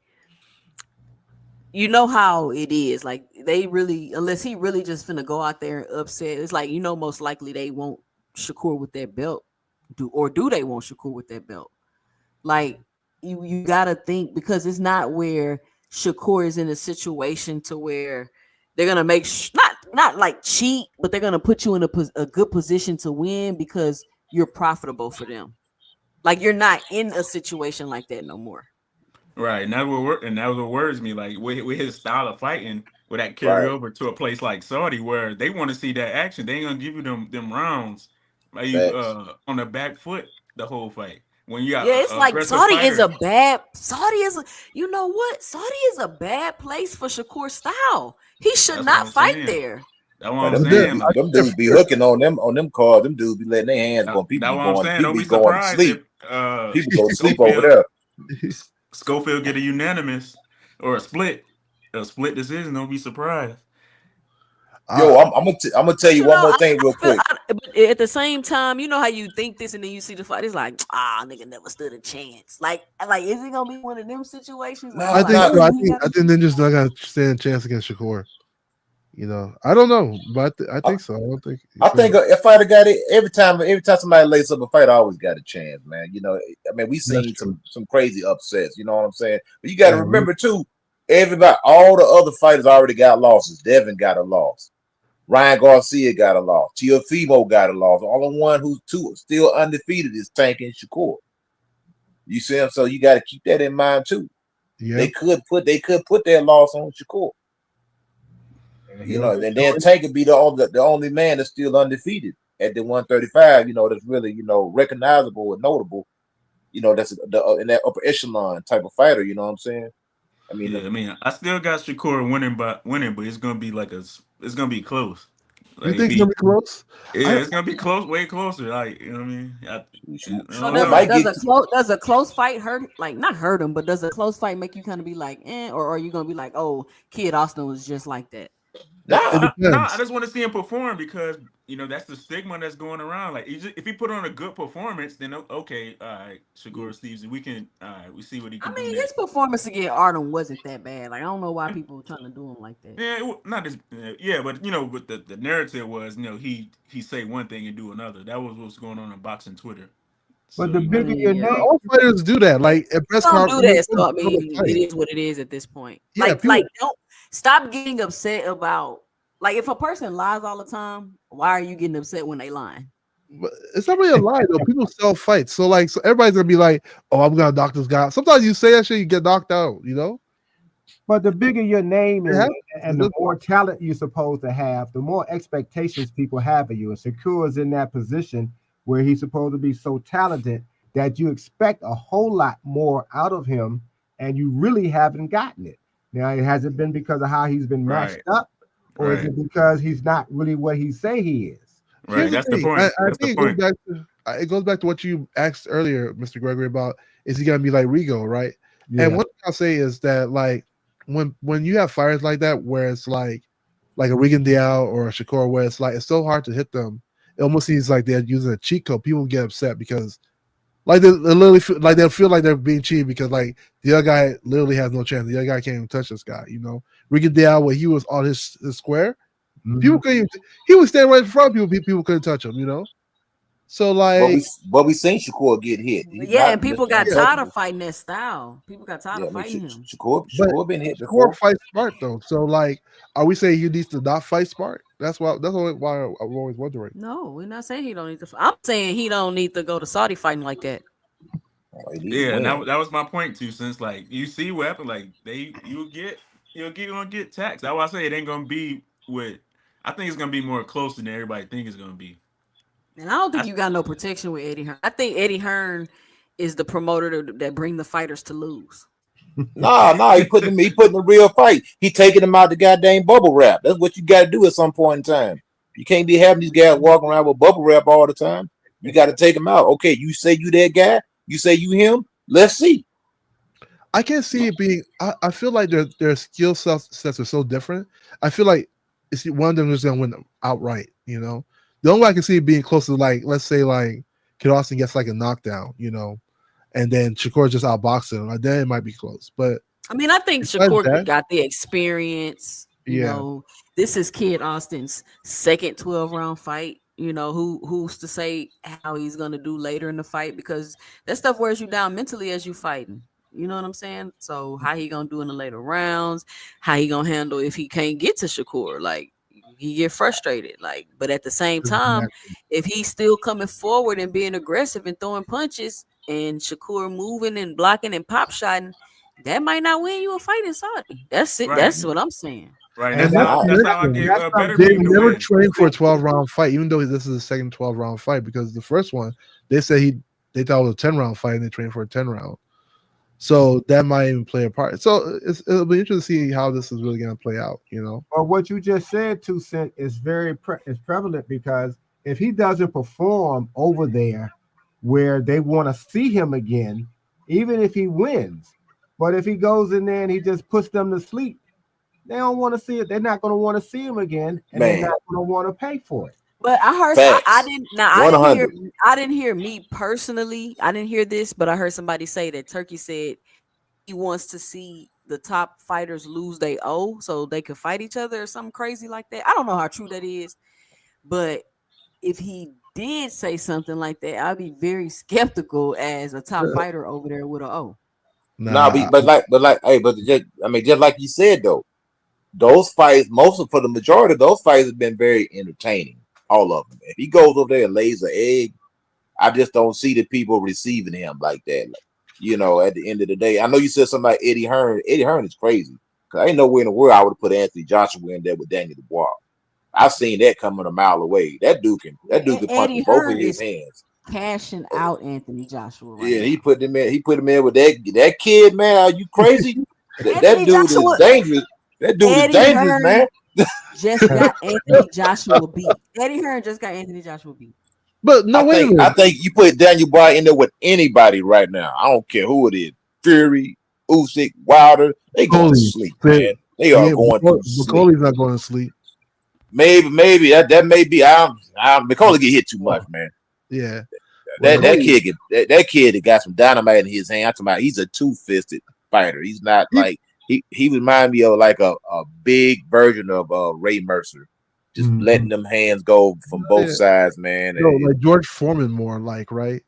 how it is. Like they really, unless he really just finna go out there and upset, it's like most likely they won't Shakur with that belt. Do they want Shakur with that belt? Like you gotta think, because it's not where Shakur is in a situation to where they're gonna make not like cheat, but they're gonna put you in a good position to win because you're profitable for them. Like you're not in a situation like that no more. Right, and that's what worries me. Like with his style of fighting, would that carry Right. over to a place like Saudi where they want to see that action? They ain't gonna give you them rounds, like you Facts. on the back foot the whole fight. When you got Yeah, it's a like aggressive fighter, Saudi is you know what? Saudi is a bad place for Shakur style. He should that's what not I'm fight saying. there. That's what But I'm them But there, dudes saying. be I Like think them they're dudes be fair. hooking on them cards. Them dudes be letting their hands go. that's what I'm saying. People Don't be be going to surprised if sleep. People go to sleep over Schofield there. Schofield get a unanimous or a split decision. Don't be surprised. Yo, I, I'm gonna tell But you one more thing real quick. but at the same time, you know how you think this and then you see the fight. It's like, nigga never stood a chance. Like, is it gonna be one of them situations where No, it's I like, think not. so. oh, he got I think ninjas not gonna stand a chance against Shakur. I don't know, but I I, think so. I don't think I he's think gonna. a fighter got it every time somebody lays up a fight, I always got a chance, man. I mean, we That's seen true. some crazy upsets. You know what I'm saying? But you got to Yeah, remember too, everybody, all the other fighters already got losses. Devin got a loss. Ryan Garcia got a loss. Teofimo got a loss. All the one who's still undefeated is Tank and Shakur. You see him? So you got to keep that in mind too. yeah, They could put their loss on Shakur. And And then Tank would be the only man that's still undefeated at the 135. That's really recognizable and notable. That's in that upper echelon type of fighter. You know what I'm saying? I mean, Yeah, I mean, I still got Shakur winning, but it's gonna be it's gonna be close. you Like think it's gonna be close? yeah, I it's gonna be close, way closer. Like you know what I mean? I so don't Shakur know. might get. does a close fight hurt, like not hurt him, but does a close fight make you kind of be like, or are you gonna be like, oh, Kid Austin was just like that? it Nah, No, I depends. just want to see him perform because that's the stigma that's going around. Like if he put on a good performance, then okay, all right, Shakur Stevenson, we see what he I can do mean, his next. performance against Artem wasn't that bad. Like I don't know why people were trying to do him like that. Yeah, not as yeah, but but the narrative was he say one thing and do another. That was what's going on boxing Twitter. but So the I bigger mean, your yeah, name, All fighters do that. yeah, Like at press don't do conference, that. So I mean, it fight. is what it is at this point. Yeah, Like people. don't stop getting upset about, like, if a person lies all the time, why are you getting upset when they lying? But it's not really a lie though. People sell fights, so everybody's gonna be like, "Oh, I'm gonna knock this guy out." Sometimes you say that shit, you get knocked out. but the bigger your name It and happens. and the more talent you're supposed to have, the more expectations people have of you. And Shakur is in that position where he's supposed to be so talented that you expect a whole lot more out of him, and you really haven't gotten it. Now, it has it been because of how he's been matched right, up, or is right, it because he's not really what he say he is? Here's right. the That's the thing. I point. That's the think it goes point. back to what you asked earlier, Mr. Gregory, about is he gonna be like Rigo, right? And Yeah. one thing I'll say is that like when you have fires like that where it's like a Regan Diao or a Shakur where it's like it's so hard to hit them. It almost seems like they're using a cheat code. People get upset because like they literally like they'll feel like they're being cheated because like the other guy literally has no chance. The other guy can't even touch this guy. Regan Diao where he was on his square, people Mhm. couldn't even, he was standing right in front of people, people couldn't touch him. So but like we seen Shakur get hit. He's Yeah, not and people Mr. got yeah, tired of Untouchable. fighting that style. People got tired Yeah, of I mean, fighting him. but Shakur been hit Shakur before. fights smart though. So like are we saying he needs to not fight smart? That's why I'm always wondering. No, we're not saying he don't need to. I'm saying he don't need to go to Saudi fighting like that. Oh, he need to Yeah, and win. that was my point too. Since like you see what happened, like you'll gonna get taxed. That's why I say it ain't gonna be with I think it's gonna be more closer than everybody think it's gonna be. And I don't think I, you got no protection with Eddie Hearn. I think Eddie Hearn is the promoter that bring the fighters to lose. Nah, he putting the real fight. He taking them out the goddamn bubble wrap. That's what you got to do at some point in time. You can't be having these guys walking around with bubble wrap all the time. You got to take them out. Okay, you say you that guy. You say you him. Let's see. I can't see it being. I feel like their skill sets are so different. I feel like it's one of them is going to win outright. You know, the only way I can see it being close to, like, let's say like Kid Austin gets like a knockdown, you know, and then Shakur just outboxes him. Like, then it might be close. But I mean, I think besides Shakur that, got the experience. You yeah, know, this is Kid Austin's second 12-round fight. You know, who's to say how he's gonna do later in the fight, because that stuff wears you down mentally as you fighting. You know what I'm saying? So how he gonna do in the later rounds? How he gonna handle if he can't get to Shakur? Like, he get frustrated. Like, but at the same time, exactly. if he's still coming forward and being aggressive and throwing punches, and Shakur moving and blocking and pop shotting, that might not win you a fight in Saudi. That's it. right, That's what I'm saying. right. And That's not how to I, that's how I mention, gave That's they Beterbiev something the never win. trained for a 12-round fight, even though this is the second 12-round fight, because the first one they said they thought it was a 10-round fight and they trained for a 10-round. So that might even play a part. So it'll be interesting to see how this is really going to play out. You know, But what you just said, 2 Cent, is is prevalent, because if he doesn't perform over there where they want to see him again, even if he wins, but if he goes in there and he just puts them to sleep, they don't want to see it. They're not going to want to see him again, and they're man, not going to want to pay for it. But I heard I facts. didn't now I didn't hear 100. me personally. I didn't hear this, but I heard somebody say that Turkey said he wants to see the top fighters lose they owe so they could fight each other or something crazy like that. I don't know how true that is, but if he did say something like that, I'd be very skeptical as a top fighter over there with a O. Nah, nah, hey, but just, I mean, just like you said though, those fights, for the majority of those fights have been very entertaining. All of them. If he goes over there and lays an egg, I just don't see the people receiving him like that. Like, at the end of the day, I know you said something like Eddie Hearn. Eddie Hearn is crazy. Cause ain't nowhere in the world I would have put Anthony Joshua in there with Daniel Dubois. I've seen that coming a mile away. That dude can punch Eddie with both of Hearn his is hands. cashing out Anthony Joshua right Yeah, he now. put him in. He put him in with that kid, man. Are you crazy? That Anthony dude is Joshua, dangerous. That dude is Eddie dangerous, man. Hearn just got Anthony Joshua beat. Eddie Hearn just got Anthony Joshua beat. but no, I wait a think I minute. think you put Daniel Bryan in there with anybody right now. I don't care who it is. Fury, Usyk, Wilder, they going to Coley, sleep, man. They are yeah, going to sleep. Coley's not going to sleep. Maybe that may be. I'm McCauley get hit too much, man. Yeah, That well, that kid get that kid that got some dynamite in his hand. I'm talking about he's a two-fisted fighter. He's not he, like he remind me of like a big version of Ray Mercer, just Mhm. letting them hands go from both yeah, sides, man. no, like George Foreman more like, right?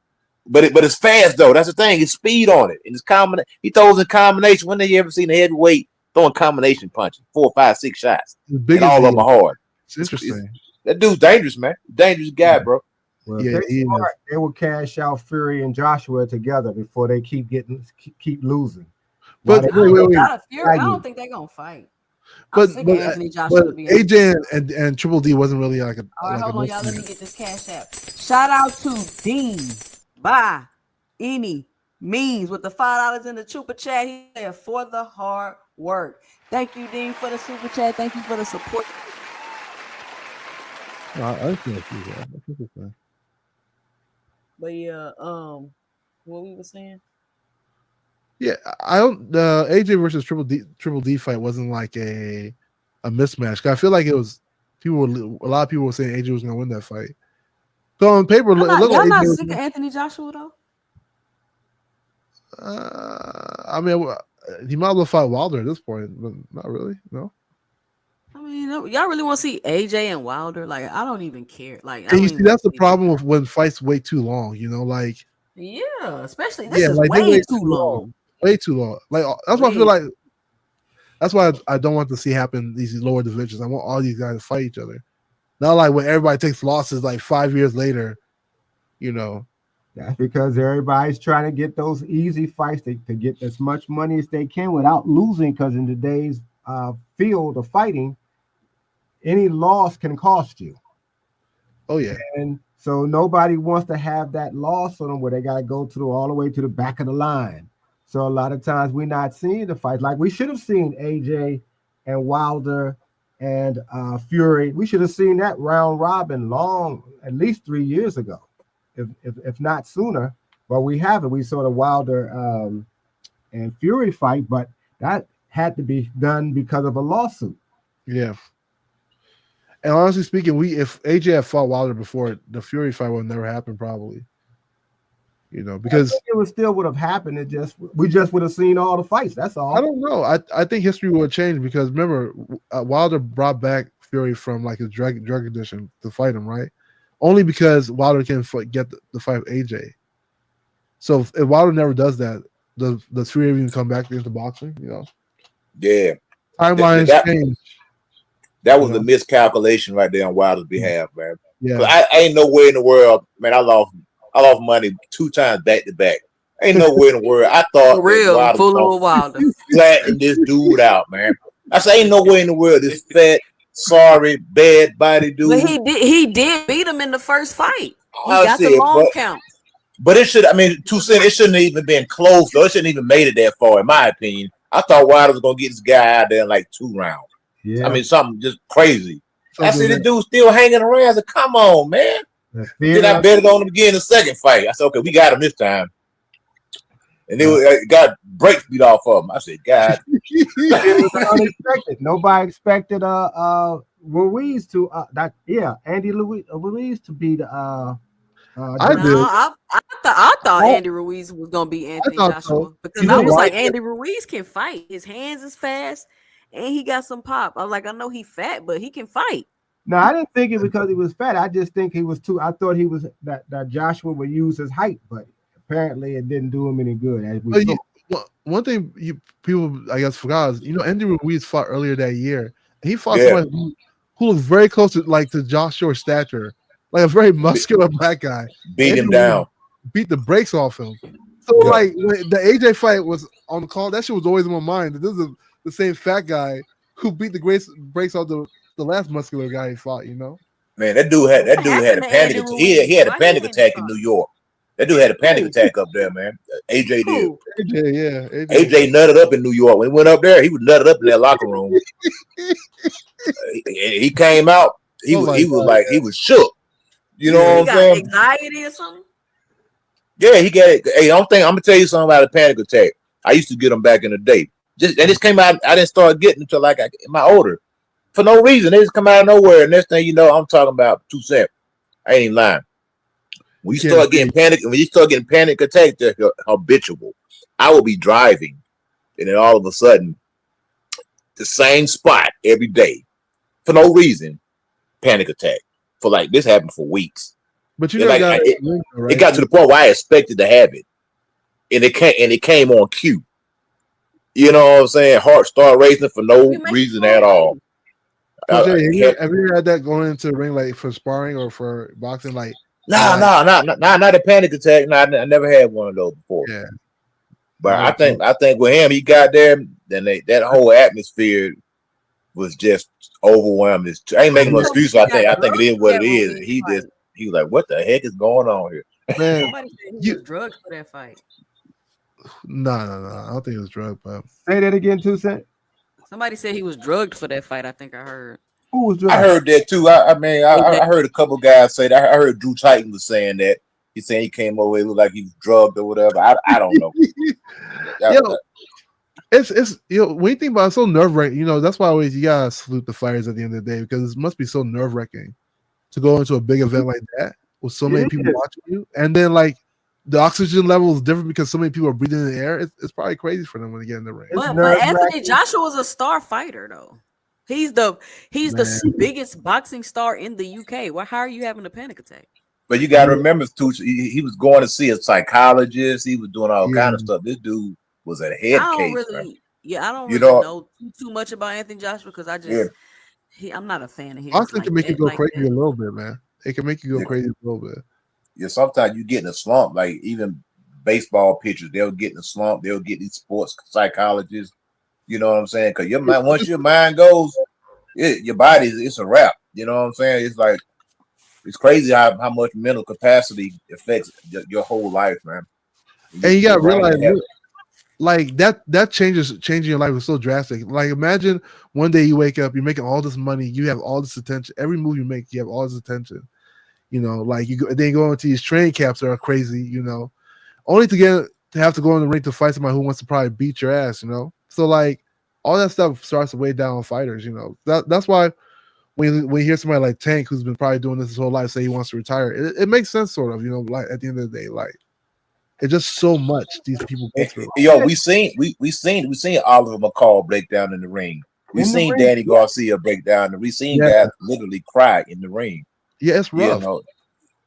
But it's fast though. That's the thing. It's speed on it, and it's he throws in combination. When have you ever seen a heavyweight throwing combination punches, 4, 5, 6 shots, As big and as all he of them is, are hard? it's interesting. That dude's dangerous, man. Dangerous guy, bro. Well, if Yeah, they he is. smart, they will cash out Fury and Joshua together before they keep losing. Why But they wait. I value? don't think they're gonna fight. I'm But sick of but Anthony but Joshua, to be honest. AJ and Triple D wasn't really like All right, a hold on, y'all. Let me mismatch. get this cash app. Shout out to Dean by any means with the $5 in the super chat. He said for the hard work. Thank you, Dean, for the super chat. Thank you for the support. I can't see that. That's interesting. But yeah, what we were saying. Yeah, I don't. The AJ versus Triple D fight wasn't like a mismatch. I feel like it was a lot of people were saying AJ was going to win that fight. So on paper, it looked like Y'all not AJ sick of Anthony Joshua though? I mean, he might as well fight Wilder at this point, but not really. No. I mean, y'all really want to see AJ and Wilder? Like, I don't even care. Like, I And don't you even see, want that's to the see that. problem with when fights wait too long. Like Yeah, especially this yeah, is like they way wait too too long, long. way too long. Like that's why I feel Way. like that's why I don't want to see happen these lower divisions. I want all these guys to fight each other. Not like when everybody takes losses like 5 years later. That's because everybody's trying to get those easy fights to get as much money as they can without losing. Because in today's field of fighting, any loss can cost you. Oh yeah. And so nobody wants to have that loss on them where they got to go to all the way to the back of the line. So a lot of times we're not seeing the fights like we should have seen AJ and Wilder and Fury. We should have seen that round robin long, at least 3 years ago, if not sooner. But we haven't. We saw the Wilder and Fury fight, but that had to be done because of a lawsuit. Yeah. And honestly speaking, if AJ had fought Wilder before, the Fury fight would never happen, probably. You know, because it would still would have happened. We just would have seen all the fights. That's all. I don't know. I think history would change because remember, Wilder brought back Fury from like his drug addiction to fight him, right? Only because Wilder can get the fight with AJ. So if Wilder never does that, does Fury even come back into boxing? You know? Yeah. Timelines change. That was a miscalculation right there on Wilder's behalf, man. Yeah. I ain't no way in the world, man. I lost money 2 times back to back. Ain't no way in the world. I thought For real, fooling with Wilder. Flatten this dude out, man. I say ain't no way in the world this fat, sorry, bad body dude. But he did beat him in the first fight. He got the long count. But it should, I mean, 2 cents, it shouldn't have even been close, though. It shouldn't even made it that far, in my opinion. I thought Wilder was gonna get this guy out there in like 2 rounds. Yeah. I mean, something just crazy. I see the dude still hanging around. I said, come on, man. Then I bet it on him again in the second fight. I said, okay, we got him this time. And then got brakes beat off of him. I said, God. It was unexpected. Nobody expected Ruiz to Andy Ruiz to beat I thought Andy Ruiz was gonna be Anthony Joshua because I was like, Andy Ruiz can fight. His hands is fast, and he got some pop. I was like, I know he fat, but he can fight. No, I didn't think it because he was fat. I just think he was too. I thought he was that Joshua would use his height, but apparently it didn't do him any good. One thing people I guess forgot is Andy Ruiz fought earlier that year. And he fought someone who was very close to Joshua's stature, like a very muscular black guy. Beat him down, beat the brakes off him. So like when the AJ fight was on the call, that shit was always in my mind. This is the same fat guy who beat the brakes off the last muscular guy he fought. Man, that dude had a panic attack. He had a panic attack in New York. That dude had a panic attack up there, man. AJ did. AJ nutted up in New York. When he went up there, he was nutted up in that locker room. He came out. He was shook. You know what I'm saying? Anxiety or something? Yeah, he got it. Hey, I'm gonna tell you something about a panic attack. I used to get them back in the day. This came out. I didn't start getting until like my older. For no reason, they just come out of nowhere. And next thing you know, I'm talking about 2 seconds. I ain't even lying. When you start getting panic attacks, they're habitual. I will be driving, and then all of a sudden, the same spot every day, for no reason, panic attack. For like this happened for weeks. But it got to the point where I expected to have it, and it came on cue. You know what I'm saying? Heart started racing for no reason at all. Have you had that going into the ring like for sparring or for boxing? Like not a panic attack. No, I never had one of those before. Yeah, but I think with him, he got there. Then that whole atmosphere was just overwhelming. I ain't making no excuse. I think it is what it is. He was like, "What the heck is going on here?" Man, somebody said he was drugged for that fight. No. I don't think it was drugged. But say that again, 2 cents. Somebody said he was drugged for that fight. I think I heard. Who was drugged? I heard that too. I heard a couple guys say that. I heard Drew Titan was saying that. He's saying he came over, it looked like he was drugged or whatever. I don't know. It's when you think about it, it's so nerve wracking. That's why always you gotta salute the fighters at the end of the day because it must be so nerve wracking to go into a big event like that with so many people watching you, and then like the oxygen level is different because so many people are breathing in the air. It's probably crazy for them when they get in the ring. But Anthony Joshua was a star fighter though. He's the biggest boxing star in the UK. How are you having a panic attack? But you got to remember, too, he was going to see a psychologist. He was doing all kind of stuff. This dude was a head case. I don't really know too much about Anthony Joshua because I'm not a fan of him. Boxing can make you go crazy a little bit, man. It can make you go crazy a little bit. Yeah, sometimes you get in a slump. Like even baseball pitchers, they'll get in a slump. They'll get these sports psychologists. You know what I'm saying? Because your mind, once your mind goes, your body it's a wrap. You know what I'm saying? It's like it's crazy how much mental capacity affects your whole life, man. And you Your gotta brain realize, to have like that changing your life is so drastic. Like imagine one day you wake up, you're making all this money, you have all this attention. Every move you make, you have all this attention. Like then go into these training camps that are crazy. Only to have to go in the ring to fight somebody who wants to probably beat your ass. So like all that stuff starts to weigh down on fighters. That's why when you hear somebody like Tank, who's been probably doing this his whole life, say he wants to retire, it makes sense, sort of. Like at the end of the day, like it's just so much these people go through. yo, we seen Oliver McCall break down in the ring. We In the seen ring. Danny Garcia break down, and we seen Yeah, guys literally cry in the ring. yeah, it's You rough. know,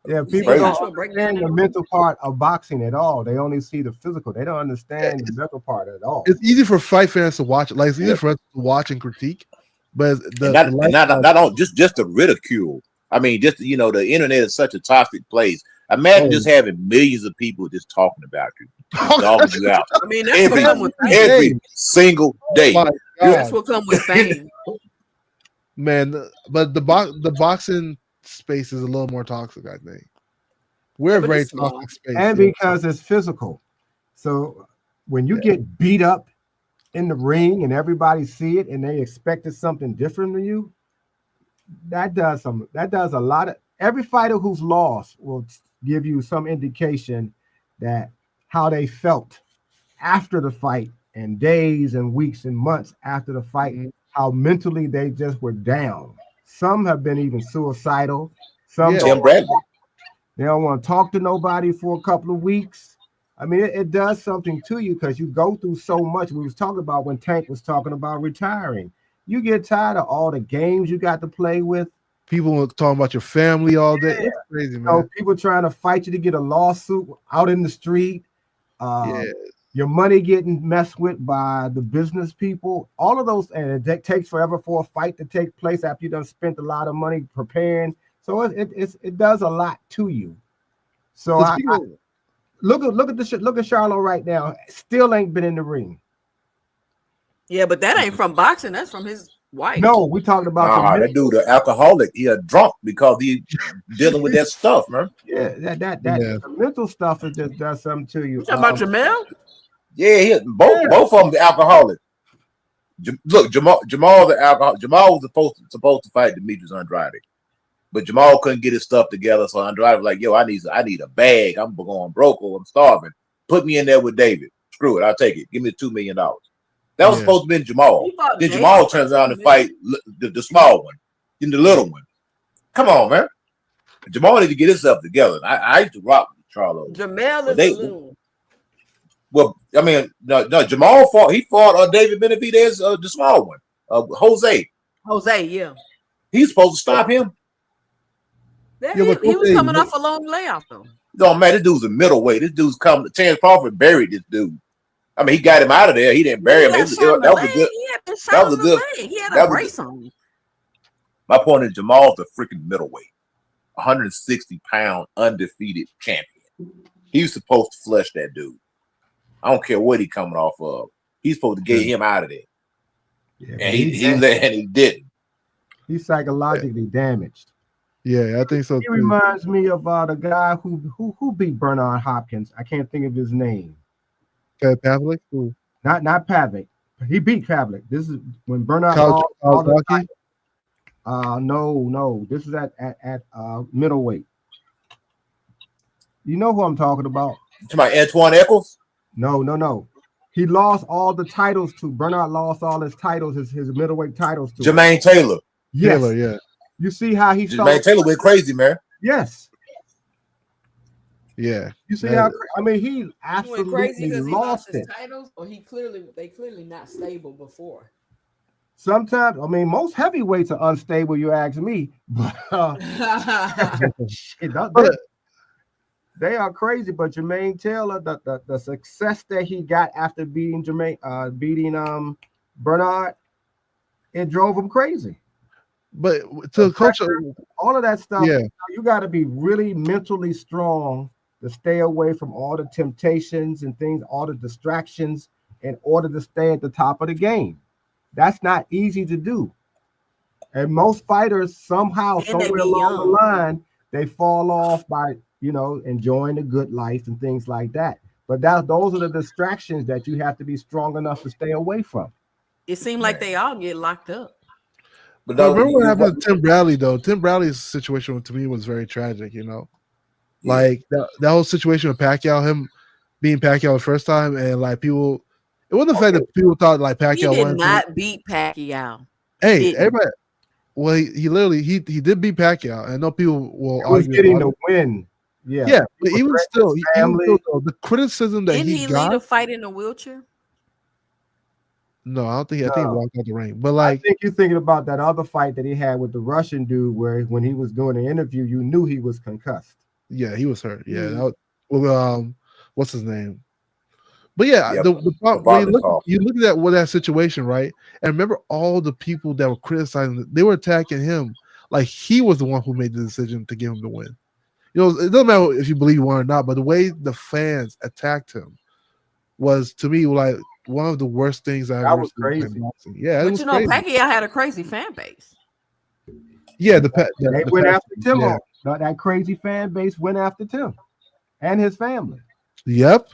Yeah, it's people Seeing crazy. don't Joshua break down understand in the the ring. mental part of boxing at all. They only see the physical. They don't Yeah, understand the mental part at all. it's easy for fight fans to watch. Like it's easy Yeah. for us to watch and critique, but And the lifestyle. not on just the ridicule. I mean, just the internet is such a toxic place. Imagine Oh, just having millions of people just talking about you, just dogging you out I mean, that's what every come with Every fame. day. every single oh day. my That's god, what come with fame. man! But the boxing space is a little more toxic. I think we're Yeah, a but very it's small. toxic space. And Yeah, because it's physical. So when you yeah. get beat up in the ring and everybody see it and they expected something different from you, that does a lot of every fighter who's lost will give you some indication that how they felt after the fight and days and weeks and months after the fight, Mhm. how mentally they just were down. Some have been even suicidal. Some Yeah. don't Tim Bradley. they don't want to talk to nobody for a couple of weeks. I mean, it does something to you because you go through so much. We was talking about when Tank was talking about retiring. You get tired of all the games you got to play with. People talking about your family all day. It's crazy, man. People trying to fight you to get a lawsuit out in the street. Yeah, Your money getting messed with by the business people. All of those, and it takes forever for a fight to take place after you done spent a lot of money preparing. So it does a lot to you. So so I speaking of, look at Charlo right now. Still ain't been in the ring. Yeah, but that ain't from boxing. That's from his wife. No, we talked about the Nah, that mental. dude, the alcoholic, he a drunk because he dealing with that stuff, man. Yeah, that yeah, the mental stuff it just does something to You you. talking about Jamel? Yeah, Yeah, both of them the alcoholic. Look, Jamal the alcohol. Jamal was supposed to fight Demetrius Andrade, but Jamal couldn't get his stuff together. So Andrade was like, "Yo, I need a bag. I'm going broke or I'm starving. Put me in there with David. Screw it, I'll take it. Give me $2 million." That was yeah. supposed to be Jamal. He fought Then David Jamal for turns around and 2 million. fight the small one, then the little one. Come on, man. Jamal need to get himself together. I used to rock with Charlo, Jamel but is the little one. I mean, no, Jamal fought. He fought David Benavidez, the small one, Jose. Jose, yeah. He's supposed to stop him. That Yeah, but he was Jose, coming off a long layoff though. No, man, this dude's a middleweight. This dude's come. Terrence Crawford buried this dude. I mean, he got him out of there. He didn't bury He him. got shot in the That was a leg. good. He had been That shot was in a the good. leg. He had a That was. brace on. My point is, Jamal's a freaking middleweight, 160-pound undefeated champion. He was supposed to flush that dude. I don't care what he coming off of. He's supposed to yeah, get him out of there, yeah, and but he didn't. he's psychologically damaged. yeah, I think so He too. reminds me of the guy who beat Bernard Hopkins. I can't think of his name. Pavlik, ooh. Not Pavic. He beat Pavic. This is when Bernard lost all the Kawasaki. no. This is at middleweight. You know who I'm talking about? To my Antoine Eccles, No. He lost all the titles to Bernard. Lost all his titles, his middleweight titles to him. Jermaine Taylor. Yes. Taylor, yeah, You see how he Jermaine started. Taylor went crazy, man. Yes. yeah. You see That- how I mean he He went crazy absolutely because he lost lost his it. titles, or they clearly not stable before. Sometimes I mean most heavyweights are unstable. You ask me, but shit, But they are crazy. But Jermaine Taylor, the success that he got after beating Bernard, it drove him crazy. but to coach, All of that stuff, yeah, you got to be really mentally strong to stay away from all the temptations and things, all the distractions, in order to stay at the top of the game. That's not easy to do. And most fighters somehow, And they somewhere be along the young. line, they fall off by enjoying the good life and things like that. But those are the distractions that you have to be strong enough to stay away from. It seemed like Man. they all get locked up. But But no, remember what you happened to Tim Bradley though? Tim Bradley's situation to me was very tragic. yeah. Like that whole situation with Pacquiao, him being Pacquiao the first time, and like people, it wasn't the fact Okay, that people thought like He Pacquiao did wanted to. not beat Pacquiao. He Hey, didn't. everybody. Well, he literally he did beat Pacquiao. I know people will he was argue getting about the it. win. Yeah, Yeah, but people threatened his even still, family. though, the criticism that Didn't he he lead a got. fight in a wheelchair? No, I don't think. I think he No, walked out the ring. But I like, think you're thinking about that other fight that he had with the Russian dude, where when he was doing the interview, you knew he was concussed. yeah, he was hurt. Yeah, Hmm. well, what's his name? But yeah, Yep. The when you boxing look call. you look at that situation, right? And remember all the people that were criticizing, they were attacking him like he was the one who made the decision to give him the win. It doesn't matter if you believe one or not, but the way the fans attacked him was to me like one of the worst things I've That ever was seen in crazy. boxing. Yeah, it But was crazy. Pacquiao had a crazy fan base. Yeah, They the went past, after Tim. yeah, That crazy fan base went after Tim and his family. yep,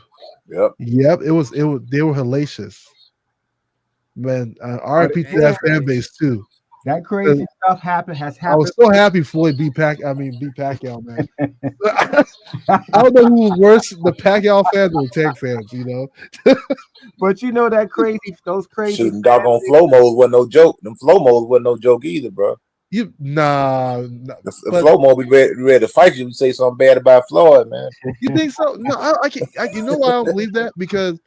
Yep. yep. It was they were hellacious, man. But RIP to They were again, that fan hellacious. base too. that crazy stuff has I was happened. so happy Floyd beat Pacquiao, man. I don't know who was worse, the Pacquiao fans or the Tank fans. But that crazy, those crazy Shooting fan doggone bases. flow modes wasn't no joke. Them flow modes wasn't no joke either, bro. Nah, The but flow mode be ready to fight you and say something bad about Floyd, man. you think so? No, I can't. You know why I don't believe that? Because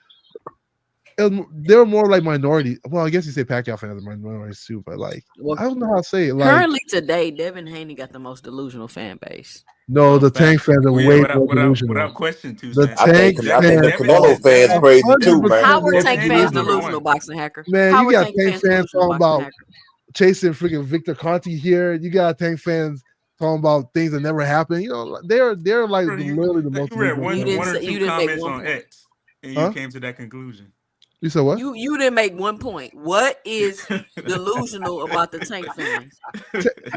they were more like minority. Well, I guess you say Pacquiao fans are minorities too, but like Well, I don't know how to say it. Like currently today, Devin Haney got the most delusional fan base. no, the Tank Facts. fans are Well, yeah, way more without delusional. question, two The cent. I think Tank I think the fans Canelo are fans Devin, crazy too, man. How 100% are more Devin Tank Haney fans was number delusional. delusional, one. boxing hacker? Man, How you are got Tank Tank fans fans delusional, talking boxing about hacker? chasing freaking Victor Conti here. You got Tank fans talking about things that never happened. They're like Bro, literally the most you read delusional You fans didn't one or say, ever. you two didn't make comments one on point. X, and you Huh? came to that conclusion. You said what? You didn't make one point. What is delusional about the Tank fans?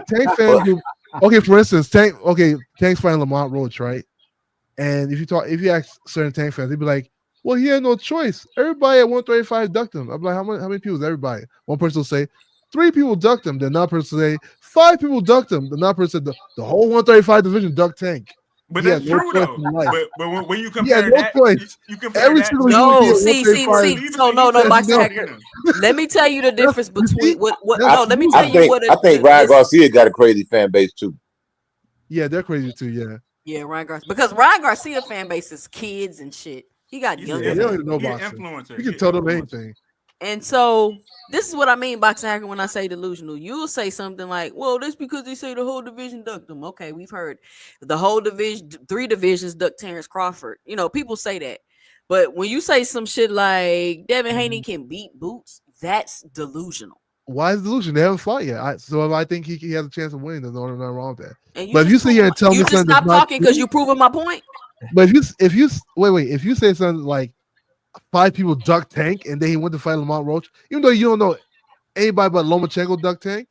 Tank fans But will. Okay, for instance, Tank's fighting Lamont Roach, right? And if you ask certain Tank fans, they'd be like, "Well, he had no choice. Everybody at 135 ducked him." I'm like, "How many people is everybody?" One person will say, "3 people ducked him." Then another person will say, "5 people ducked him." Then another person said, "The whole 135 division ducked Tank. But He had that's no true choice though. in life. But when you He had compare no that, choice. you compare Every that single to human being No, at to 135 leadership, no, he no, said he was boxing no. hacker. tagging them. Let me tell you the difference You see, between what that's I no, let me I tell you delusional. think what I think Ryan this Garcia got a crazy fan base too. Yeah, they're crazy too. Yeah, yeah, Ryan Garcia, because Ryan Garcia fan base is kids and shit. He got He's an young yeah, they don't fans. even know he an boxing. influencer. You He can an tell them influencer. anything. And so this is what I mean, boxing hacker, when I say delusional. You'll say something like, well, that's because they say the whole division ducked them. Okay, we've heard the whole division, 3 divisions ducked Terrence Crawford. People say that. But when you say some shit like Devin Haney can beat Boots, that's delusional. Why is delusion? They haven't fought yet. So if I think he has a chance of winning, there's nothing wrong with that. And you But if just you sit proving here my, and tell you me just something that's stop not talking because true, you proving my point. but if you say something like 5 people duck Tank and then he went to fight Lamont Roach, even though you don't know anybody but Lomachenko duck Tank,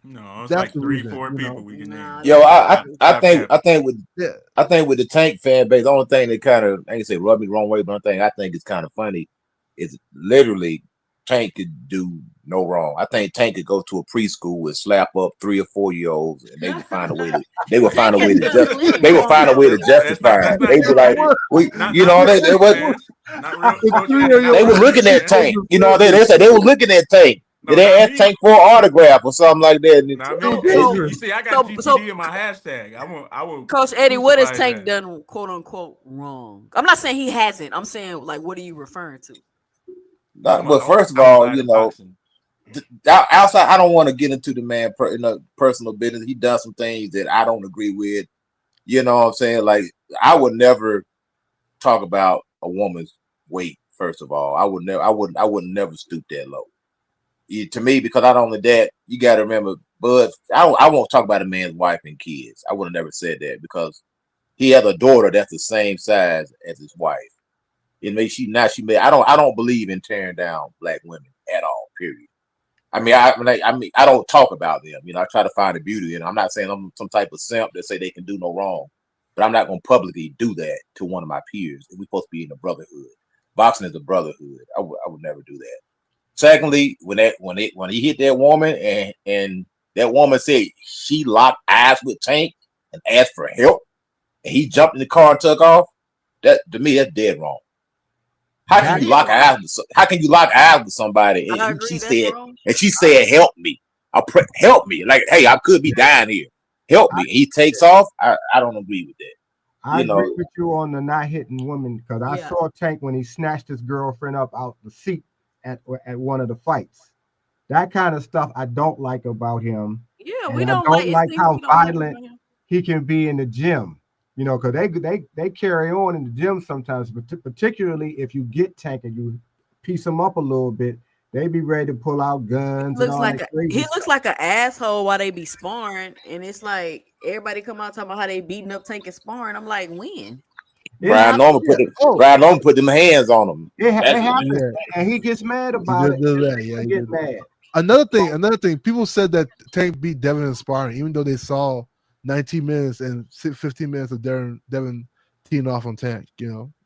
No, it's that's like the three, reason. four people we can name, Nah, Yo, bro. that's not I true. I, I Stop think capping. Yeah, I think with the Tank fan base, the only thing that kind of I ain't say rub me the wrong way, but one thing I think is kind of funny is literally Tank could do no wrong. I think Tank could go to a preschool and slap up 3 or 4 year olds, and they would find a way to Tank has done plenty they would wrong find a way to already. justify That's it. not They true, be like, Eddie. we, Not you not know, real they sports what fans. Not real the coach Eddie. Not 3-year-old they real was had looking sports at fans. Tank. You know, dangerous. they said they was looking at Tank. No, They not asked me. Tank for an autograph or something like that. And Not me. So They they, so You dangerous. see, I got so GTD in my hashtag. I will Coach Eddie, what has crucify his Tank ass. done quote unquote wrong? I'm not saying he hasn't. I'm saying like what are you referring to? I'm talking not, well, about first of all, outside you of know, boxing. outside, I don't want to get into the man personal business. He does some things that I don't agree with. You know what I'm saying? Like I would never talk about a woman's weight. First of all, I would never stoop that low. To me, because not only that, you got to remember, Bud. I won't talk about a man's wife and kids. I would have never said that because he has a daughter that's the same size as his wife. It may she not she may I don't believe in tearing down black women at all. Period. I don't talk about them. I try to find the beauty in them. I'm not saying I'm some type of simp that say they can do no wrong, but I'm not going to publicly do that to one of my peers. We're supposed to be in a brotherhood. Boxing is a brotherhood. I would never do that. Secondly, when he hit that woman and that woman said she locked eyes with Tank and asked for help, and he jumped in the car and took off. That to me, that's dead wrong. How can That's you dead lock wrong. eyes? How can you lock eyes with somebody? I And agree. That's wrong. she said, "Help me! Help me!" Like, hey, I could be dying here. Help I, me. He takes off. I don't agree with that. I You agree know, with you on the not hitting women because I Yeah. saw Tank when he snatched his girlfriend up out the seat at one of the fights. That kind of stuff I don't like about him, Yeah, we and I don't like don't it's like things how we don't like violent about him. he can be in the gym. Because they carry on in the gym sometimes, but particularly if you get Tank and you piece them up a little bit, they be ready to pull out guns and all that He crazy looks stuff. like an asshole while they be sparring, and it's like everybody come out talking about how they beating up Tank and sparring. I'm like, when? It Brian happens. Norman Oh, Brian Norman put them hands on him. it That's happens, Yeah, and he gets mad he about did it, do and that. Yeah, people he get did. mad. Another thing. People said that Tank beat Devin in sparring, even though they saw 19 minutes and 15 minutes of Devin teeing off on Tank.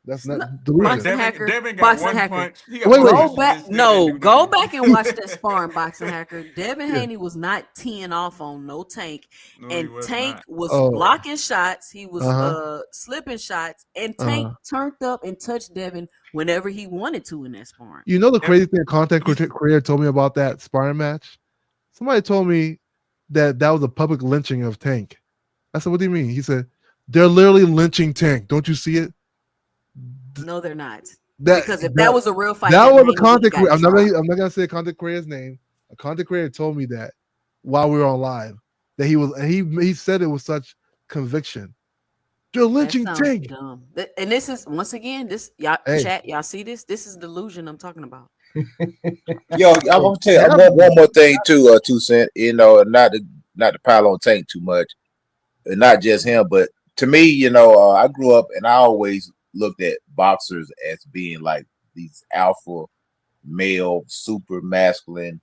That's not Bro, delusion. Boxing hacker, Devin got boxing one hacker. punch. He got Wait, one wait. Go punch and back, just still didn't no, do go nothing. back and watch that sparring, boxing hacker. Devin Yeah. Haney was not teeing off on no Tank, No, he and was Tank not. was Oh, blocking shots. He was uh-huh. slipping shots, and Tank Uh-huh. turned up and touched Devin whenever he wanted to in that sparring. You know the Devin, crazy thing a content he's creator told me about that sparring match? Somebody told me that was a public lynching of Tank. I said, what do you mean? He said, they're literally lynching Tank. Don't you see it? No, they're not. That Because if that that was a real fight, that Devin was a Haney would have content creator. got dropped. I'm not gonna say a content creator's name. A content creator told me that while we were on live. That he said it with such conviction. They're That lynching sounds Tank. dumb. And this is once again, this y'all Hey, chat, y'all see this? This is delusion I'm talking about. Yo, I'm gonna tell you one more thing too, 2 Cent. Not to pile on Tank too much, and not just him, but to me, I grew up and I always looked at boxers as being like these alpha male, super masculine,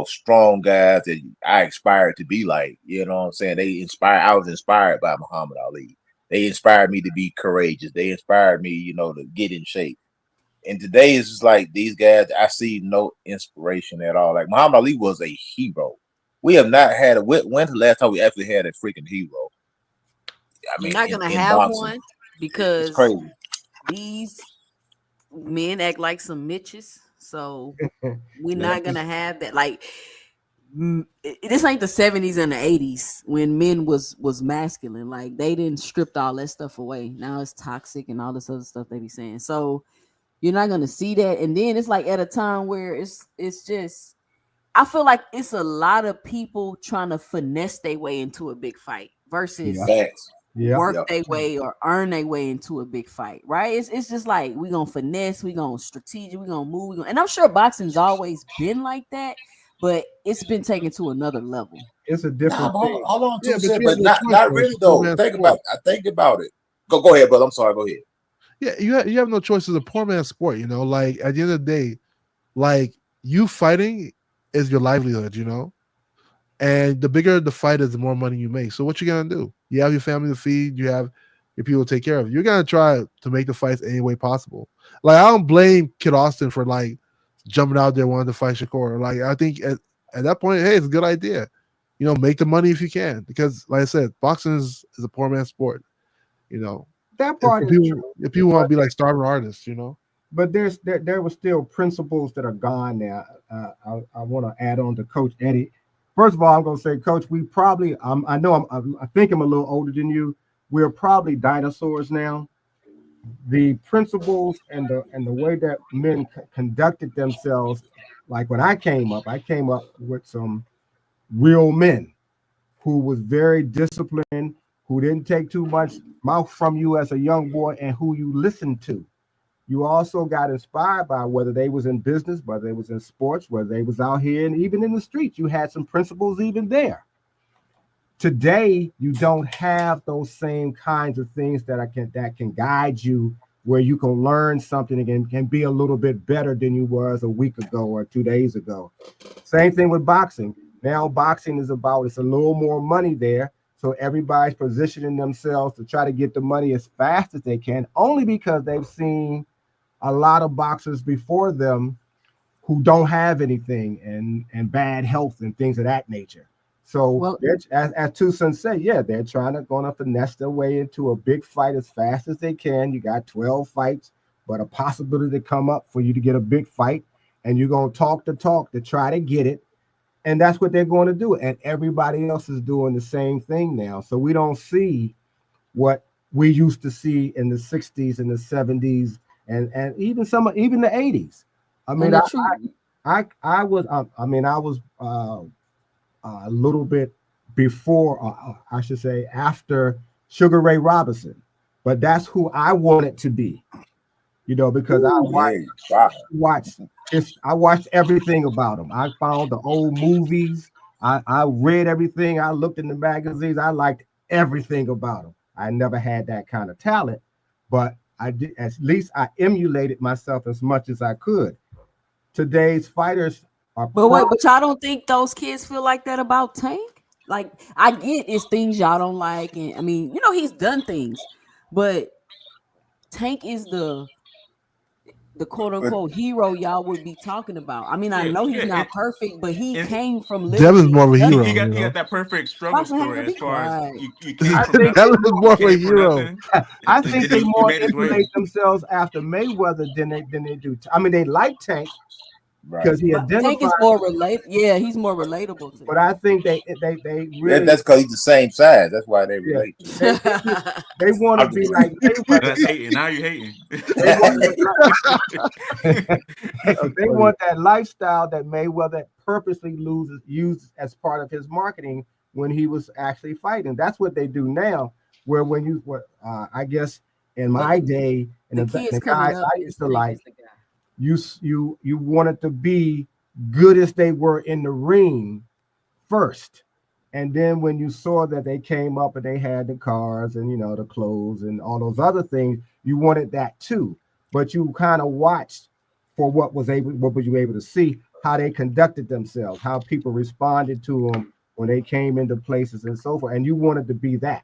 strong guys that I aspired to be like. You know what I'm saying? I was inspired by Muhammad Ali. They inspired me to be courageous. They inspired me, to get in shape. And today is just like these guys, I see no inspiration at all. Like Muhammad Ali was a hero. We have not had when's the last time we actually had a freaking hero? I You're mean, not in, gonna in have boxing. one It's because crazy. these men act like some Mitches. So we're Yeah. not gonna have that. Like this ain't the 70s and the 80s when men was masculine. Like they didn't strip all that stuff away. Now it's toxic and all this other stuff they be saying. So you're not gonna see that. And then it's like at a time where it's just I feel like it's a lot of people trying to finesse their way into a big fight Yeah, versus Facts. yeah. work Yep. their way or earn their way into a big fight, right? It's just like we gonna finesse, we gonna strategic, we gonna move, and I'm sure boxing's always been like that, but it's been taken to another level. It's a Nah, different but thing. hold on, yeah, two but cent, you have but no not choice, not bro. It's really a poor though. man's Think sport. about I think about it. Go ahead, brother. I'm sorry. Go ahead. Yeah, you have no choice. It's a poor man's sport. Like at the end of the day, like you fighting is your livelihood. And the bigger the fight is, the more money you make. So what you gonna do? You have your family to feed. You have your people to take care of. You're gonna try to make the fights any way possible. Like I don't blame Kid Austin for like jumping out there wanting to fight Shakur. Like I think at that point, hey, it's a good idea. Make the money if you can, because like I said, boxing is a poor man's sport. You know, That if, part if is people true, if people want but to be like starving artists. but there were still principles that are gone now. I want to add on to Coach Eddie. First of all, I'm going to say, Coach, we probably I know I think I'm a little older than you. We're probably dinosaurs now. The principles and the way that men conducted themselves, like when I came up with some real men who was very disciplined, who didn't take too much mouth from you as a young boy, and who you listened to. You also got inspired by whether they was in business, whether they was in sports, whether they was out here, and even in the streets. You had some principles even there. Today, you don't have those same kinds of things that can guide you where you can learn something and can be a little bit better than you was a week ago or 2 days ago. Same thing with boxing. Now boxing is about it's a little more money there. So everybody's positioning themselves to try to get the money as fast as they can, only because they've seen a lot of boxers before them who don't have anything and bad health and things of that nature. So Well, as Tucson said, yeah, they're trying to gonna finesse their way into a big fight as fast as they can. You got 12 fights, but a possibility to come up for you to get a big fight, and you're gonna talk the talk to try to get it. And that's what they're going to do. And everybody else is doing the same thing now. So we don't see what we used to see in the 60s and the 70s and even the 80s. I and mean, the I truth, I was a little bit before, I should say, after Sugar Ray Robinson, but that's who I wanted to be, because Ooh, yeah, wow. watched I watched everything about him. I found the old movies. I read everything. I looked in the magazines. I liked everything about him. I never had that kind of talent, but I did. At least I emulated myself as much as I could. Today's fighters are but wait, but y'all don't think those kids feel like that about Tank? Like, I get it's things y'all don't like, and I mean, he's done things, but Tank is the quote But unquote hero y'all would be talking about. I mean, I Yeah, know yeah. he's not perfect, but he And came from Devin's literally more of a nothing. hero, he got that perfect struggle Boxing story Hacker, as be far as quiet. you came I from think they nothing. Devin is more more You of a came from hero. nothing, I and think then they he more made his way. emulate themselves after Mayweather than they do. I mean, they like Tank right. because he Tank identifies, is more relate. Yeah, he's more relatable to but I think they really That's because he's the same size. That's why they yeah relate. them. they want to I'm be just like Mayweather. That's hating. Now you hating. They want playing. they want that lifestyle that Mayweather purposely uses as part of his marketing when he was actually fighting. That's what they do now. Where when I guess in But my day and the the kids coming guys up I is used to Tank like, is the guy. you wanted to be good as they were in the ring first. And then when you saw that they came up and they had the cars and the clothes and all those other things, you wanted that too. But you kind of watched for what was you able to see, how they conducted themselves, how people responded to them when they came into places and so forth. And you wanted to be that.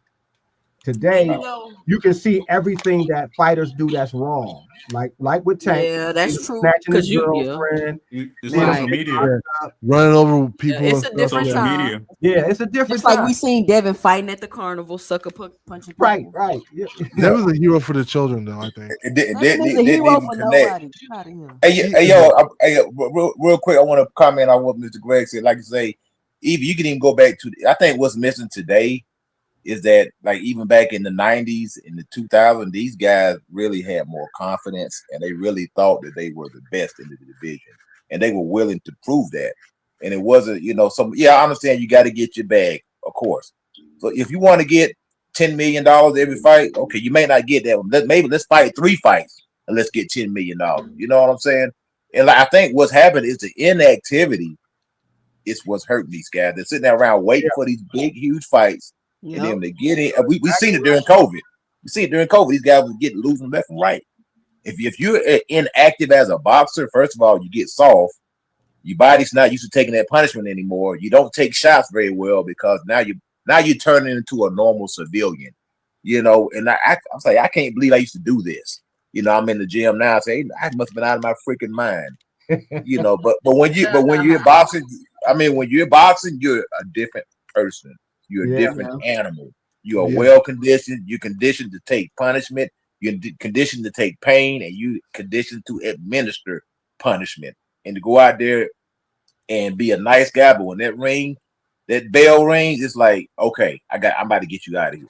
And Today, you can see everything that fighters do that's wrong. Like with Tank, yeah, see that's him true. snatching his Cause yeah, girlfriend, It's see him social right. getting media. locked Yeah. up. Running over Yeah, people it's and a stuff. different Social Yeah. time. media. Yeah, it's a Just different like time. we seen Devin fighting at the carnival, punching Right, people. right. Yeah, Yeah, Devin's a hero for the children, though, I think. Devin is a didn't hero even for connect. nobody. Get out of here. He Hey, is yo, real quick, I want to comment on what Mr. Greg said. Like I say, even you can even go back to. I think what's missing today is that, like, even back in the '90s, in the 2000s, these guys really had more confidence, and they really thought that they were the best in the division, and they were willing to prove that. And it wasn't, some. Yeah, I understand you got to get your bag, of course. So if you want to get $10 million every fight, okay, you may not get that one. Maybe let's fight 3 fights and let's get $10 million. You know what I'm saying? And like, I think what's happened is the inactivity is what's hurting these guys. They're sitting there around waiting for these big, huge fights, and then Yep. when they get in, we seen it during COVID. We seen it during COVID. These guys were getting losing left and right. If you're inactive as a boxer, first of all, you get soft. Your body's not used to taking that punishment anymore. You don't take shots very well because now you're turning into a normal civilian. And I'm saying I can't believe I used to do this. I'm in the gym now. I say I must have been out of my freaking mind. But when you're boxing, I mean, when you're boxing, you're a different person. You're a yeah. different Yeah. animal. You are yeah. well conditioned. You're conditioned to take punishment. You're conditioned to take pain, and you conditioned to administer punishment and to go out there and be a nice guy. But when that bell rings, it's like, okay, I'm about to get you out of here.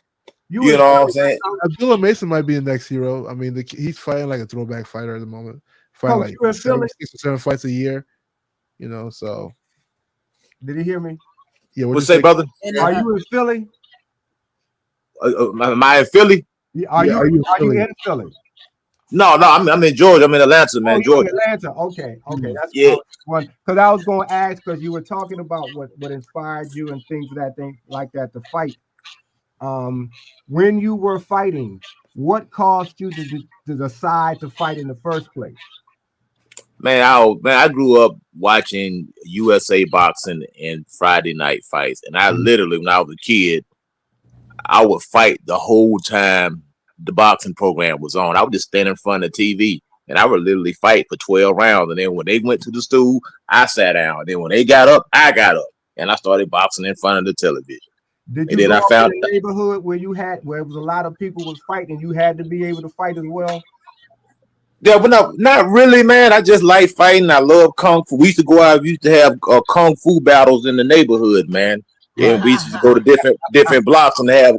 You You was know what I'm saying? Abdullah Mason might be the next hero. I mean, he's fighting like a throwback fighter at the moment. Fighting coach. like You in Philly? 6 or 7 fights a year. So Did he hear me? yeah, what What you say, say? brother? And Are you in Philly? Am I in Philly? Are Yeah, you are you are you Philly? in Philly? No, I'm in Georgia. I'm in Atlanta, Oh, man, you in Georgia. Atlanta? Okay, okay. That's I Yeah. was one because I was going to ask because you were talking about what inspired you and things of that thing like that to fight. Um, when you were fighting, What caused you to decide to fight in the first place? Man, I grew up watching USA boxing and Friday night fights, and I Mhm. literally, when I was a kid, I would fight the whole time the boxing program was on. I would just stand in front of the TV, and I would literally fight for 12 rounds. And then when they went to the stool, I sat down. And then when they got up, I got up, and I started boxing in front of the television. Did And you then grow I up in found a neighborhood where it was a lot of people was fighting, you had to be able to fight as well? Yeah, but no, not really, man. I just like fighting. I love kung fu. We used to go out. We used to have kung fu battles in the neighborhood, man. And Right. we used to go to different blocks and have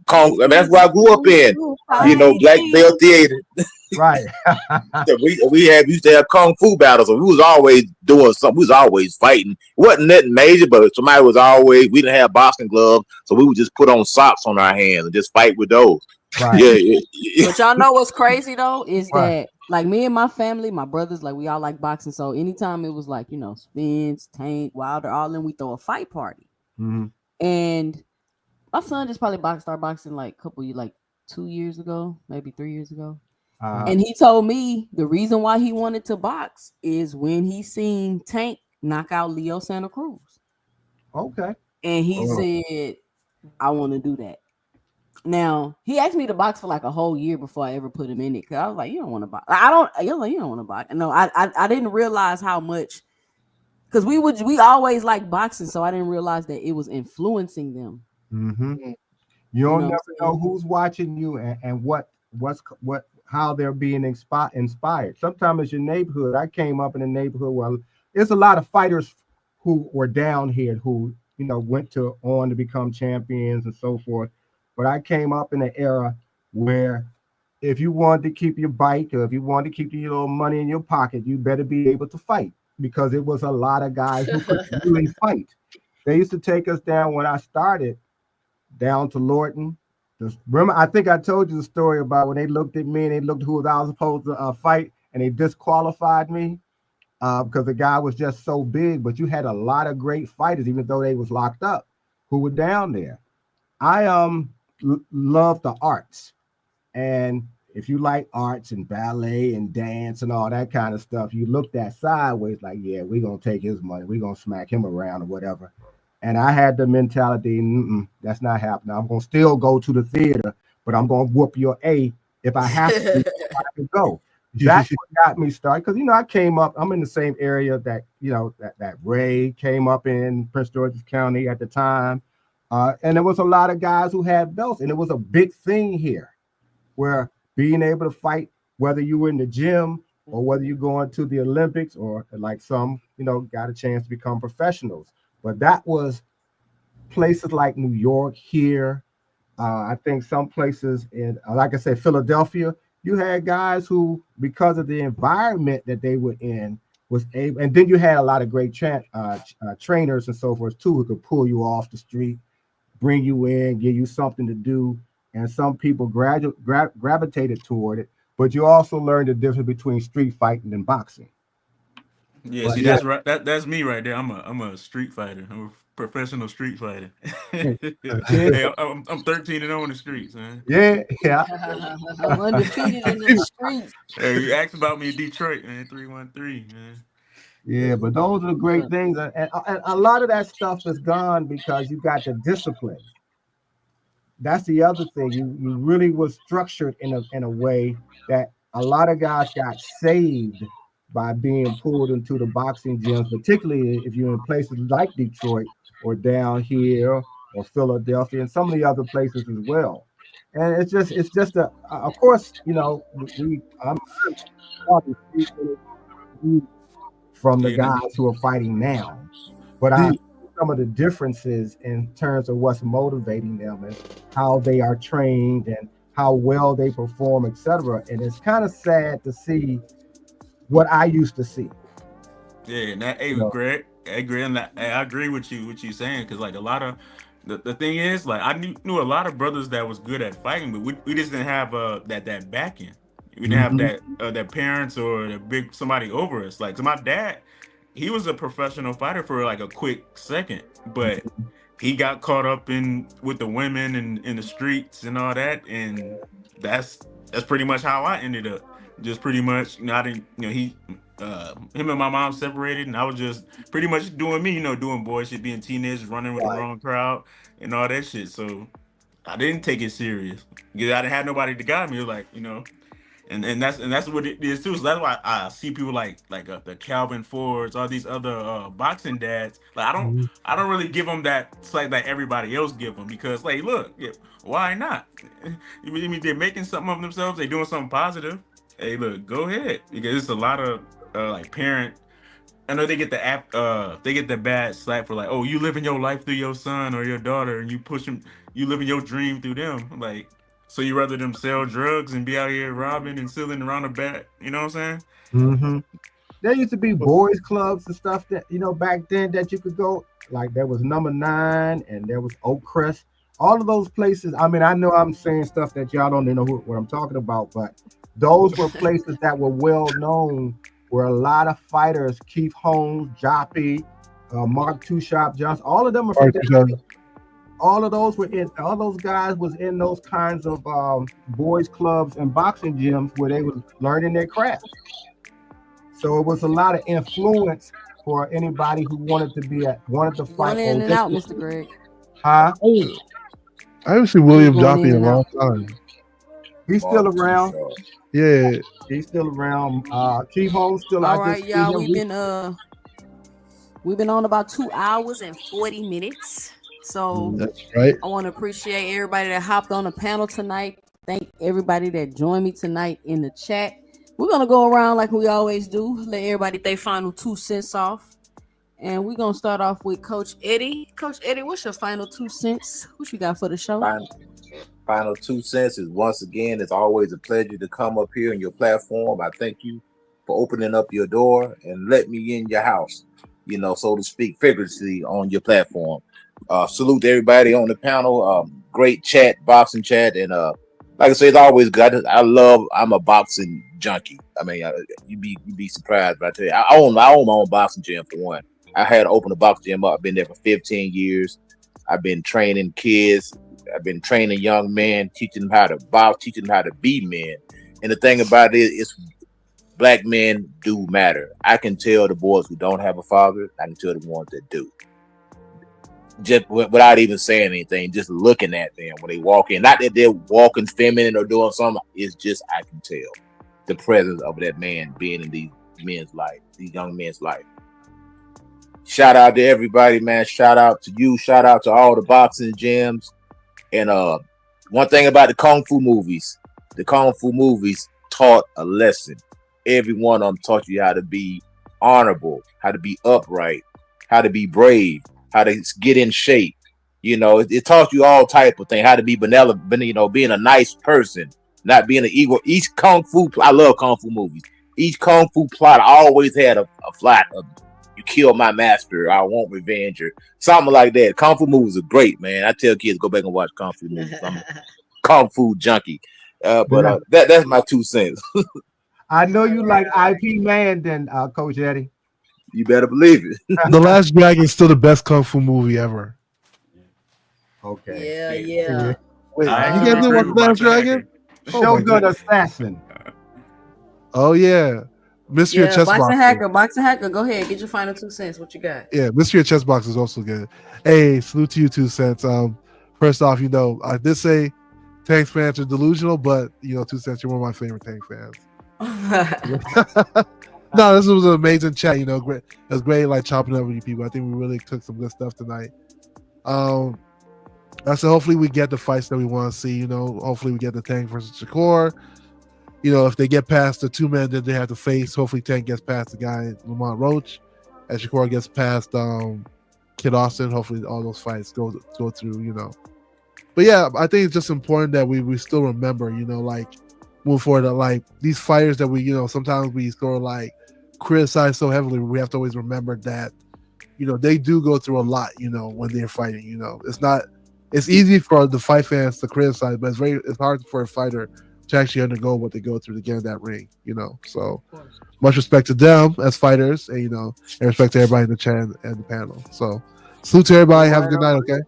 kung. I mean, that's where I grew up in. Right. Black belt theater. Right. Yeah, we used to have kung fu battles. And we was always doing something. We was always fighting. It wasn't nothing major, but somebody was always. We didn't have boxing gloves, so we would just put on socks on our hands and just fight with those. Right. Yeah, yeah. But y'all know what's crazy though is Right. that like me and my family, my brothers, like we all like boxing. So anytime it was like Spence, Tank, Wilder, all in, we throw a fight party. Mhm. And my son just probably started boxing like a couple like 2 years ago, maybe 3 years ago. Uh, And he told me the reason why he wanted to box is when he seen Tank knock out Leo Santa Cruz. okay. And he Oh. said, I want to do that. Now he asked me to box for like a whole year before I ever put him in it. Cause I was like, you don't want to box. I don't. You're like, you don't want to box. No, I didn't realize how much. Cause we always like boxing, so I didn't realize that it was influencing them. Hmm. You You don't know what never I'm know who's watching you and what how they're being inspired. Sometimes it's your neighborhood. I came up in a neighborhood where there's a lot of fighters who were down here who went on to become champions and so forth. But I came up in an era where if you wanted to keep your bike or if you wanted to keep your little money in your pocket, you better be able to fight because it was a lot of guys who could really fight. They used to take us down when I started down to Lorton. Remember, I think I told you the story about when they looked at me and they looked who I was supposed to fight and they disqualified me because the guy was just so big. But you had a lot of great fighters, even though they was locked up, who were down there. I love the arts, and if you like arts and ballet and dance and all that kind of stuff, you looked at sideways like, yeah, we're gonna take his money, we're gonna smack him around or whatever. And I had the mentality, that's not happening. I'm gonna still go to the theater, but I'm gonna whoop your A if I have to. I can go. That's what got me started because I came up. I'm in the same area that that Ray came up in Prince George's County at the time, and there was a lot of guys who had belts, and it was a big thing here where being able to fight, whether you were in the gym or whether you're going to the Olympics or like some, got a chance to become professionals. But that was places like New York here. I think some places in, like I said, Philadelphia, you had guys who, because of the environment that they were in, was able, and then you had a lot of great trainers and so forth too, who could pull you off the street, bring you in, give you something to do. And some people gravitated toward it, but you also learned the difference between street fighting and boxing. Yeah, But see, yeah, that's right. That's me right there. I'm a street fighter. I'm a professional street fighter. Hey, I'm 13 and 0 in the streets, man. yeah, yeah, I'm undefeated in the streets. Hey, you asked about me in Detroit, man. 313, man. yeah. But those are the great things, and a lot of that stuff is gone because you got the discipline. That's the other thing. You really was structured in a way that a lot of guys got saved by being pulled into the boxing gyms, particularly if you're in places like Detroit or down here or Philadelphia and some of the other places as well. And it's just of course, I'm talking from the Yeah, no, guys who are fighting now. But I The- see some of the differences in terms of what's motivating them and how they are trained and how well they perform, etc. And it's kind of sad to see what I used to see. yeah, and that, hey, You know, Greg, I agree, and I agree with you, what you saying, because like a lot of the thing is, like I knew a lot of brothers that was good at fighting, but we just didn't have that backing. We didn't have mhm, that parents or the big somebody over us. Like, so my dad, he was a professional fighter for like a quick second, but he got caught up in with the women and in the streets and all that, and that's pretty much how I ended up. Just pretty much, I didn't, him and my mom separated, and I was just pretty much doing me, doing boy shit, being teenagers, running with the Right. wrong crowd, and all that shit. So I didn't take it serious because I didn't have nobody to guide me. It was like, and that's what it is too. So that's why I see people like the Calvin Fords, all these other boxing dads. Like Mhm. I don't really give them that slack that everybody else give them because like look, yeah, why not? You mean they're making something of themselves? They're doing something positive. Hey, look, go ahead because it's a lot of like parent. I know they get the bad slack for like, oh, you living your life through your son or your daughter, and you push them, you living your dream through them. Like, so you rather them sell drugs and be out here robbing and stealing around the back. You know what I'm saying? Hmm. There used to be boys clubs and stuff that back then that you could go. Like there was Number Nine and there was Oak Crest. All of those places. I mean, I know I'm saying stuff that y'all don't know what I'm talking about, but those were places that were well known. Where a lot of fighters, Keith Holmes, Joppy, Mark Two Shop Johnson, all of them are from Art that. Kishon. All of those were in. All those guys was in those kinds of boys clubs and boxing gyms where they was learning their craft. So it was a lot of influence for anybody who wanted to You going fight in and out, Mr. Greg. huh? I haven't seen You William going Joppy in in a and long out. time. He's still Mark too around. short. Yeah, He's still around. Keith Holmes still. I All just right, see y'all. him. We've been on about 2 hours and 40 minutes. So Mhm. that's right. I want to appreciate everybody that hopped on the panel tonight. Thank everybody that joined me tonight in the chat. We're gonna go around like we always do. Let everybody their final 2 cents off. And we're gonna start off with Coach Eddie. Coach Eddie, what's your final 2 cents? What you got for the show? Final, final 2 cents is once again, it's always a pleasure to come up here on your platform. I thank you for opening up your door and let me in your house, so to speak, figuratively on your platform. Salute to everybody on the panel. Great chat, boxing chat, and like I say, it's always good. I'm a boxing junkie. I mean, you'd be surprised, but I tell you, I own my own boxing gym for one. I had to open a boxing gym up. I've been there for 15 years. I've been training kids. I've been training young men, teaching them how to box, teaching them how to be men. And the thing about it is, black men do matter. I can tell the boys who don't have a father. I can tell the ones that do. Just without even saying anything, just looking at them when they walk in. Not that they're walking feminine or doing something. It's just I can tell the presence of that man being in these men's life, these young men's life. Shout out to everybody, man. Shout out to you. Shout out to all the boxing gyms. And one thing about the kung fu movies taught a lesson. Every one of them taught you how to be honorable, how to be upright, how to be brave, how to get in shape. It taught you all type of things, how to be benevolent, being a nice person, not being an evil. Each kung fu, I love kung fu movies. Each kung fu plot always had a flat of you kill my master, I want revenge, or something like that. Kung fu movies are great, man. I tell kids go back and watch kung fu movies. I'm a kung fu junkie. But Yeah. that's my 2 cents. I know you like IP Man, then Coach Eddie. You better believe it. The Last Dragon is still the best kung fu movie ever. Okay. Yeah, Hey, Yeah. yeah. Wait, I you actually guys Uh, didn't agree watch with The Last Boxer Dragon? Hacker. Oh my Shogun god. Assassin. Oh yeah, Mystery of yeah, Chess boxing Boxer. hacker, boxing hacker. Go ahead, get your final 2 cents. What you got? Yeah, Mystery of Chess Box is also good. Hey, salute to you 2 cents. First off, I did say Tank fans are delusional, but 2 cents, you're one of my favorite Tank fans. No, this was an amazing chat. Great. It was great, like chopping up with you people. I think we really took some good stuff tonight. I said hopefully we get the fights that we want to see. Hopefully we get the Tank versus Shakur. If they get past the two men that they have to face, hopefully Tank gets past the guy Lamont Roach, and Shakur gets past Kid Austin. Hopefully all those fights go through. But yeah, I think it's just important that we still remember, like move forward, that like these fighters that we, sometimes we sort of like criticize so heavily. We have to always remember that, they do go through a lot, when they're fighting. It's easy for the fight fans to criticize, but it's hard for a fighter to actually undergo what they go through to get in that ring. So much respect to them as fighters, and respect to everybody in the chat and the panel. So salute to everybody. Have a good night. Okay.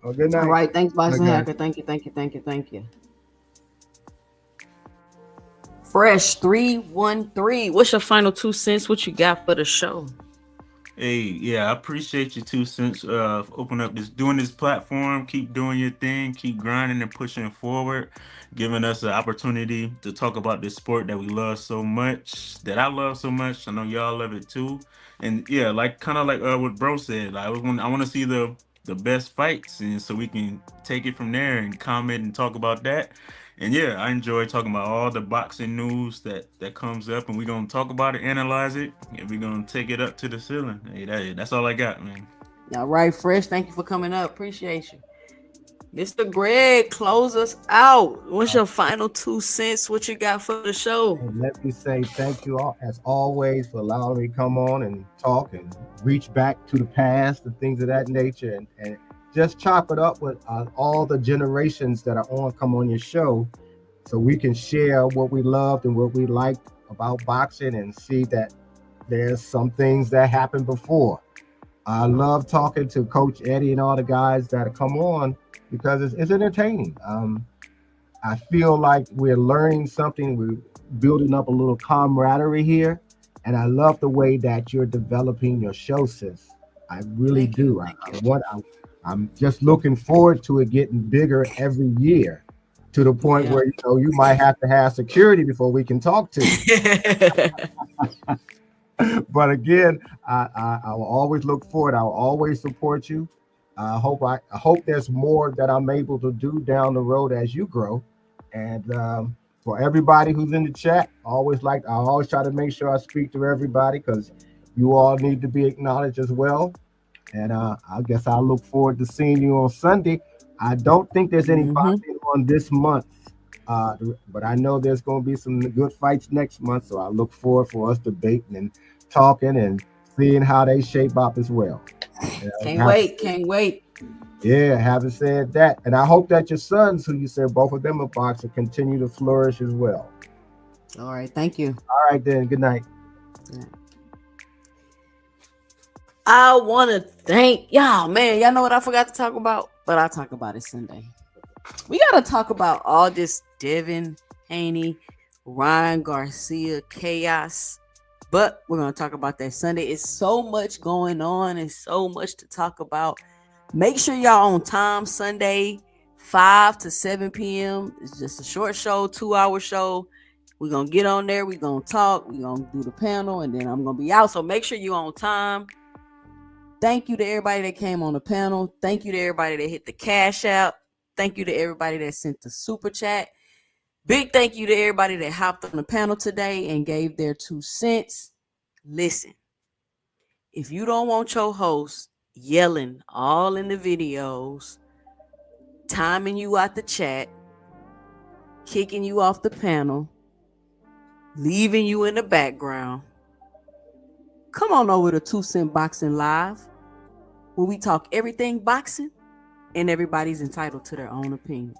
Oh, good All night. right, thanks, Good boxing night, guys. hacker. Thank you, thank you, thank you, thank you. Fresh 313. What's your final 2 cents? What you got for the show? Hey, yeah, I appreciate your 2 cents. Open up this, doing this platform. Keep doing your thing. Keep grinding and pushing forward, giving us the opportunity to talk about this sport that we love so much, that I love so much. I know y'all love it too. And yeah, like kind of like what Bro said. I want to see the best fights, and so we can take it from there and comment and talk about that. And yeah, I enjoy talking about all the boxing news that comes up, and we're gonna talk about it, analyze it, and we're gonna take it up to the ceiling. Hey, that's all I got, man. All right, Fresh. Thank you for coming up. Appreciate you. Mr. Greg, close us out. What's your final 2 cents? What you got for the show? And let me say thank you all, as always, for allowing me to come on and talk and reach back to the past and things of that nature, and just chop it up with all the generations that are on come on your show, so we can share what we loved and what we liked about boxing and see that there's some things that happened before. I love talking to Coach Eddie and all the guys that come on because it's entertaining. I feel like we're learning something. We're building up a little camaraderie here. And I love the way that you're developing your show, sis. I really Thank you. do. I'm just looking forward to it getting bigger every year, to the point Yeah. where you might have to have security before we can talk to you. But again, I will always look forward. I will always support you. I hope there's more that I'm able to do down the road as you grow. And for everybody who's in the chat, I always try to make sure I speak to everybody because you all need to be acknowledged as well. And I guess I'll look forward to seeing you on Sunday. I don't think there's any hmm boxing on this month, uh, but I know there's going to be some good fights next month. So I look forward for us debating and talking and seeing how they shape up as well. Can't Have, wait. Can't wait. yeah, having said that, and I hope that your sons, who you said both of them are boxers, continue to flourish as well. All right. Thank you. All right, then. Good night. I want to thank y'all, man. Y'all know what I forgot to talk about, but I'll talk about it Sunday. We got to talk about all this Devin Haney, Ryan Garcia chaos, but we're going to talk about that Sunday. It's so much going on and so much to talk about. Make sure y'all on time Sunday, 5 to 7 p.m. It's just a short show, 2-hour show. We're going to get on there. We're going to talk. We're going to do the panel, and then I'm going to be out. So make sure you're on time. Thank you to everybody that came on the panel. Thank you to everybody that hit the cash out. Thank you to everybody that sent the super chat. Big thank you to everybody that hopped on the panel today and gave their 2 cents. Listen, if you don't want your host yelling all in the videos, timing you out the chat, kicking you off the panel, leaving you in the background, come on over to 2 Cent Boxing Live, where we talk everything boxing and everybody's entitled to their own opinion.